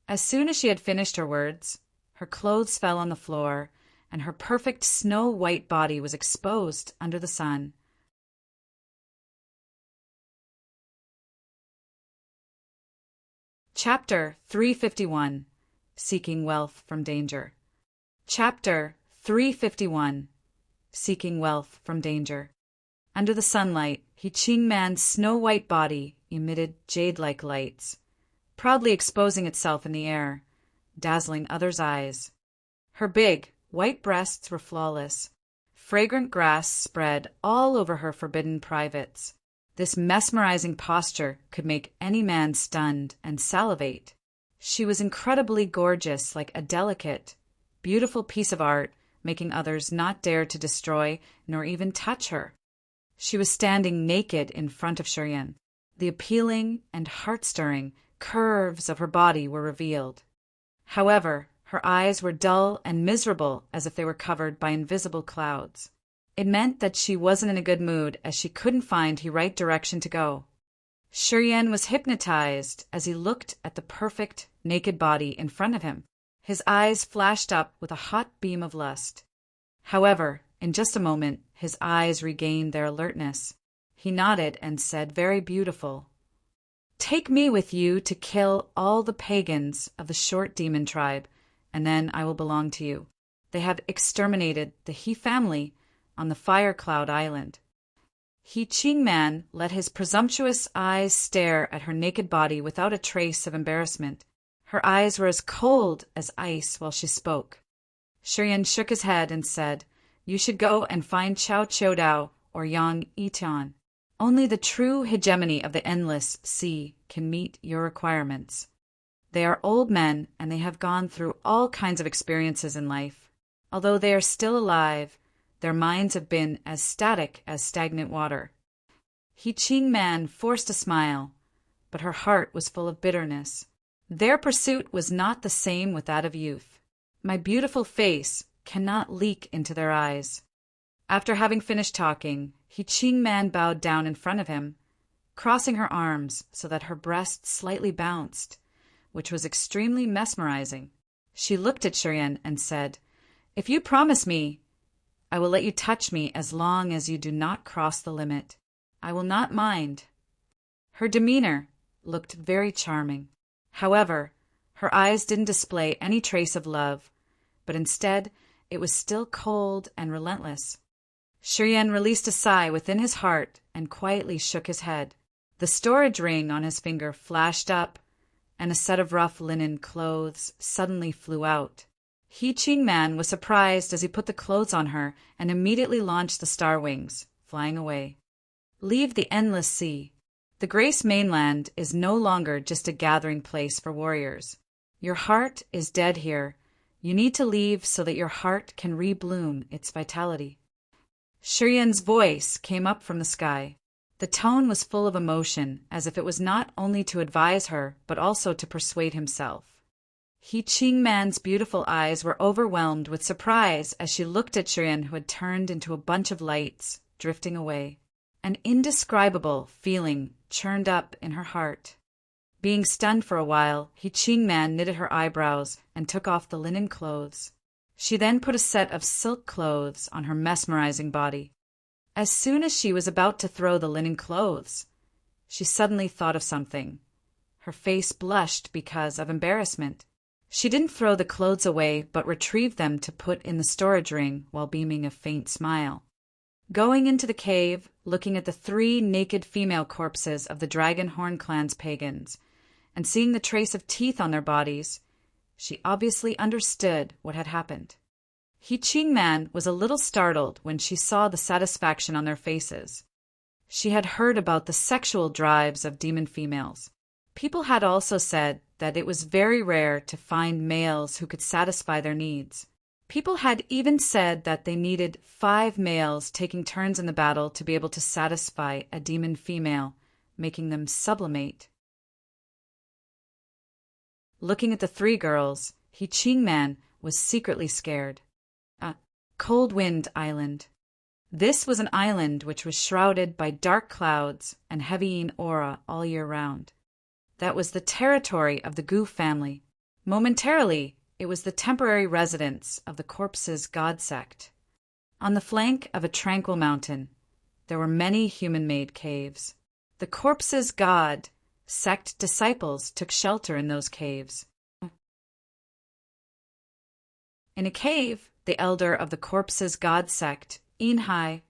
As soon as she had finished her words, her clothes fell on the floor, and her perfect snow-white body was exposed under the sun. Chapter 351. Seeking Wealth from Danger. Chapter 351. Seeking Wealth from Danger. Under the sunlight, He Ching Man's snow-white body emitted jade-like lights, proudly exposing itself in the air, dazzling others' eyes. Her big, white breasts were flawless. Fragrant grass spread all over her forbidden privates. This mesmerizing posture could make any man stunned and salivate. She was incredibly gorgeous, like a delicate, beautiful piece of art, making others not dare to destroy nor even touch her. She was standing naked in front of Shiryan. The appealing and heart-stirring curves of her body were revealed. However, her eyes were dull and miserable, as if they were covered by invisible clouds. It meant that she wasn't in a good mood, as she couldn't find the right direction to go. Shiryan was hypnotized as he looked at the perfect, naked body in front of him. His eyes flashed up with a hot beam of lust. However, in just a moment, his eyes regained their alertness. He nodded and said, "Very beautiful. Take me with you to kill all the pagans of the short demon tribe, and then I will belong to you. They have exterminated the He family on the Fire Cloud Island." He Qingman let his presumptuous eyes stare at her naked body without a trace of embarrassment. Her eyes were as cold as ice while she spoke. Shiyan shook his head and said, "You should go and find Chao Chiodao or Yang Yitan. Only the true hegemony of the endless sea can meet your requirements. They are old men and they have gone through all kinds of experiences in life. Although they are still alive, their minds have been as static as stagnant water." He Qingman forced a smile, but her heart was full of bitterness. Their pursuit was not the same with that of youth. My beautiful face cannot leak into their eyes. After having finished talking, He Qingman bowed down in front of him, crossing her arms so that her breast slightly bounced, which was extremely mesmerizing. She looked at Shiyan and said, "If you promise me, I will let you touch me as long as you do not cross the limit. I will not mind." Her demeanor looked very charming. However, her eyes didn't display any trace of love, but instead it was still cold and relentless. Shiyan released a sigh within his heart and quietly shook his head. The storage ring on his finger flashed up, and a set of rough linen clothes suddenly flew out. He Qingman was surprised as he put the clothes on her and immediately launched the star wings, flying away. Leave the endless sea. The Grace mainland is no longer just a gathering place for warriors. Your heart is dead here. You need to leave so that your heart can rebloom its vitality. Shiyan's voice came up from the sky. The tone was full of emotion, as if it was not only to advise her, but also to persuade himself. He Qingman's beautiful eyes were overwhelmed with surprise as she looked at Shiyan, who had turned into a bunch of lights, drifting away. An indescribable feeling churned up in her heart. Being stunned for a while, He Qingman knitted her eyebrows and took off the linen clothes. She then put a set of silk clothes on her mesmerizing body. As soon as she was about to throw the linen clothes, she suddenly thought of something. Her face blushed because of embarrassment. She didn't throw the clothes away, but retrieved them to put in the storage ring while beaming a faint smile. Going into the cave, looking at the 3 naked female corpses of the Dragonhorn clan's pagans, and seeing the trace of teeth on their bodies, she obviously understood what had happened. He Qingman was a little startled when she saw the satisfaction on their faces. She had heard about the sexual drives of demon females. People had also said that it was very rare to find males who could satisfy their needs. People had even said that they needed 5 males taking turns in the battle to be able to satisfy a demon female, making them sublimate. Looking at the 3 girls, He Qingman was secretly scared. Cold Wind Island. This was an island which was shrouded by dark clouds and heavy aura all year round. That was the territory of the Gu family. Momentarily, it was the temporary residence of the Corpse's God sect. On the flank of a tranquil mountain, there were many human-made caves. The Corpse's God sect disciples took shelter in those caves. In a cave, the elder of the Corpse's God sect, Inhai,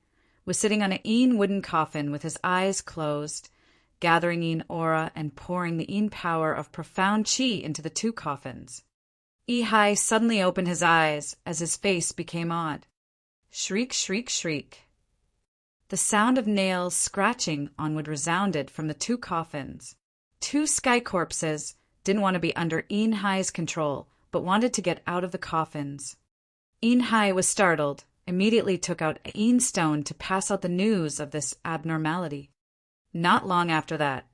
was sitting on an wooden coffin with his eyes closed, gathering aura and pouring the power of profound qi into the 2 coffins. Ihai suddenly opened his eyes as his face became odd. Shriek, shriek, shriek. The sound of nails scratching on wood resounded from the 2 coffins. 2 sky corpses didn't want to be under Inhai's control, but wanted to get out of the coffins. Inhai was startled, immediately took out a stone to pass out the news of this abnormality. Not long after that,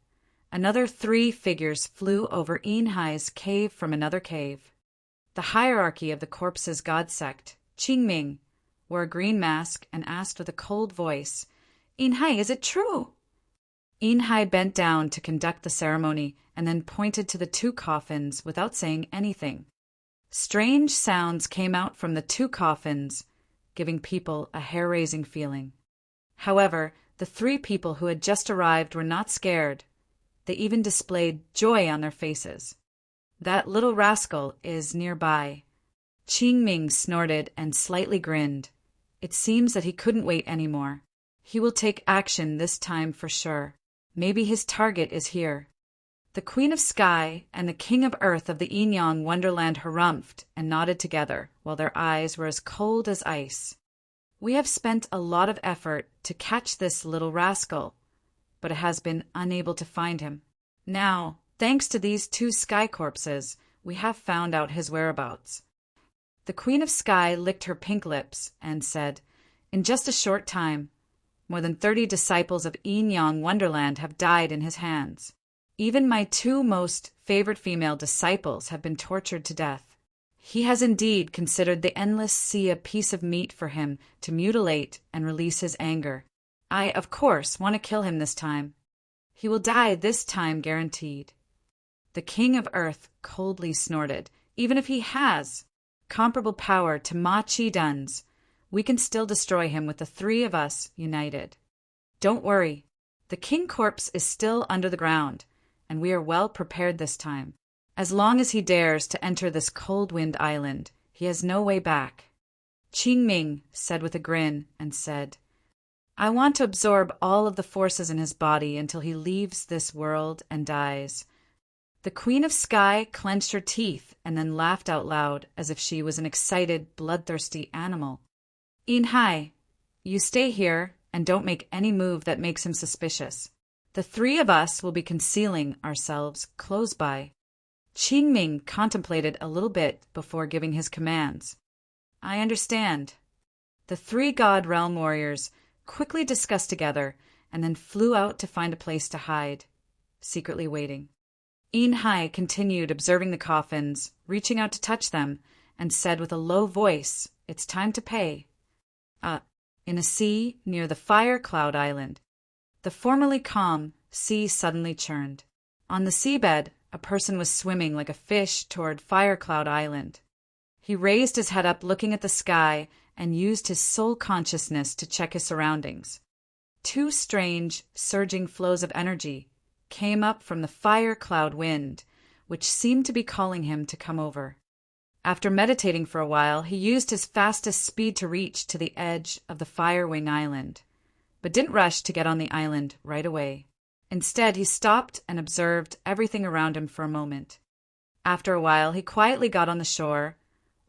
another 3 figures flew over Inhai's cave from another cave. The hierarchy of the Corpse's God sect, Qingming, wore a green mask and asked with a cold voice, "Inhai, is it true?" Inhai bent down to conduct the ceremony and then pointed to the 2 coffins without saying anything. Strange sounds came out from the 2 coffins, giving people a hair-raising feeling. However, the 3 people who had just arrived were not scared. They even displayed joy on their faces. "That little rascal is nearby." Qingming snorted and slightly grinned. It seems that he couldn't wait anymore. He will take action this time for sure. Maybe his target is here. The Queen of Sky and the King of Earth of the Yin Wonderland harumphed and nodded together, while their eyes were as cold as ice. We have spent a lot of effort to catch this little rascal, but it has been unable to find him. Now, thanks to these two sky corpses, we have found out his whereabouts. The Queen of Sky licked her pink lips and said, "In just a short time, more than 30 disciples of Yin Wonderland have died in his hands. Even my two most favored female disciples have been tortured to death. He has indeed considered the endless sea a piece of meat for him to mutilate and release his anger. I, of course, want to kill him this time. He will die this time, guaranteed." The King of Earth coldly snorted. "Even if he has comparable power to Ma Chi-dun's, we can still destroy him with the three of us united. Don't worry. The King Corpse is still under the ground, and we are well prepared this time. As long as he dares to enter this cold wind island, he has no way back." Qing Ming said with a grin and said, "I want to absorb all of the forces in his body until he leaves this world and dies." The Queen of Sky clenched her teeth and then laughed out loud as if she was an excited, bloodthirsty animal. "Yin Hai, you stay here and don't make any move that makes him suspicious. The three of us will be concealing ourselves close by." Qing Ming contemplated a little bit before giving his commands. "I understand." The three God Realm warriors quickly discussed together and then flew out to find a place to hide, secretly waiting. Yin Hai continued observing the coffins, reaching out to touch them, and said with a low voice, "It's time to pay." In a sea near the Fire Cloud Island, the formerly calm sea suddenly churned. On the seabed, a person was swimming like a fish toward Fire Cloud Island. He raised his head up looking at the sky and used his soul consciousness to check his surroundings. Two strange, surging flows of energy came up from the fire cloud wind, which seemed to be calling him to come over. After meditating for a while, he used his fastest speed to reach to the edge of the Fire Wing Island, but didn't rush to get on the island right away. Instead, he stopped and observed everything around him for a moment. After a while, he quietly got on the shore,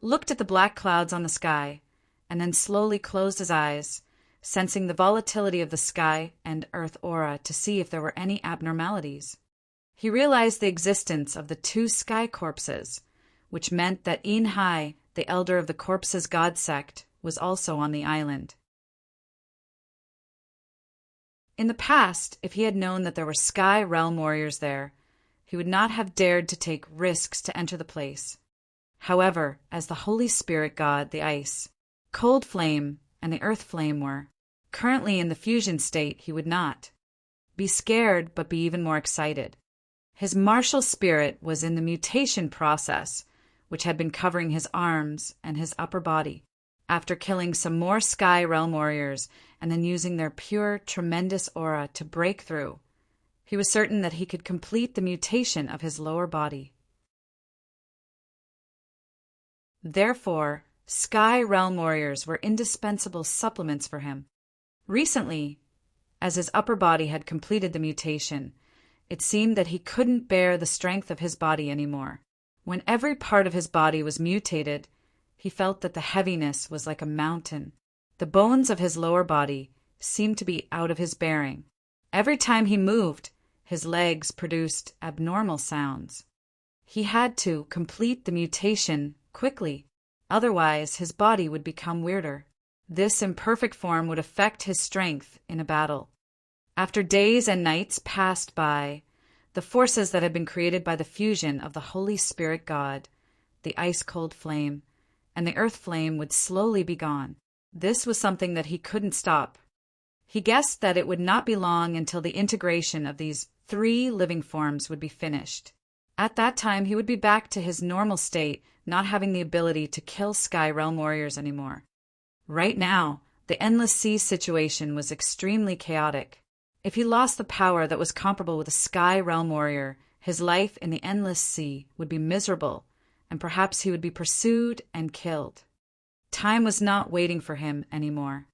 looked at the black clouds on the sky, and then slowly closed his eyes, sensing the volatility of the sky and earth aura to see if there were any abnormalities. He realized the existence of the two sky corpses, which meant that Yin Hai, the elder of the corpses god sect, was also on the island. In the past, if he had known that there were sky realm warriors there, he would not have dared to take risks to enter the place. However, as the Holy Spirit God, the ice, cold flame, and the earth flame were currently in the fusion state, he would not be scared but be even more excited. His martial spirit was in the mutation process, which had been covering his arms and his upper body. After killing some more sky realm warriors and then using their pure, tremendous aura to break through, he was certain that he could complete the mutation of his lower body. Therefore, sky realm warriors were indispensable supplements for him. Recently, as his upper body had completed the mutation, it seemed that he couldn't bear the strength of his body anymore. When every part of his body was mutated, he felt that the heaviness was like a mountain. The bones of his lower body seemed to be out of his bearing. Every time he moved, his legs produced abnormal sounds. He had to complete the mutation quickly, otherwise his body would become weirder. This imperfect form would affect his strength in a battle. After days and nights passed by, the forces that had been created by the fusion of the Holy Spirit God, the ice-cold flame, and the earth flame would slowly be gone. This was something that he couldn't stop. He guessed that it would not be long until the integration of these three living forms would be finished. At that time, he would be back to his normal state, not having the ability to kill Sky Realm warriors anymore. Right now, the Endless Sea situation was extremely chaotic. If he lost the power that was comparable with a Sky Realm warrior, his life in the Endless Sea would be miserable, and perhaps he would be pursued and killed. Time was not waiting for him anymore.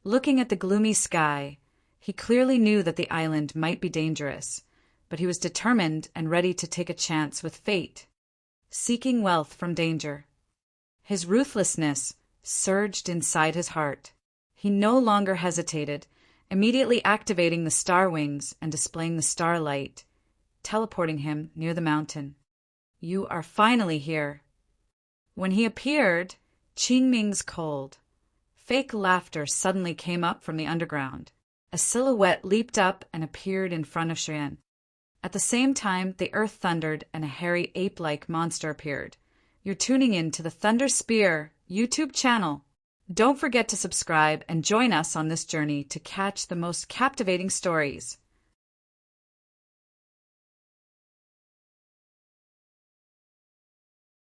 Looking at the gloomy sky, he clearly knew that the island might be dangerous, but he was determined and ready to take a chance with fate, seeking wealth from danger. His ruthlessness surged inside his heart. He no longer hesitated, immediately activating the star wings and displaying the starlight, teleporting him near the mountain. "You are finally here." When he appeared, Qingming's cold, fake laughter suddenly came up from the underground. A silhouette leaped up and appeared in front of Xuan. At the same time, the earth thundered and a hairy ape-like monster appeared. You're tuning in to the Thunder Spear YouTube channel. Don't forget to subscribe and join us on this journey to catch the most captivating stories.